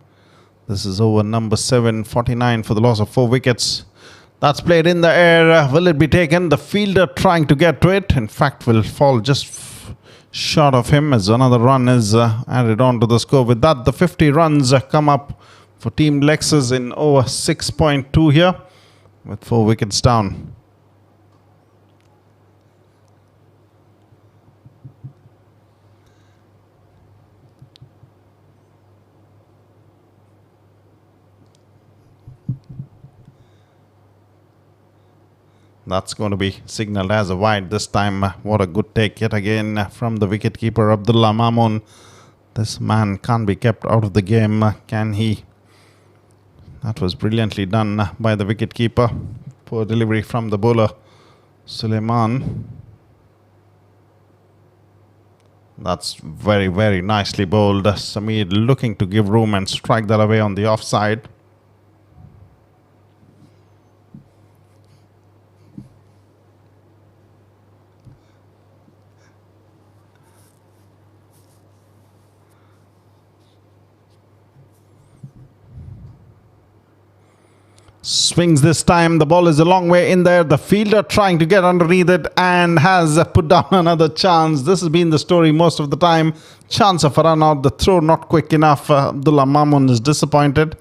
This is over number 7, 49 for the loss of 4 wickets. That's played in the air. Will it be taken? The fielder trying to get to it. In fact, will fall just short of him as another run is added on to the score. With that, the 50 runs come up for Team Lexus in over 6.2 here, with 4 wickets down. That's going to be signalled as a wide this time. What a good take yet again from the wicketkeeper Abdullah Mamoon. This man can't be kept out of the game, can he? That was brilliantly done by the wicketkeeper. Poor delivery from the bowler Suleiman. That's very, very nicely bowled. Samir looking to give room and strike that away on the offside. Swings this time. The ball is a long way in there. The fielder trying to get underneath it and has put down another chance. This has been the story most of the time. Chance of a run out. The throw not quick enough. Abdullah Mamoon is disappointed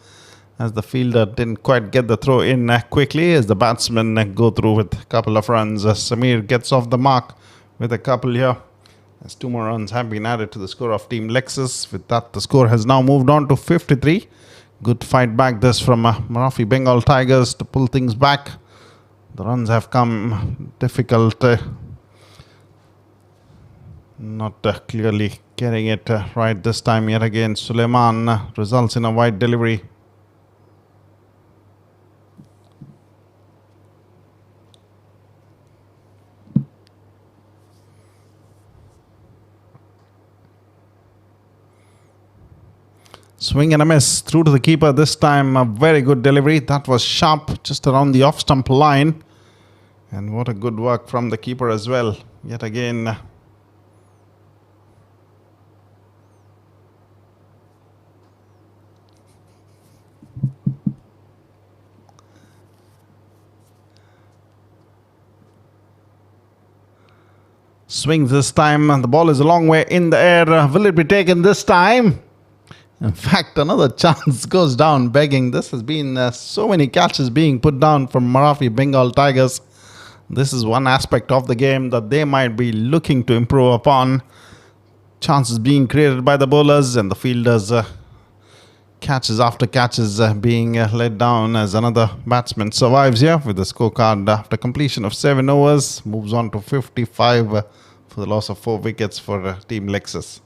as the fielder didn't quite get the throw in quickly, as the batsmen go through with a couple of runs. Samir gets off the mark with a couple here, as 2 more runs have been added to the score of Team Lexus. With that, the score has now moved on to 53. Good fight back this from Marathi Bengal Tigers to pull things back. The runs have come difficult. Not clearly getting it right this time yet again. Suleiman results in a wide delivery. Swing and a miss through to the keeper this time. A very good delivery. That was sharp, just around the off-stump line. And what a good work from the keeper as well. Yet again, Swings this time. The ball is a long way in the air. Will it be taken this time? In fact, another chance goes down begging. This has been so many catches being put down from Marathi Bengal Tigers. This is one aspect of the game that they might be looking to improve upon. Chances being created by the bowlers and the fielders. Catches after catches being let down as another batsman survives here with the scorecard after completion of 7 overs. Moves on to 55 for the loss of 4 wickets for Team Lexus.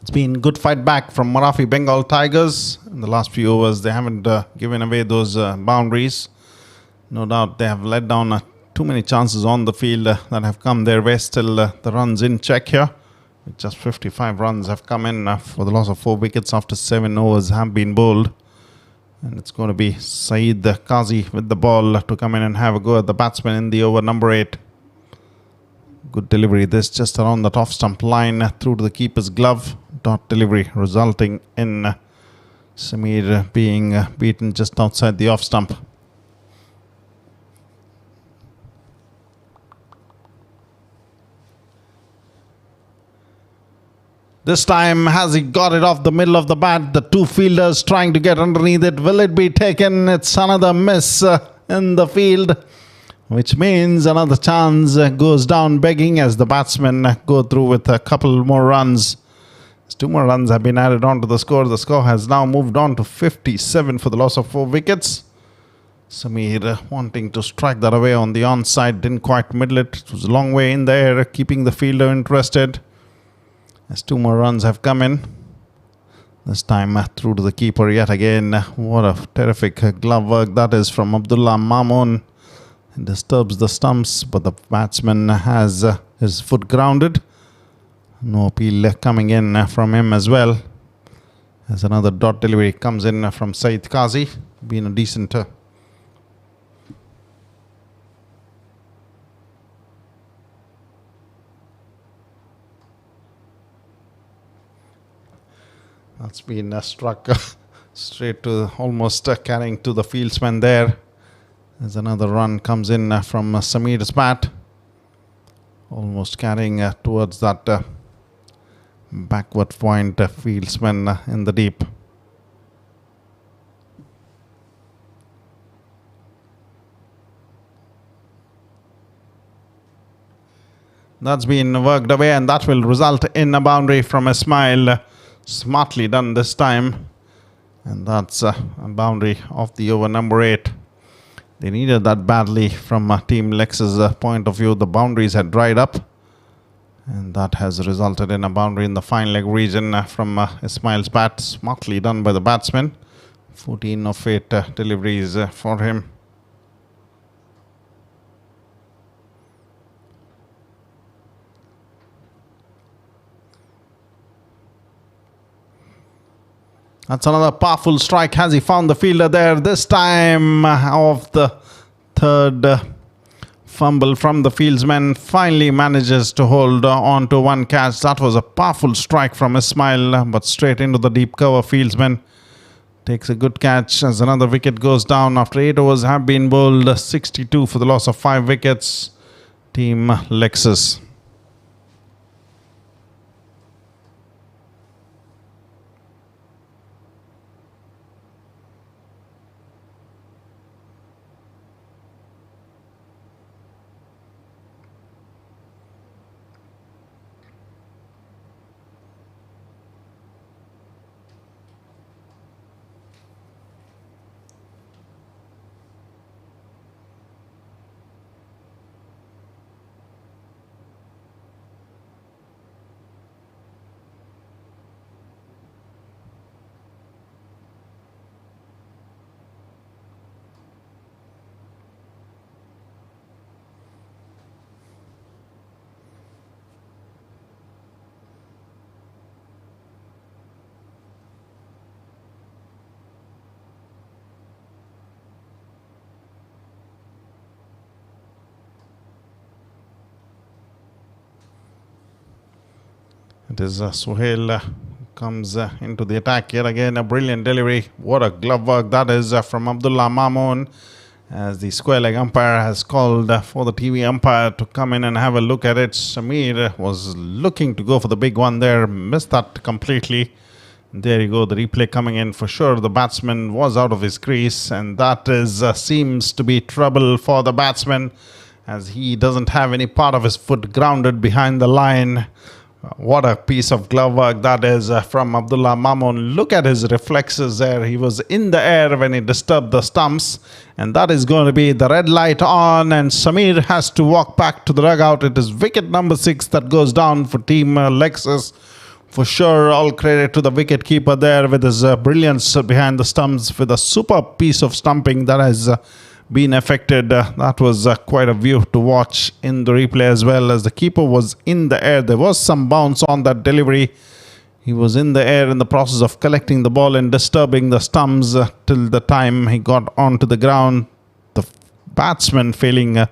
It's been good fight back from Marathi Bengal Tigers. In the last few overs, they haven't given away those boundaries. No doubt they have let down too many chances on the field that have come their way. Still, the runs in check here. With just 55 runs have come in for the loss of 4 wickets after 7 overs have been bowled. And it's going to be Saeed Qazi with the ball to come in and have a go at the batsman in the over number 8. Good delivery. This just around that off-stump line through to the keeper's glove. Dot delivery resulting in Samir being beaten just outside the off-stump. This time, has he got it off the middle of the bat? The 2 fielders trying to get underneath it. Will it be taken? It's another miss in the field, which means another chance goes down begging as the batsmen go through with a couple more runs. 2 more runs have been added on to the score. The score has now moved on to 57 for the loss of 4 wickets. Samir wanting to strike that away on the onside. Didn't quite middle it. It was a long way in the air, keeping the fielder interested. As 2 more runs have come in. This time through to the keeper yet again. What a terrific glove work that is from Abdullah Mamoon. It disturbs the stumps, but the batsman has his foot grounded. No appeal coming in from him as well. As another dot delivery comes in from Saeed Qazi. Been a decent that's been struck straight to almost carrying to the fieldsman there. As another run comes in from Samir's bat. Almost carrying towards that backward point fieldsman in the deep. That's been worked away and that will result in a boundary from Ismail. Smartly done this time. And that's a boundary of the over number 8. They needed that badly from Team Lex's point of view. The boundaries had dried up. And that has resulted in a boundary in the fine leg region from Ismail's bat. Smartly done by the batsman. 14 of 8 deliveries for him. That's another powerful strike. Has he found the fielder there? This time of the third fumble from the fieldsman. Finally manages to hold on to 1 catch. That was a powerful strike from Ismail, but straight into the deep cover. Fieldsman takes a good catch as another wicket goes down after 8 overs have been bowled. 62 for the loss of 5 wickets. Team Lexus. It is Sohail comes into the attack yet again. A brilliant delivery. What a glove work that is from Abdullah Mamoon, as the square leg umpire has called for the TV umpire to come in and have a look at it. Samir was looking to go for the big one there, missed that completely. There you go, the replay coming in for sure. The batsman was out of his crease, and that is seems to be trouble for the batsman, as he doesn't have any part of his foot grounded behind the line. What a piece of glove work that is from Abdullah Mamoon. Look at his reflexes there. He was in the air when he disturbed the stumps, and that is going to be the red light on, and Samir has to walk back to the dugout. It is wicket number 6 that goes down for Team Lexus. For sure, all credit to the wicket keeper there with his brilliance behind the stumps, with a superb piece of stumping that has been affected. That was quite a view to watch in the replay, as well, as the keeper was in the air. There was some bounce on that delivery. He was in the air in the process of collecting the ball and disturbing the stumps till the time he got onto the ground. The batsman failing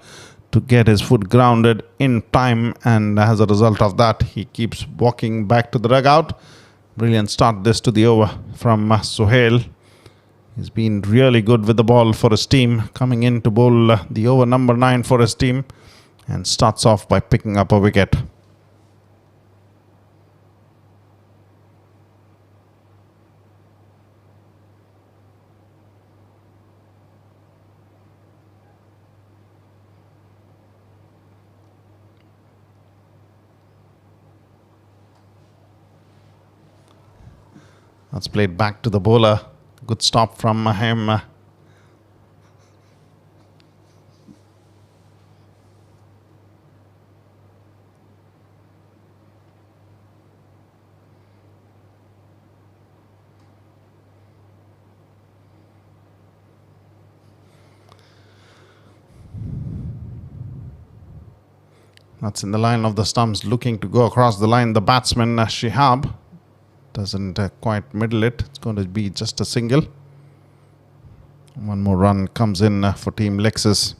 to get his foot grounded in time, and as a result of that, he keeps walking back to the dugout. Brilliant start this to the over from Sohail. He's been really good with the ball for his team, coming in to bowl the over number 9 for his team, and starts off by picking up a wicket. That's played back to the bowler. Good stop from him. That's in the line of the stumps, looking to go across the line. The batsman, Shihab, doesn't quite middle it. It's going to be just a single. One more run comes in for Team Lexus.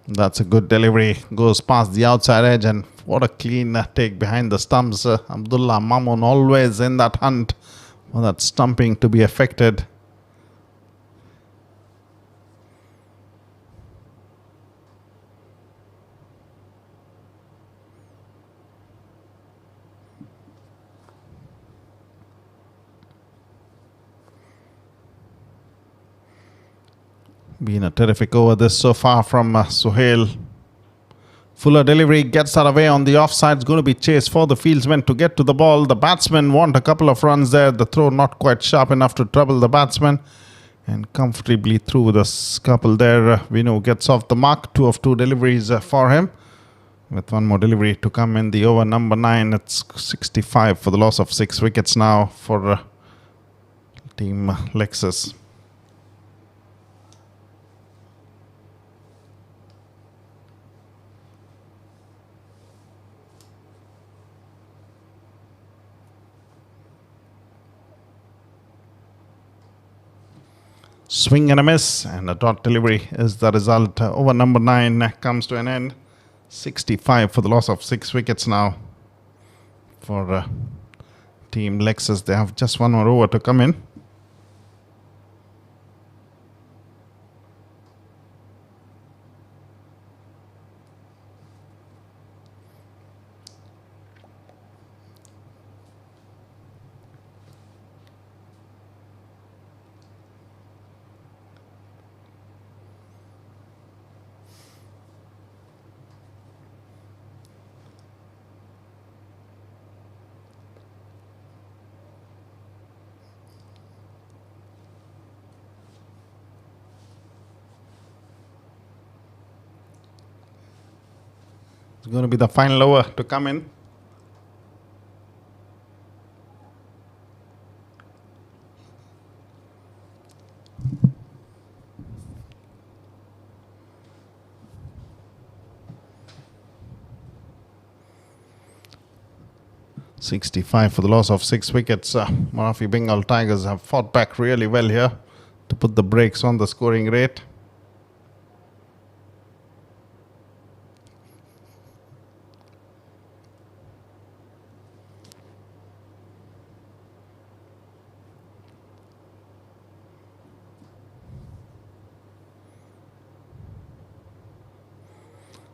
That's a good delivery. Goes past the outside edge, and what a clean take behind the stumps. Abdullah Mamoon always in that hunt for that stumping to be affected. Been a terrific over this so far from Sohail. Fuller delivery gets that away on the offside. It's going to be chased for the fieldsman to get to the ball. The batsmen want a couple of runs there. The throw not quite sharp enough to trouble the batsman. And comfortably through the couple there. Vinu gets off the mark. 2 of 2 deliveries for him. With one more delivery to come in the over number 9. It's 65 for the loss of 6 wickets now for Team Lexus. Swing and a miss, and a dot delivery is the result. Over number 9 comes to an end. 65 for the loss of 6 wickets now for Team Lexus. They have just one more over to come in. It's going to be the final over to come in. 65 for the loss of 6 wickets. Marathi Bengal Tigers have fought back really well here to put the brakes on the scoring rate.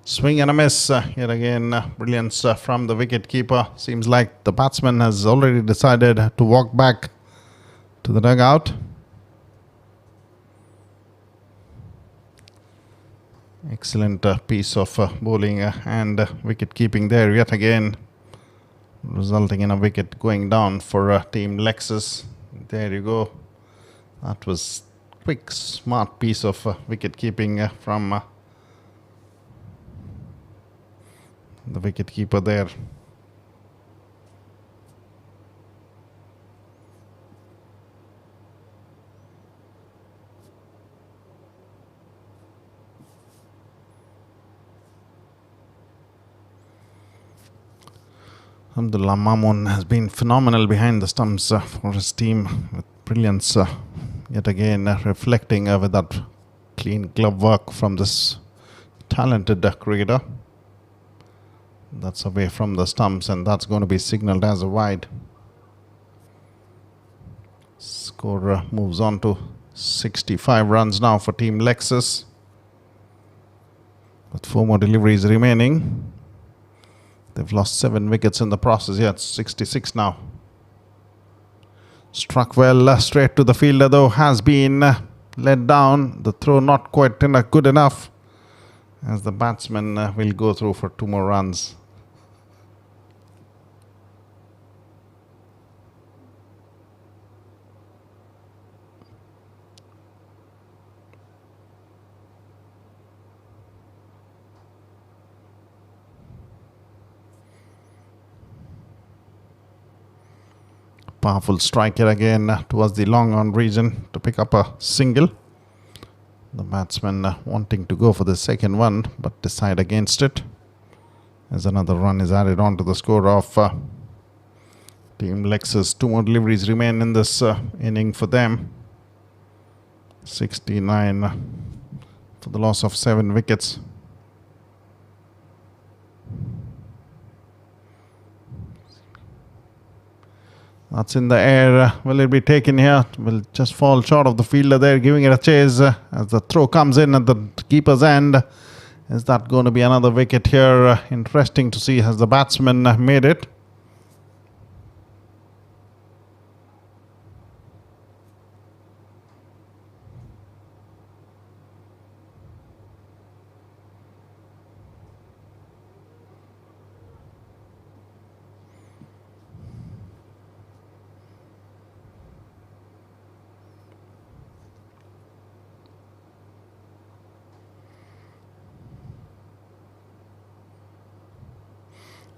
Swing and a miss. Yet again, brilliance from the wicket keeper. Seems like the batsman has already decided to walk back to the dugout. Excellent piece of bowling and wicket keeping there yet again, resulting in a wicket going down for Team Lexus. There you go. That was quick, smart piece of wicket keeping from the wicket keeper there. Alhamdulillah, Mamun has been phenomenal behind the stumps for his team with brilliance. Yet again, reflecting with that clean glove work from this talented cricketer. That's away from the stumps, and that's going to be signalled as a wide. Score moves on to 65 runs now for Team Lexus, with 4 more deliveries remaining. They've lost 7 wickets in the process. Yeah, it's 66 now. Struck well straight to the fielder, though, has been let down. The throw not quite good enough, as the batsman will go through for 2 more runs. Powerful strike here again towards the long on region to pick up a single. The batsman wanting to go for the second one, but decide against it, as another run is added on to the score of Team Lexus. 2 more deliveries remain in this inning for them. 69 for the loss of 7 wickets. That's in the air. Will it be taken here? Will just fall short of the fielder there, giving it a chase as the throw comes in at the keeper's end. Is that going to be another wicket here? Interesting to see, has the batsman made it?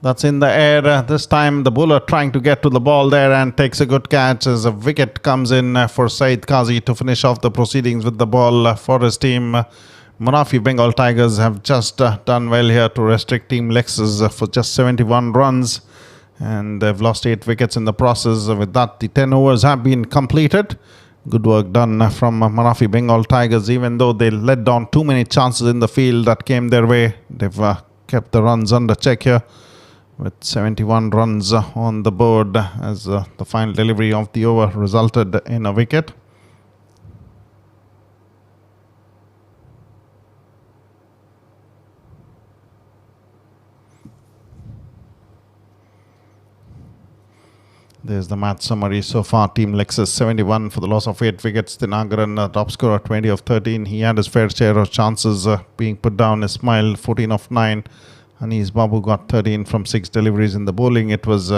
That's in the air. This time the bowler trying to get to the ball there and takes a good catch as a wicket comes in for Kcc to finish off the proceedings with the ball for his team. Marathi Bengal Tigers have just done well here to restrict Team Lexus for just 71 runs. And they've lost 8 wickets in the process. With that, the 10 overs have been completed. Good work done from Marathi Bengal Tigers. Even though they let down too many chances in the field that came their way, they've kept the runs under check here, with 71 runs on the board, as the final delivery of the over resulted in a wicket. There's the match summary so far. Team Lexus 71 for the loss of 8 wickets. Dinagaran, top scorer, 20 of 13. He had his fair share of chances being put down. Ismail, 14 of 9. Anis Babu got 13 from 6 deliveries in the bowling. It was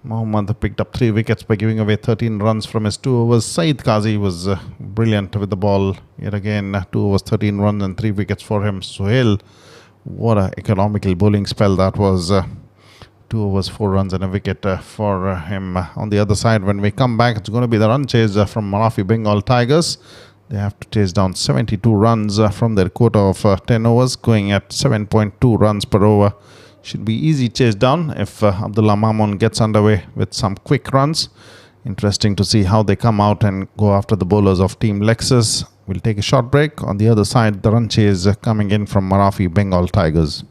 Mohammad picked up 3 wickets by giving away 13 runs from his 2 overs. Kcc was brilliant with the ball. Yet again, 2 overs, 13 runs and 3 wickets for him. Sohail, what an economical bowling spell that was. 2 overs, 4 runs and a wicket for him. On the other side, when we come back, it's going to be the run chase from Marathi Bengal Tigers. They have to chase down 72 runs from their quota of 10 overs, going at 7.2 runs per over. Should be easy chase down if Abdullah Mamun gets underway with some quick runs. Interesting to see how they come out and go after the bowlers of Team Lexus. We'll take a short break. On the other side, the run chase coming in from Marafi Bengal Tigers.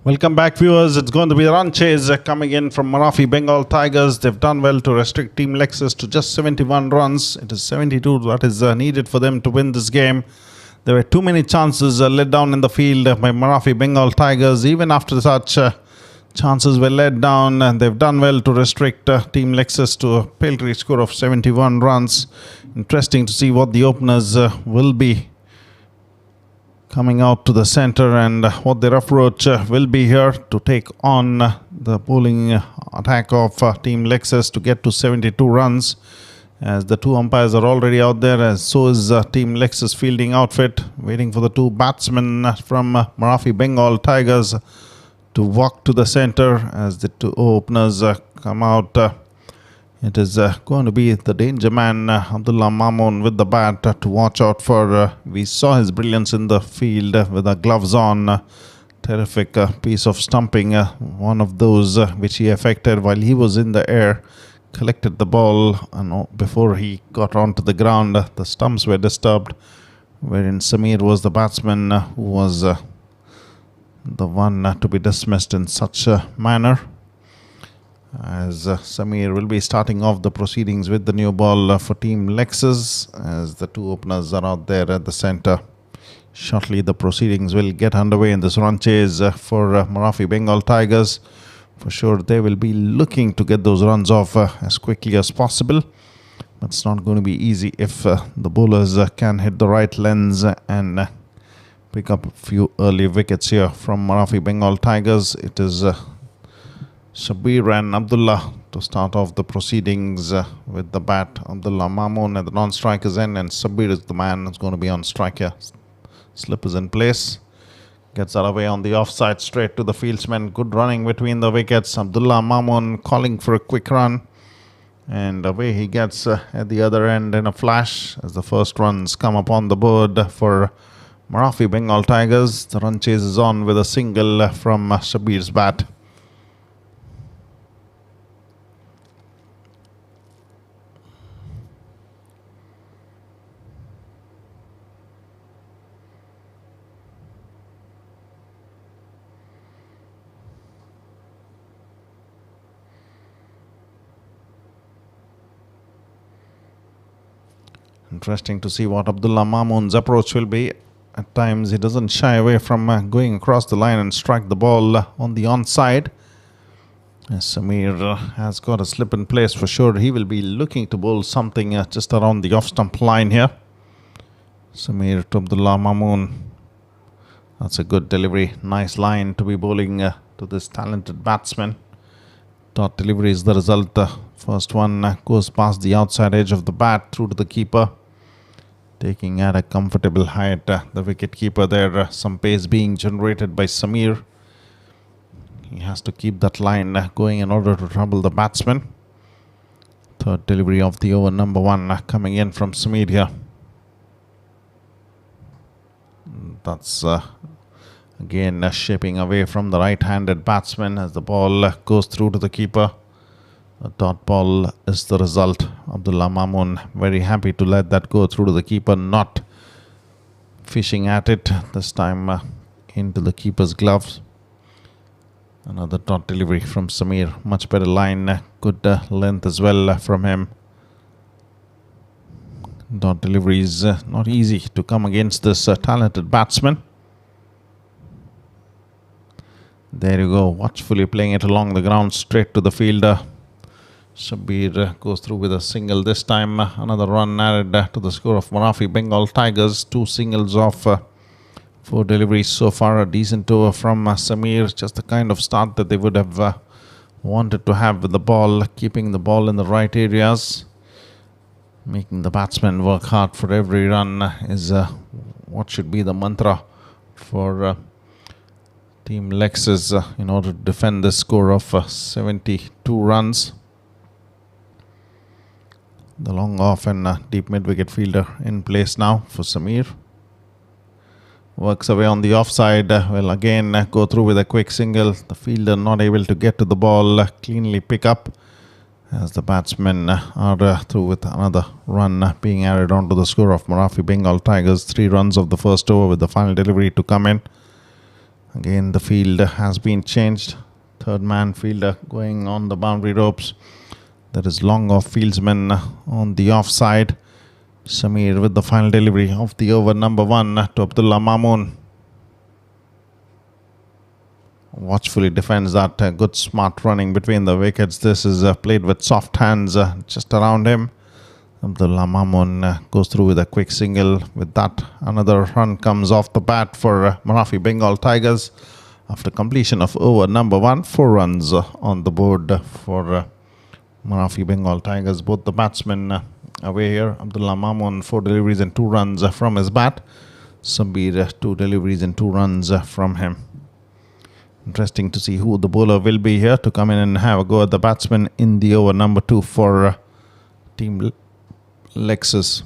Welcome back, viewers. It's going to be a run chase coming in from Marathi Bengal Tigers. They've done well to restrict Team Lexus to just 71 runs. It is 72 that is needed for them to win this game. There were too many chances let down in the field by Marathi Bengal Tigers. Even after such chances were let down, and they've done well to restrict Team Lexus to a paltry score of 71 runs. Interesting to see what the openers will be coming out to the center and what their approach will be here to take on the bowling attack of Team Lexus to get to 72 runs, as the two umpires are already out there, as so is Team Lexus fielding outfit, waiting for the two batsmen from Marathi Bengal Tigers to walk to the center as the two openers come out. It is going to be the danger man, Abdullah Mamoon, with the bat to watch out for. We saw his brilliance in the field with the gloves on. Terrific piece of stumping, one of those which he effected while he was in the air. Collected the ball, and before he got onto the ground, the stumps were disturbed, wherein Samir was the batsman who was the one to be dismissed in such a manner. As Samir will be starting off the proceedings with the new ball for Team Lexus, as the two openers are out there at the center. Shortly the proceedings will get underway in this run chase for Marathi Bengal Tigers. For sure they will be looking to get those runs off as quickly as possible, but it's not going to be easy if the bowlers can hit the right lens and pick up a few early wickets here from Marathi Bengal Tigers. It is Shabir and Abdullah to start off the proceedings with the bat. Abdullah Mamoon at the non-striker's end, and Shabir is the man who's going to be on strike here. Slip is in place. Gets that away on the offside, straight to the fieldsman. Good running between the wickets. Abdullah Mamoon calling for a quick run, and away he gets at the other end in a flash as the first runs come upon the board for Marathi Bengal Tigers. The run chase is on with a single from Shabir's bat. Interesting to see what Abdullah Mamoon's approach will be. At times he doesn't shy away from going across the line and strike the ball on the onside. As Samir has got a slip in place for sure. He will be looking to bowl something just around the off-stump line here. Samir to Abdullah Mamoon. That's a good delivery. Nice line to be bowling to this talented batsman. Dot delivery is the result. First one goes past the outside edge of the bat through to the keeper. Taking at a comfortable height, the wicket keeper there. Some pace being generated by Samir. He has to keep that line going in order to trouble the batsman. Third delivery of the over, number one, coming in from Samir here. That's again shaping away from the right-handed batsman as the ball goes through to the keeper. A dot ball is the result. Abdullah Mamoon very happy to let that go through to the keeper, not fishing at it. This time into the keeper's gloves. Another dot delivery from Samir. Much better line. Good length as well from him. Dot delivery is not easy to come against this talented batsman. There you go. Watchfully playing it along the ground straight to the fielder. Shabir goes through with a single this time. Another run added to the score of Marathi Bengal Tigers. Two singles off 4 deliveries so far. A decent over from Samir. Just the kind of start that they would have wanted to have with the ball. Keeping the ball in the right areas. Making the batsmen work hard for every run is what should be the mantra for Team Lexus in order to defend this score of 72 runs. The long off and deep mid-wicket fielder in place now for Samir. Works away on the offside. Will again go through with a quick single. The fielder not able to get to the ball. Cleanly pick up as the batsmen are through with another run being added onto the score of Marathi Bengal Tigers. 3 runs of the first over with the final delivery to come in. Again, the field has been changed. Third man fielder going on the boundary ropes. There is long off fieldsman on the offside. Samir with the final delivery of the over number 1 to Abdullah Mamoon. Watchfully defends that. Good smart running between the wickets. This is played with soft hands just around him. Abdullah Mamoon goes through with a quick single. With that, another run comes off the bat for Marafi Bengal Tigers. After completion of over number 1, 4 runs on the board for Marafi Bengal Tigers. Both the batsmen away here. Abdullah Mamoon 4 deliveries and 2 runs from his bat. Sabir 2 deliveries and 2 runs from him. Interesting to see who the bowler will be here to come in and have a go at the batsman in the over number 2 for Team Lexus.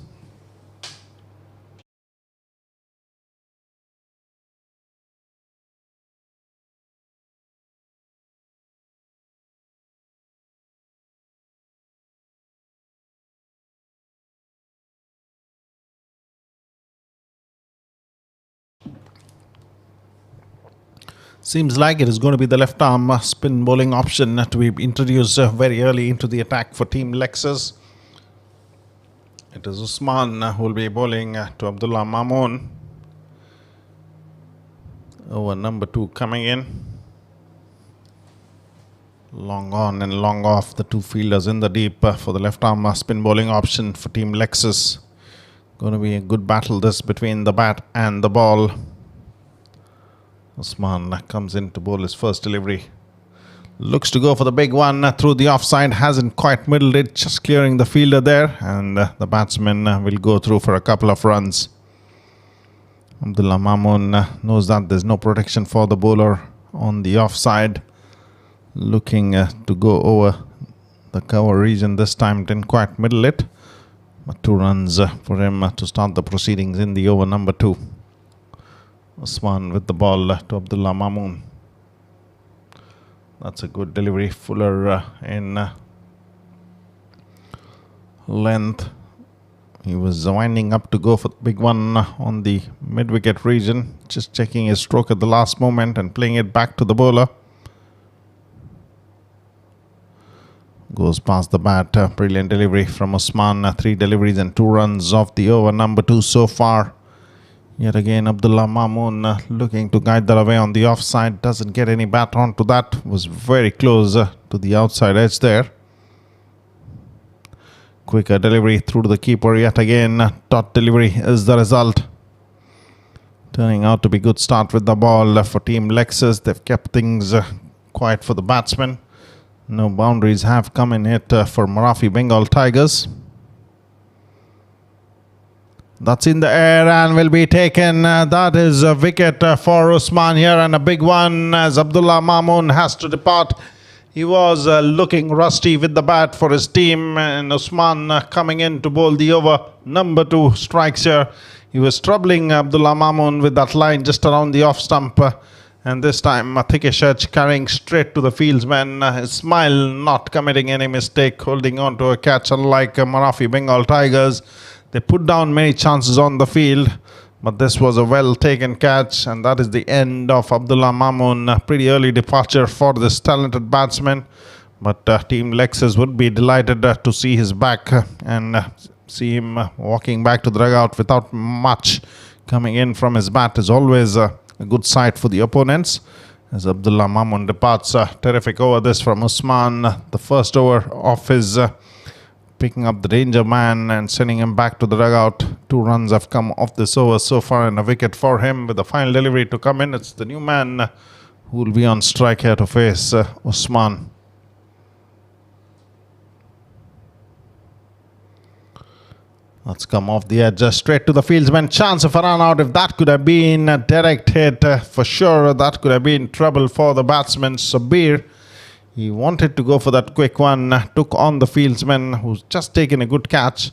Seems like it is going to be the left arm spin bowling option to be introduced very early into the attack for Team Lexus. It is Usman who will be bowling to Abdullah Mamoon. Over number 2 coming in. Long on and long off, the 2 fielders in the deep for the left arm spin bowling option for Team Lexus. Going to be a good battle this between the bat and the ball. Usman comes in to bowl his first delivery. Looks to go for the big one through the offside. Hasn't quite middled it, just clearing the fielder there. And the batsman will go through for a couple of runs. Abdullah Mamoon knows that there's no protection for the bowler on the offside. Looking to go over the cover region this time. Didn't quite middle it. But 2 runs for him to start the proceedings in the over number 2. Usman with the ball to Abdullah Mamoon. That's a good delivery. Fuller in length. He was winding up to go for the big one on the mid-wicket region. Just checking his stroke at the last moment and playing it back to the bowler. Goes past the bat. Brilliant delivery from Usman. 3 deliveries and 2 runs off the over number 2 so far. Yet again, Abdullah Mamoon looking to guide that away on the offside. Doesn't get any bat onto that. Was very close to the outside edge there. Quicker delivery through to the keeper yet again. Dot delivery is the result. Turning out to be good start with the ball for Team Lexus. They've kept things quiet for the batsmen. No boundaries have come in it for Marafi Bengal Tigers. That's in the air and will be taken. That is a wicket for Usman here, and a big one as Abdullah Mamoon has to depart. He was looking rusty with the bat for his team, and Usman coming in to bowl the over number 2 strikes here. He was troubling Abdullah Mamoon with that line just around the off stump. And this time thickish edge carrying straight to the fieldsman. His smile not committing any mistake, holding on to a catch unlike Marafi Bengal Tigers. They put down many chances on the field, but this was a well-taken catch, and that is the end of Abdullah Mamoon. Pretty early departure for this talented batsman, but Team Lexus would be delighted to see his back and see him walking back to the dugout without much coming in from his bat is always a good sight for the opponents. As Abdullah Mamoon departs, terrific over this from Usman. The first over of his picking up the danger man and sending him back to the dugout. 2 runs have come off this over so far and a wicket for him with the final delivery to come in. It's the new man who will be on strike here to face Usman. That's come off the edge straight to the fieldsman. Chance of a run out. If that could have been a direct hit, for sure that could have been trouble for the batsman Sabir. He wanted to go for that quick one, took on the fieldsman who's just taken a good catch.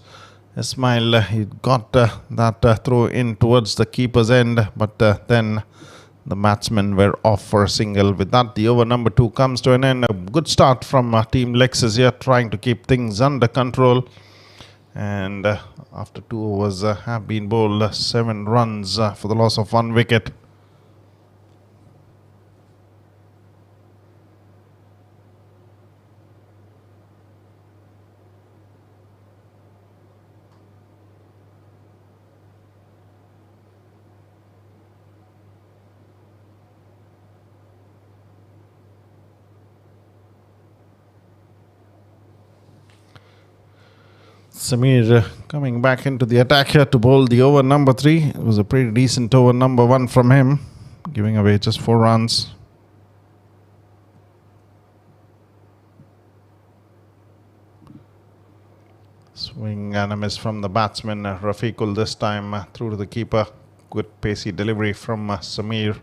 Ismail, he got that throw in towards the keeper's end, but then the batsmen were off for a single. With that, the over number 2 comes to an end. A good start from Team Lexus here, trying to keep things under control. And after 2 overs have been bowled, 7 runs for the loss of 1 wicket. Samir coming back into the attack here to bowl the over number 3. It was a pretty decent over number 1 from him, giving away just 4 runs. Swing and a miss from the batsman Rafiqul this time, through to the keeper. Good pacey delivery from Samir.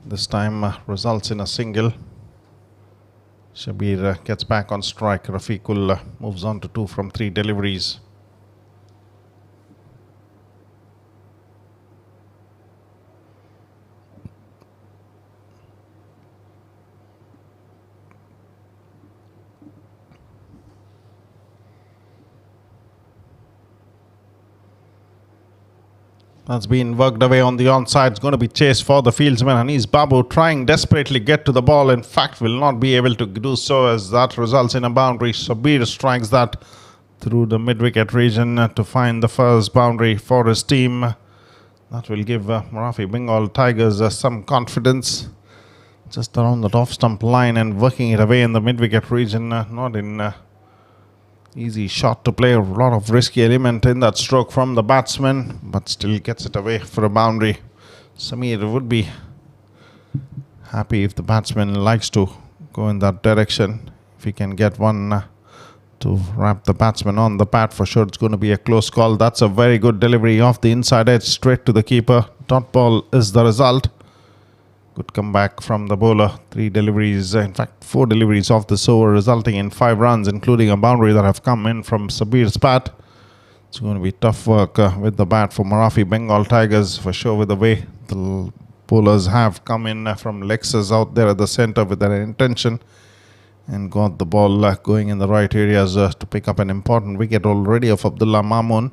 This time results in a single. Shabir gets back on strike. Rafiqul moves on to 2 from 3 deliveries. That's been worked away on the onside. It's going to be chased for the fieldsman. Anis Babu trying desperately get to the ball. In fact, will not be able to do so, as that results in a boundary. Shabir strikes that through the mid-wicket region to find the first boundary for his team. That will give Marafi Bengal Tigers some confidence. Just around the off-stump line and working it away in the mid-wicket region. Not in easy shot to play. A lot of risky element in that stroke from the batsman, but still gets it away for a boundary. Samir would be happy if the batsman likes to go in that direction. If he can get one to wrap the batsman on the pad, for sure it's going to be a close call. That's a very good delivery off the inside edge straight to the keeper. Dot ball is the result. Good comeback from the bowler. 3 deliveries, in fact 4 deliveries off this over, resulting in 5 runs, including a boundary that have come in from Sabir's bat. It's going to be tough work with the bat for Marafi Bengal Tigers, for sure, with the way the bowlers have come in from Lexus out there at the centre with their intention, and got the ball going in the right areas to pick up an important wicket already of Abdullah Mamoon.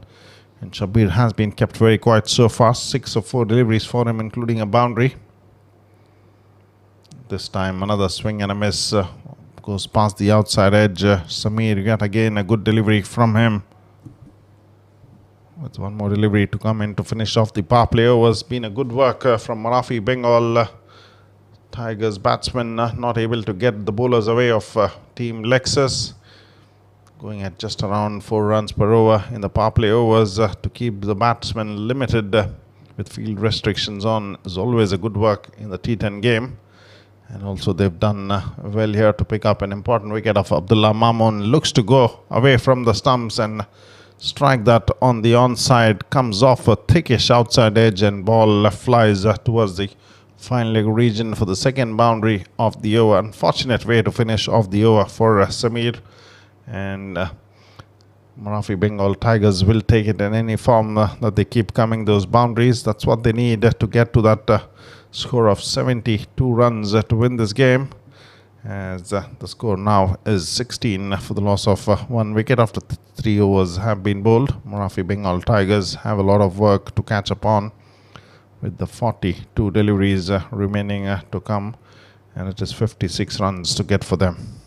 And Shabir has been kept very quiet so far. 6 of 4 deliveries for him, including a boundary. This time another swing and a miss, goes past the outside edge. Samir yet again a good delivery from him, with one more delivery to come in to finish off the power play overs. Been a good work from Marafi Bengal Tigers batsmen, not able to get the bowlers away of Team Lexus. Going at just around 4 runs per over in the power play overs to keep the batsmen limited with field restrictions on is always a good work in the T10 game. And also they've done well here to pick up an important wicket of Abdullah Mamoon. Looks to go away from the stumps and strike that on the onside. Comes off a thickish outside edge and ball flies towards the final leg region for the second boundary of the over. Unfortunate way to finish off the over for Samir. And Marafi Bengal Tigers will take it in any form that they keep coming those boundaries. That's what they need to get to that score of 72 runs to win this game, as the score now is 16 for the loss of 1 wicket after 3 overs have been bowled. Marafi Bengal Tigers have a lot of work to catch up on, with the 42 deliveries remaining to come, and it is 56 runs to get for them.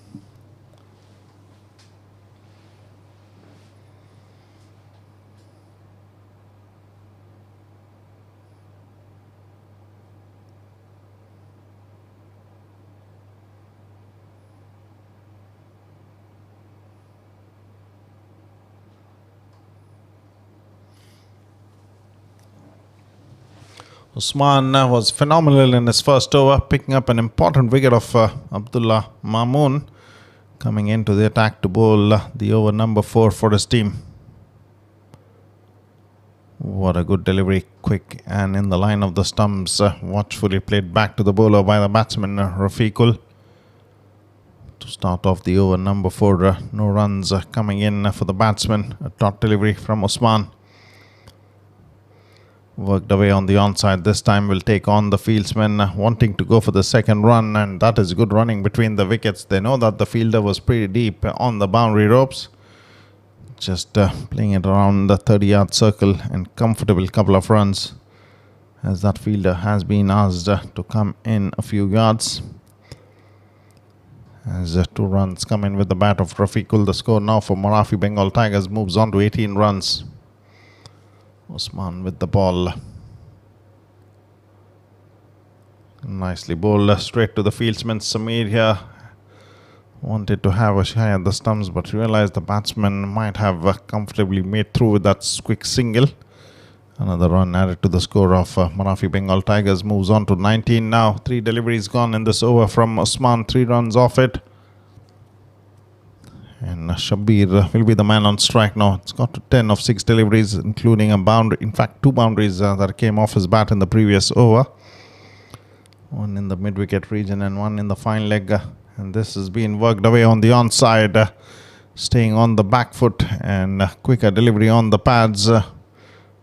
Usman was phenomenal in his first over, picking up an important wicket of Abdullah Mamoon, coming into the attack to bowl the over number 4 for his team. What a good delivery, quick and in the line of the stumps, watchfully played back to the bowler by the batsman Rafiqul. To start off the over number 4, no runs coming in for the batsman. A dot delivery from Usman. Worked away on the onside. This time will take on the fieldsman wanting to go for the second run, and that is good running between the wickets. They know that the fielder was pretty deep on the boundary ropes. Just playing it around the 30-yard circle and comfortable couple of runs, as that fielder has been asked to come in a few yards. As 2 runs come in with the bat of Rafiqul. The score now for Marafi Bengal Tigers moves on to 18 runs. Osman with the ball. Nicely bowled straight to the fieldsman. Samir here wanted to have a shy at the stumps, but realized the batsman might have comfortably made through with that quick single. Another run added to the score of Marafi Bengal Tigers. Moves on to 19 now. 3 deliveries gone in this over from Osman. 3 runs off it. And Shabir will be the man on strike now. It's got to 10 of 6 deliveries, including a boundary. In fact, 2 boundaries that came off his bat in the previous over. One in the mid-wicket region and one in the fine leg. And this has been worked away on the onside. Staying on the back foot and quicker delivery on the pads.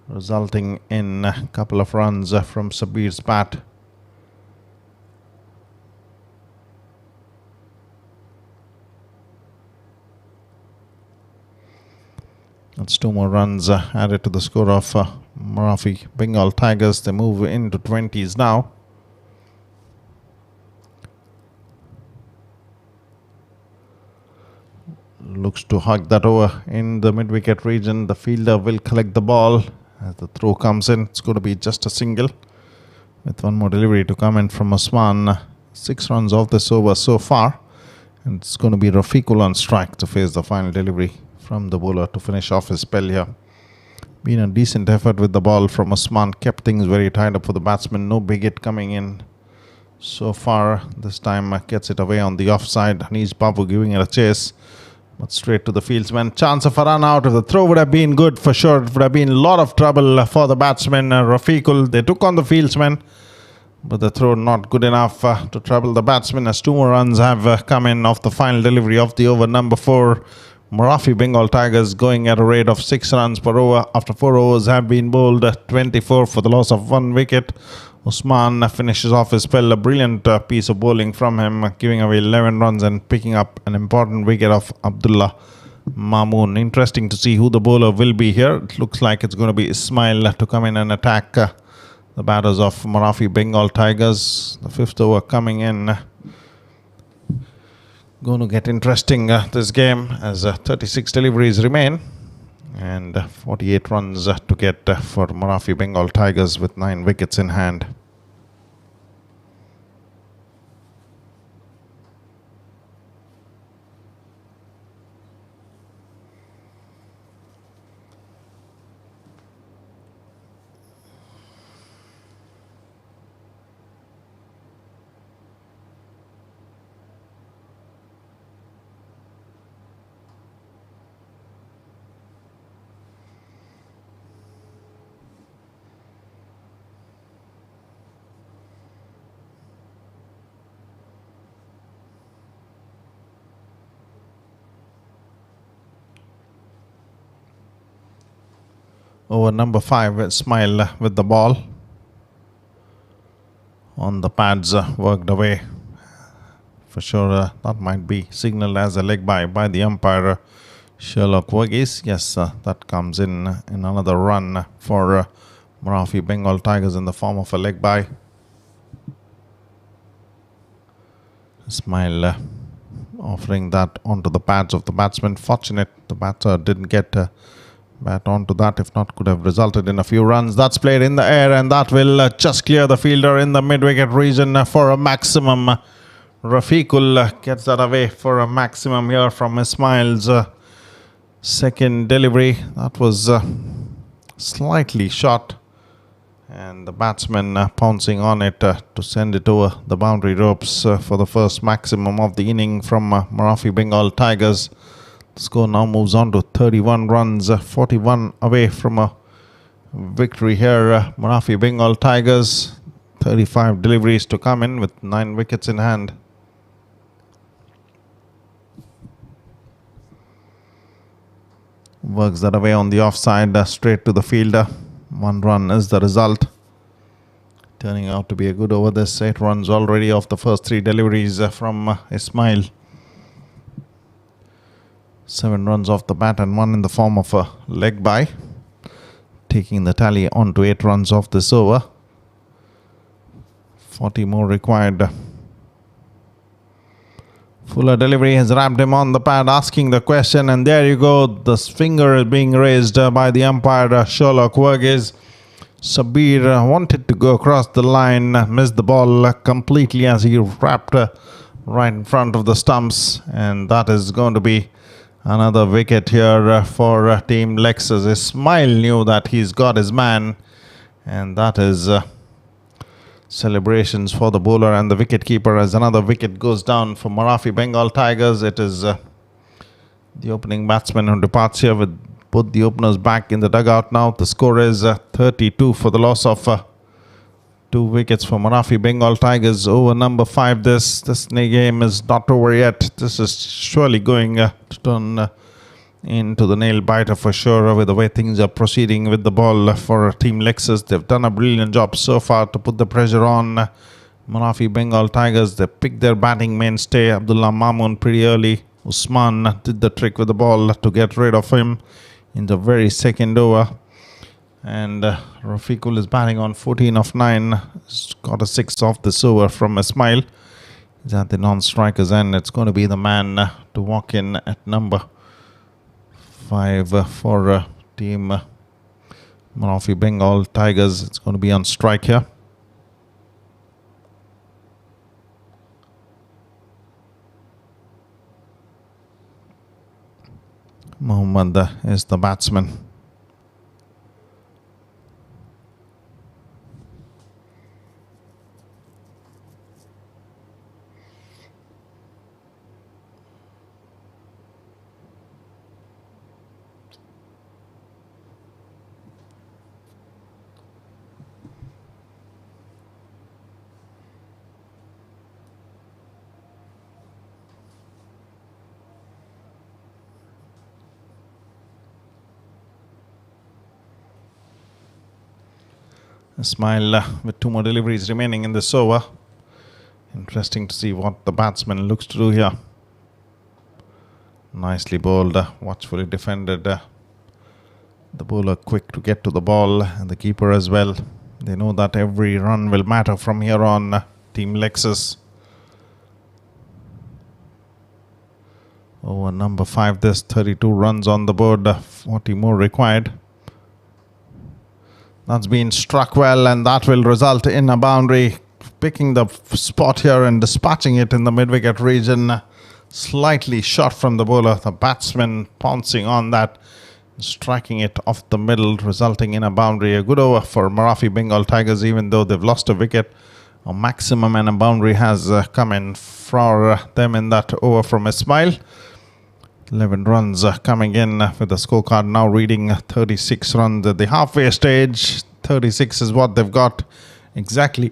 Resulting in a couple of runs from Sabir's bat. That's 2 more runs added to the score of Marafi Bengal Tigers. They move into 20s now. Looks to hug that over in the mid-wicket region. The fielder will collect the ball. As the throw comes in, it's going to be just a single. With 1 more delivery to come in from Osman. 6 runs off this over so far. And it's going to be Rafiqul on strike to face the final delivery from the bowler to finish off his spell here. Been a decent effort with the ball from Osman. Kept things very tight up for the batsman. No big hit coming in so far. This time gets it away on the offside. Anish Babu giving it a chase. But straight to the fieldsman. Chance of a run out. If the throw would have been good, for sure, it would have been a lot of trouble for the batsman Rafiqul. They took on the fieldsman, but the throw not good enough to trouble the batsman, as 2 more runs have come in off the final delivery of the over number 4. Marafi Bengal Tigers going at a rate of 6 runs per over after 4 overs have been bowled. 24 for the loss of 1 wicket. Osman finishes off his spell. A brilliant piece of bowling from him, giving away 11 runs and picking up an important wicket of Abdullah Mamoon. Interesting to see who the bowler will be here. It looks like it's going to be Ismail to come in and attack the batters of Marafi Bengal Tigers. The 5th over coming in. Going to get interesting this game, as 36 deliveries remain. And 48 runs to get for Marafi Bengal Tigers with 9 wickets in hand. Over number 5, Ismail with the ball. On the pads, worked away. For sure, that might be signaled as a leg by the umpire, Sherlock Verghese. Yes, that comes in another run for Marafi Bengal Tigers in the form of a leg by. Ismail offering that onto the pads of the batsman. Fortunate the batter didn't get bat onto that. If not, could have resulted in a few runs. That's played in the air, and that will just clear the fielder in the mid-wicket region for a maximum. Rafiqul gets that away for a maximum here from Ismail's second delivery. That was slightly short, and the batsman pouncing on it to send it over the boundary ropes for the first maximum of the inning from Marafi Bengal Tigers. The score now moves on to 31 runs, 41 away from a victory here. Marafi Bengal Tigers, 35 deliveries to come in with 9 wickets in hand. Works that away on the offside, straight to the fielder. 1 run is the result. Turning out to be a good over this. 8 runs already off the first 3 deliveries from Ismail. 7 runs off the bat and 1 in the form of a leg bye, taking the tally on to 8 runs off this over. 40 more required. Fuller delivery has wrapped him on the pad, asking the question, and there you go. The finger is being raised by the umpire, Sherlock Verghese. Sabir wanted to go across the line, missed the ball completely as he wrapped right in front of the stumps, and that is going to be another wicket here for Team Lexus. Ismail knew that he's got his man, and that is celebrations for the bowler and the wicketkeeper as another wicket goes down for Marafi Bengal Tigers. It is the opening batsman who departs here with both the openers back in the dugout now. The score is 32 for the loss of 2 wickets for Marafi Bengal Tigers. Over number 5. This game is not over yet. This is surely going to turn into the nail biter for sure with the way things are proceeding with the ball for Team Lexus. They've done a brilliant job so far to put the pressure on Marafi Bengal Tigers. They picked their batting mainstay, Abdullah Mamoon, pretty early. Usman did the trick with the ball to get rid of him in the very second over. And Rafiqul is batting on 14 of 9. He's got a 6 off this over from Ismail. He's at the non-strikers end. It's going to be the man to walk in at number 5 for Team Marafi Bengal Tigers. It's going to be on strike here. Mohammad is the batsman. Ismail with 2 more deliveries remaining in this over. Interesting to see what the batsman looks to do here. Nicely bowled, watchfully defended. The bowler quick to get to the ball, and the keeper as well. They know that every run will matter from here on, Team Lexus. Over number 5, there's 32 runs on the board, 40 more required. That's been struck well, and that will result in a boundary. Picking the spot here and dispatching it in the mid-wicket region. Slightly short from the bowler. The batsman pouncing on that, striking it off the middle, resulting in a boundary. A good over for Marafi Bengal Tigers, even though they've lost a wicket. A maximum and a boundary has come in for them in that over from Ismail. 11 runs coming in with the scorecard now reading 36 runs at the halfway stage. 36 is what they've got. Exactly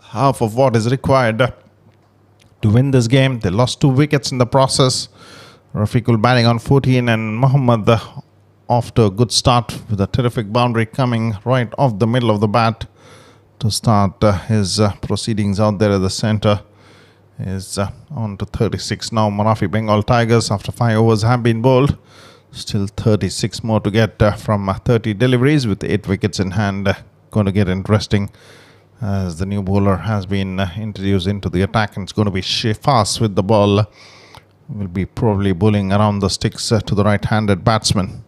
half of what is required to win this game. They lost 2 wickets in the process. Rafiqul batting on 14 and Muhammad off to a good start with a terrific boundary coming right off the middle of the bat to start his proceedings out there at the centre. Is on to 36 now. Marafi Bengal Tigers, after 5 overs, have been bowled. Still 36 more to get from 30 deliveries with 8 wickets in hand. Going to get interesting as the new bowler has been introduced into the attack, and it's going to be fast with the ball. Will be probably bowling around the sticks to the right-handed batsman.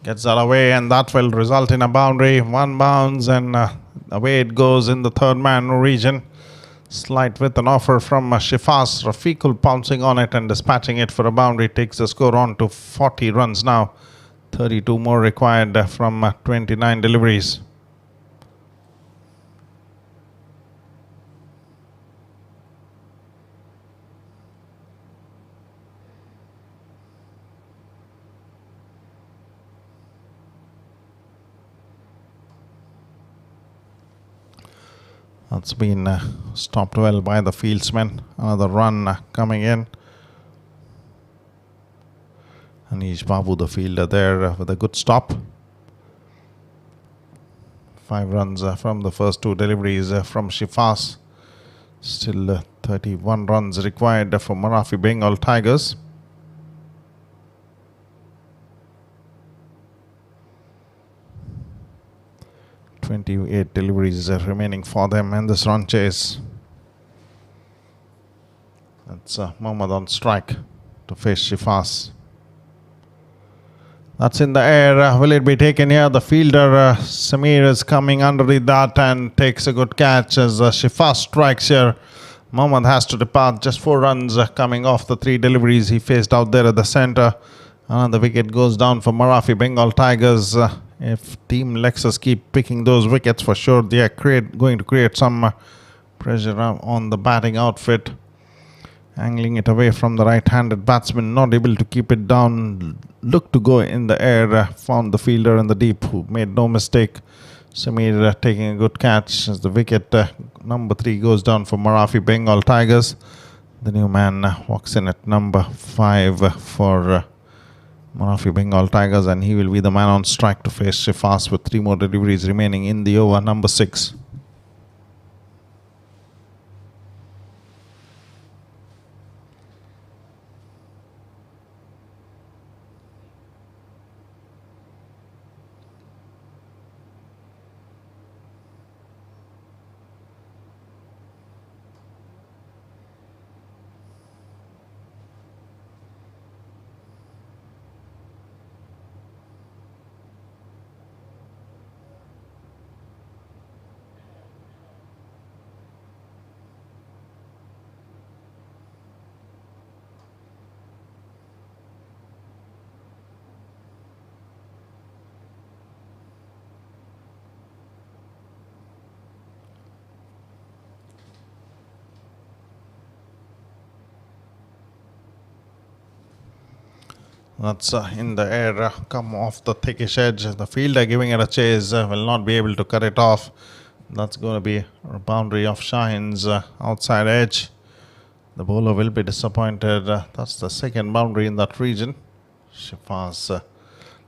Gets that away, and that will result in a boundary. 1 bounce, and away it goes in the third man region. Slight with an offer from Shifas. Rafiqul pouncing on it and dispatching it for a boundary. Takes the score on to 40 runs now. 32 more required from 29 deliveries. That's been stopped well by the fieldsman. Another run coming in. Anish Babu, the fielder, there with a good stop. 5 runs from the first 2 deliveries from Shifas. Still 31 runs required for Marafi Bengal Tigers. .28 deliveries remaining for them in this run chase. That's Mohammad on strike to face Shifas. That's in the air. Will it be taken here? The fielder Samir is coming underneath that and takes a good catch as Shifas strikes here. Mohammad has to depart. Just 4 runs coming off the 3 deliveries he faced out there at the centre. The wicket goes down for Marafi Bengal Tigers. If Team Lexus keep picking those wickets, for sure they are going to create some pressure on the batting outfit. Angling it away from the right-handed batsman, not able to keep it down. Looked to go in the air, found the fielder in the deep who made no mistake. Samir taking a good catch as the wicket number 3 goes down for Marafi Bengal Tigers. The new man walks in at number 5 for Marafi Bengal Tigers, and he will be the man on strike to face Shifas with 3 more deliveries remaining in the over number 6. That's in the air, come off the thickish edge. The fielder giving it a chase will not be able to cut it off. That's going to be a boundary of Shahin's outside edge. The bowler will be disappointed. That's the second boundary in that region. Shifas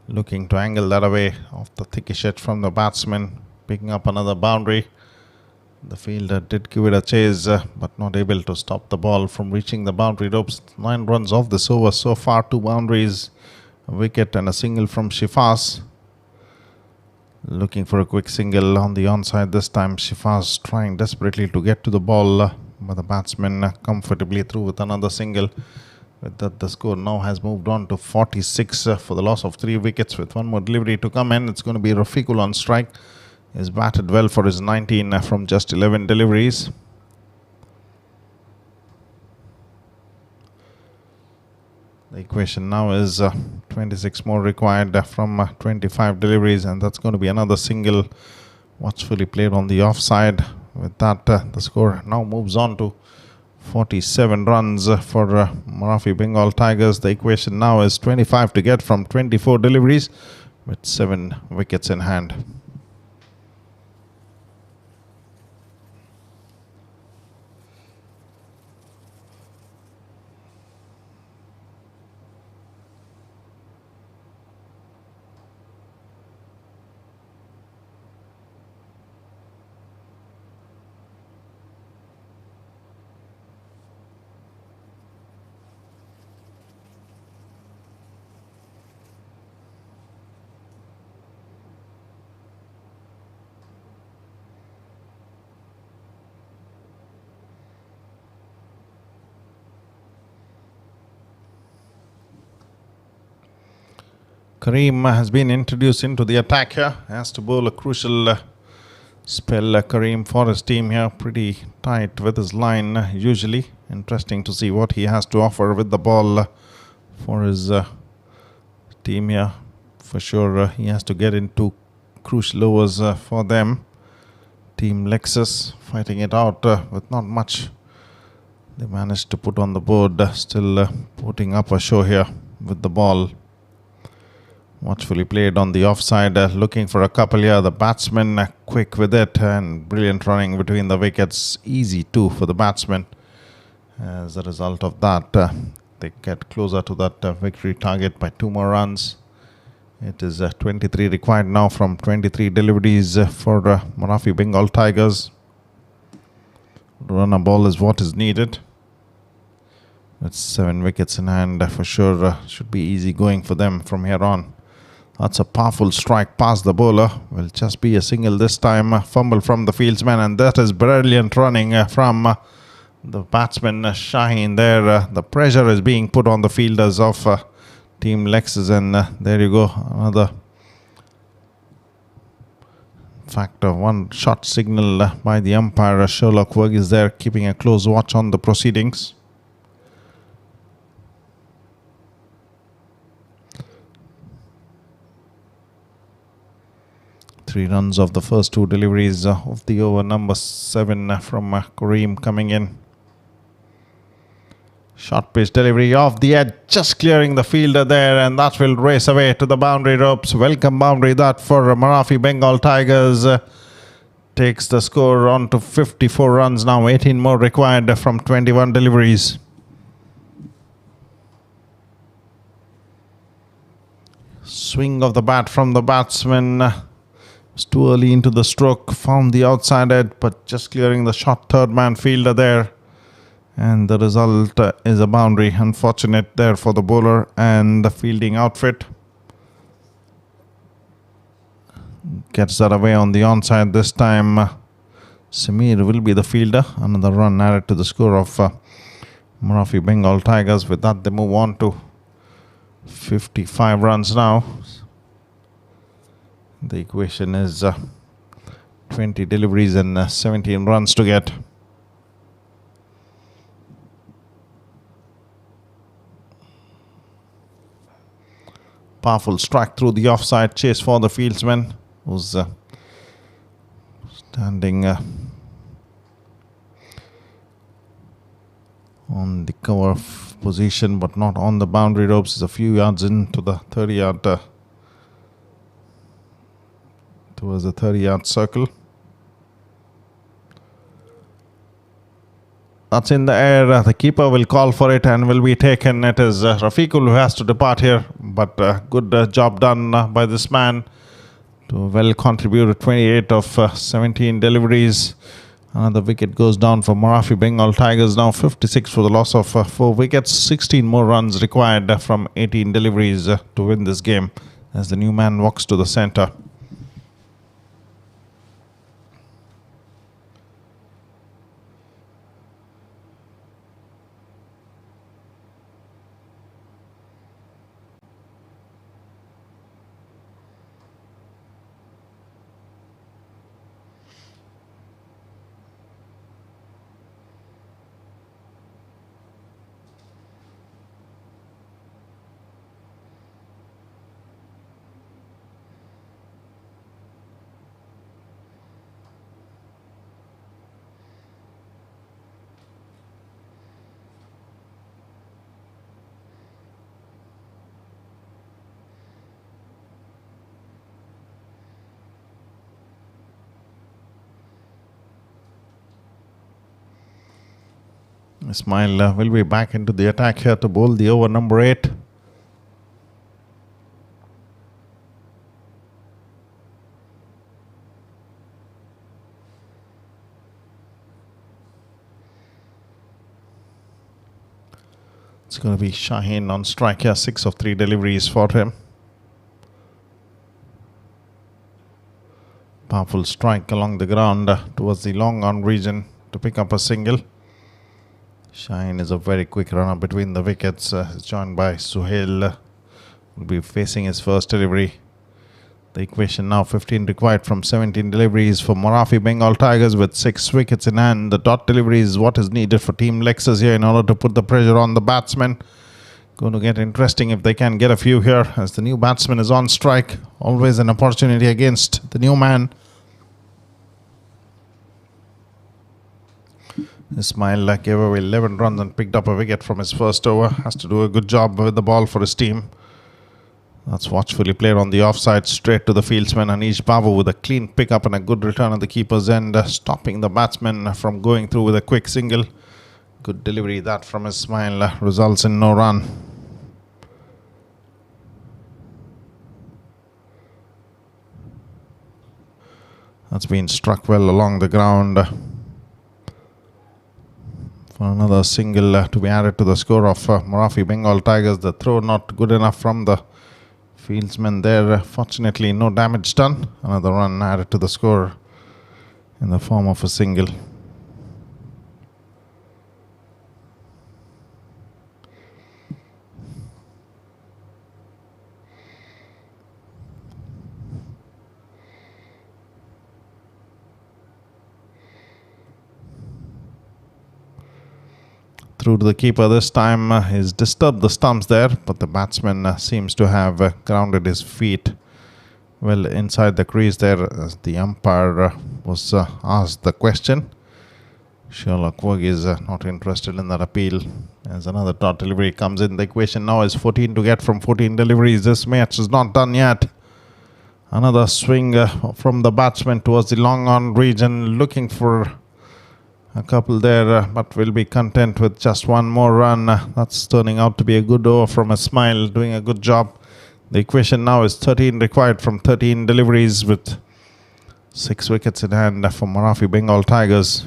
looking to angle that away off the thickish edge from the batsman, picking up another boundary. The fielder did give it a chase, but not able to stop the ball from reaching the boundary ropes. 9 runs off this over so far, 2 boundaries, a wicket and a single from Shifas. Looking for a quick single on the onside this time. Shifas trying desperately to get to the ball, but the batsman comfortably through with another single. With that, the score now has moved on to 46 for the loss of 3 wickets with 1 more delivery to come in. It's going to be Rafiqul on strike. He's batted well for his 19 from just 11 deliveries. The equation now is 26 more required from 25 deliveries, and that's going to be another single watchfully played on the offside. With that, the score now moves on to 47 runs for Marafi Bengal Tigers. The equation now is 25 to get from 24 deliveries with 7 wickets in hand. Kareem has been introduced into the attack here. Has to bowl a crucial spell Kareem for his team here. Pretty tight with his line usually. Interesting to see what he has to offer with the ball for his team here. For sure he has to get into crucial overs for them. Team Lexus fighting it out with not much they managed to put on the board. Still putting up a show here with the ball. Watchfully played on the offside, looking for a couple here. The batsman quick with it and brilliant running between the wickets. Easy too for the batsman. As a result of that, they get closer to that victory target by 2 more runs. It is 23 required now from 23 deliveries for Marafi Bengal Tigers. Run a ball is what is needed. With 7 wickets in hand, for sure should be easy going for them from here on. That's a powerful strike past the bowler. Will just be a single this time. Fumble from the fieldsman, and that is brilliant running from the batsman Shaheen there. The pressure is being put on the fielders of Team Lexus, and there you go. Another factor. 1 shot signal by the umpire. Sherlock Verghese there keeping a close watch on the proceedings. Three runs of the first 2 deliveries of the over. Number 7 from Kareem coming in. Short pitch delivery off the edge, just clearing the fielder there, and that will race away to the boundary ropes. Welcome boundary that for Marafi Bengal Tigers. Takes the score on to 54 runs now. 18 more required from 21 deliveries. Swing of the bat from the batsman. Was too early into the stroke. Found the outside edge, but just clearing the short third man fielder there. And the result is a boundary. Unfortunate there for the bowler and the fielding outfit. Gets that away on the onside this time. Samir will be the fielder. Another run added to the score of Marafi Bengal Tigers. With that, they move on to 55 runs now. The equation is 20 deliveries and 17 runs to get. Powerful strike through the offside. Chase for the fieldsman, who's standing on the cover position, but not on the boundary ropes. Is a few yards into the 30-yard towards the 30-yard circle. That's in the air. The keeper will call for it and will be taken. It is Rafiqul who has to depart here, but good job done by this man to well contribute. 28 of 17 deliveries. Another wicket goes down for Marafi Bengal Tigers now. 56 for the loss of 4 wickets. 16 more runs required from 18 deliveries to win this game as the new man walks to the centre. Ismail will be back into the attack here to bowl the over number 8. It's going to be Shaheen on strike here. 6 of 3 deliveries for him. Powerful strike along the ground towards the long on region to pick up a single. Shaheen is a very quick runner between the wickets. Joined by Suhail. Will be facing his first delivery. The equation now 15 required from 17 deliveries for Marafi Bengal Tigers with 6 wickets in hand. The dot delivery is what is needed for Team Lexus here in order to put the pressure on the batsmen. Going to get interesting if they can get a few here as the new batsman is on strike. Always an opportunity against the new man. Ismail gave away 11 runs and picked up a wicket from his first over. Has to do a good job with the ball for his team. That's watchfully played on the offside, straight to the fieldsman Anish Babu with a clean pickup and a good return at the keeper's end, stopping the batsman from going through with a quick single. Good delivery that from Ismail, results in no run. That's been struck well along the ground for another single to be added to the score of Marafi Bengal Tigers. The throw not good enough from the fieldsman there. Fortunately, no damage done. Another run added to the score in the form of a single. Through to the keeper this time. He's disturbed the stumps there, but the batsman seems to have grounded his feet well inside the crease there as the umpire was asked the question. Sherlock Wurg is not interested in that appeal as another dot delivery comes in. The equation now is 14 to get from 14 deliveries. This match is not done yet. Another swing from the batsman towards the long on region, looking for a couple there, but will be content with just one more run. That's turning out to be a good over from Ismail, doing a good job. The equation now is 13 required from 13 deliveries with 6 wickets in hand for Marafi Bengal Tigers.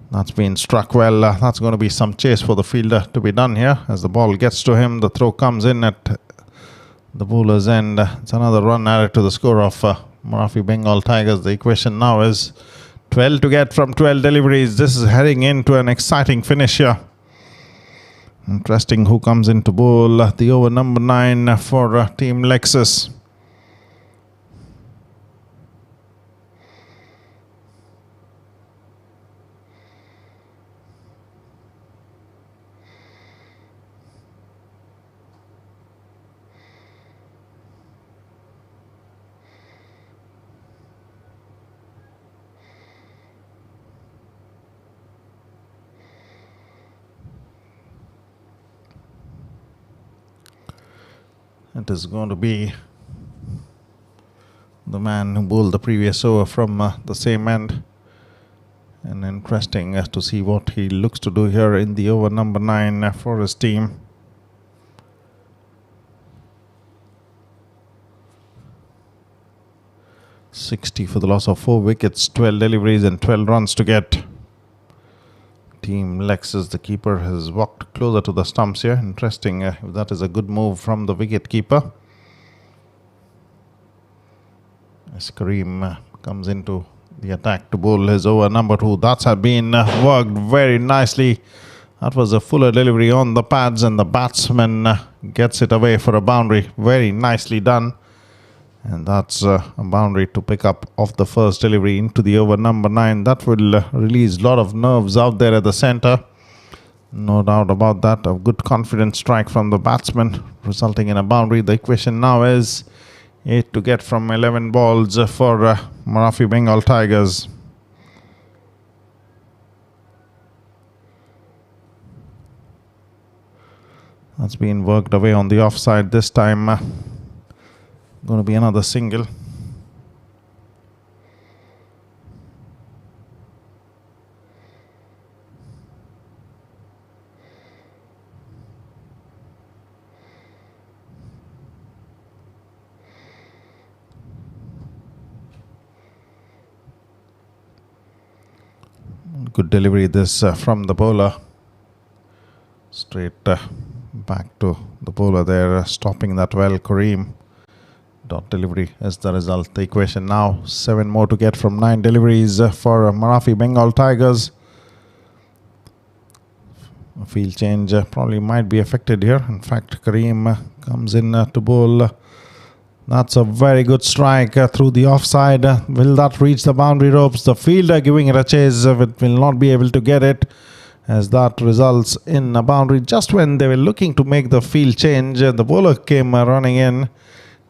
That's been struck well. That's going to be some chase for the fielder to be done here. As the ball gets to him, the throw comes in at the bowler's end. It's another run added to the score of Marafi Bengal Tigers. The equation now is 12 to get from 12 deliveries. This is heading into an exciting finish here. Interesting who comes in to bowl the over number 9 for Team Lexus. It is going to be the man who bowled the previous over from the same end. And interesting to see what he looks to do here in the over number 9 for his team. $60 for the loss of 4 wickets, 12 deliveries and 12 runs to get. Team Lexus, the keeper, has walked closer to the stumps here. Interesting if that is a good move from the wicket keeper. As Kareem comes into the attack to bowl his over number 2. That's been worked very nicely. That was a fuller delivery on the pads and the batsman gets it away for a boundary. Very nicely done. And that's a boundary to pick up off the first delivery into the over number 9. That will release a lot of nerves out there at the center. No doubt about that. A good confident strike from the batsman, resulting in a boundary. The equation now is 8 to get from 11 balls for Marafi Bengal Tigers. That's been worked away on the offside this time. Going to be another single. Good delivery this from the bowler. Straight back to the bowler there, stopping that well, Kareem. Dot delivery is the result. The equation now 7 more to get from 9 deliveries for Marafi Bengal Tigers. A field change probably might be affected here. In fact, Kareem comes in to bowl That's a very good strike through the offside. Will that reach the boundary ropes? The fielder giving it a chase. It will not be able to get it, as that results in a boundary just when they were looking to make the field change. The bowler came running in,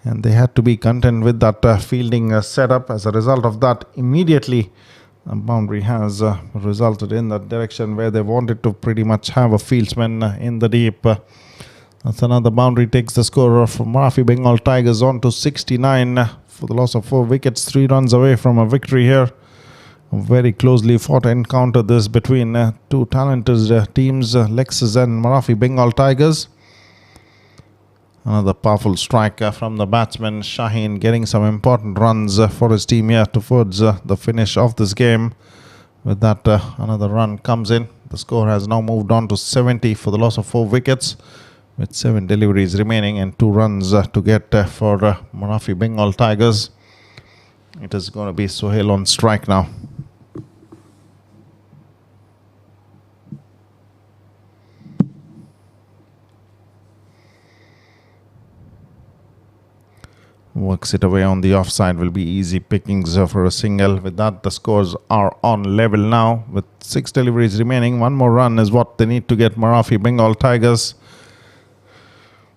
and they had to be content with that fielding setup. As a result of that, immediately a boundary has resulted in that direction where they wanted to pretty much have a fieldsman in the deep. That's another boundary, takes the score of Marathi Bengal Tigers on to 69 for the loss of 4 wickets, 3 runs away from a victory here. A very closely fought encounter this between two talented teams, Lexus and Marathi Bengal Tigers. Another powerful strike from the batsman Shaheen, getting some important runs for his team here towards the finish of this game. With that, another run comes in. The score has now moved on to 70 for the loss of 4 wickets, with 7 deliveries remaining and 2 runs to get for Marathi Bengal Tigers. It is going to be Sohail on strike now. Works it away on the offside, will be easy pickings for a single. With that, the scores are on level now with 6 deliveries remaining. 1 more run is what they need to get Marathi Bengal Tigers.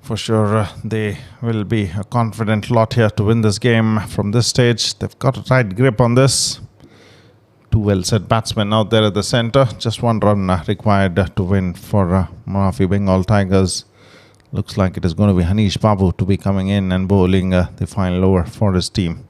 For sure, they will be a confident lot here to win this game from this stage. They've got a tight grip on this. 2 well-set batsmen out there at the centre. Just 1 run required to win for Marathi Bengal Tigers. Looks like it is going to be Hanish Babu to be coming in and bowling the final over for his team.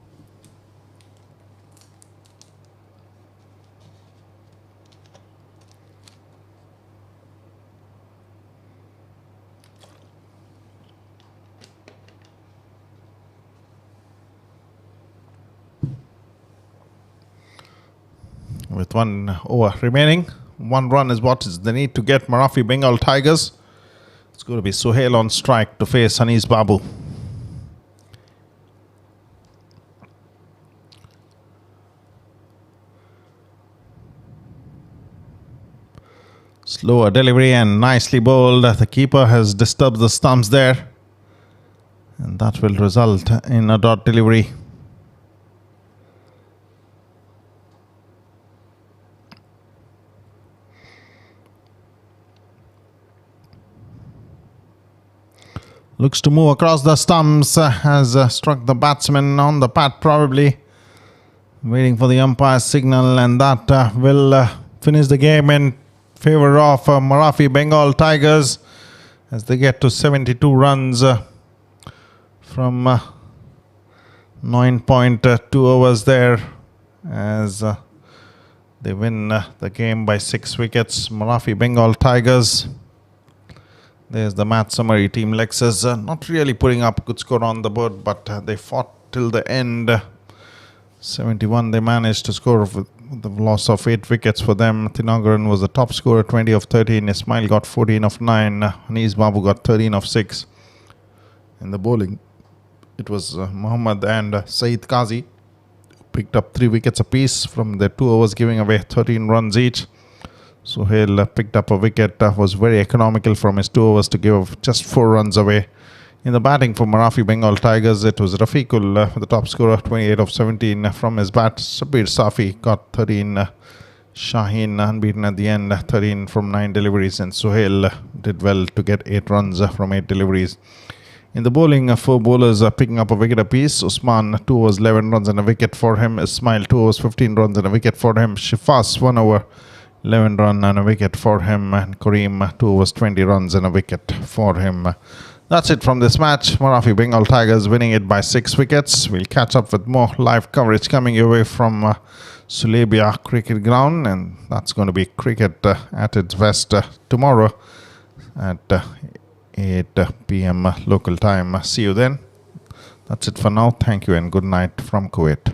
With 1 over remaining, 1 run is what is the need to get Marathi Bengal Tigers. It's going to be Sohail on strike to face Hanish Babu. Slower delivery and nicely bowled. The keeper has disturbed the stumps there, and that will result in a dot delivery. Looks to move across the stumps, has struck the batsman on the pad probably. Waiting for the umpire's signal, and that will finish the game in favour of Marathi Bengal Tigers as they get to 72 runs from 9.2 overs there, as they win the game by 6 wickets. Marathi Bengal Tigers. There's the match summary. Team Lexus not really putting up a good score on the board, but they fought till the end. 71 they managed to score with the loss of 8 wickets for them. Thinagaran was the top scorer, 20 of 13. Ismail got 14 of 9. Hanish Babu got 13 of 6. In the bowling, it was Muhammad and Saeed Qazi who picked up 3 wickets apiece from their 2 overs, giving away 13 runs each. Sohail picked up a wicket, was very economical from his 2 overs to give just 4 runs away. In the batting for Marathi Bengal Tigers, it was Rafiqul, the top scorer, 28 of 17 from his bat. Sabir Safi got 13. Shaheen unbeaten at the end, 13 from 9 deliveries. And Sohail did well to get 8 runs from 8 deliveries. In the bowling, 4 bowlers picking up a wicket apiece. Usman, 2 overs, 11 runs and a wicket for him. Ismail, 2 overs, 15 runs and a wicket for him. Shifas, 1 over, 11 run and a wicket for him. And Kareem, 2 overs, 20 runs and a wicket for him. That's it from this match. Marathi Bengal Tigers winning it by 6 wickets. We'll catch up with more live coverage coming your way from Sulebia Cricket Ground, and that's going to be cricket at its best tomorrow at 8 p.m. local time. See you then. That's it for now. Thank you and good night from Kuwait.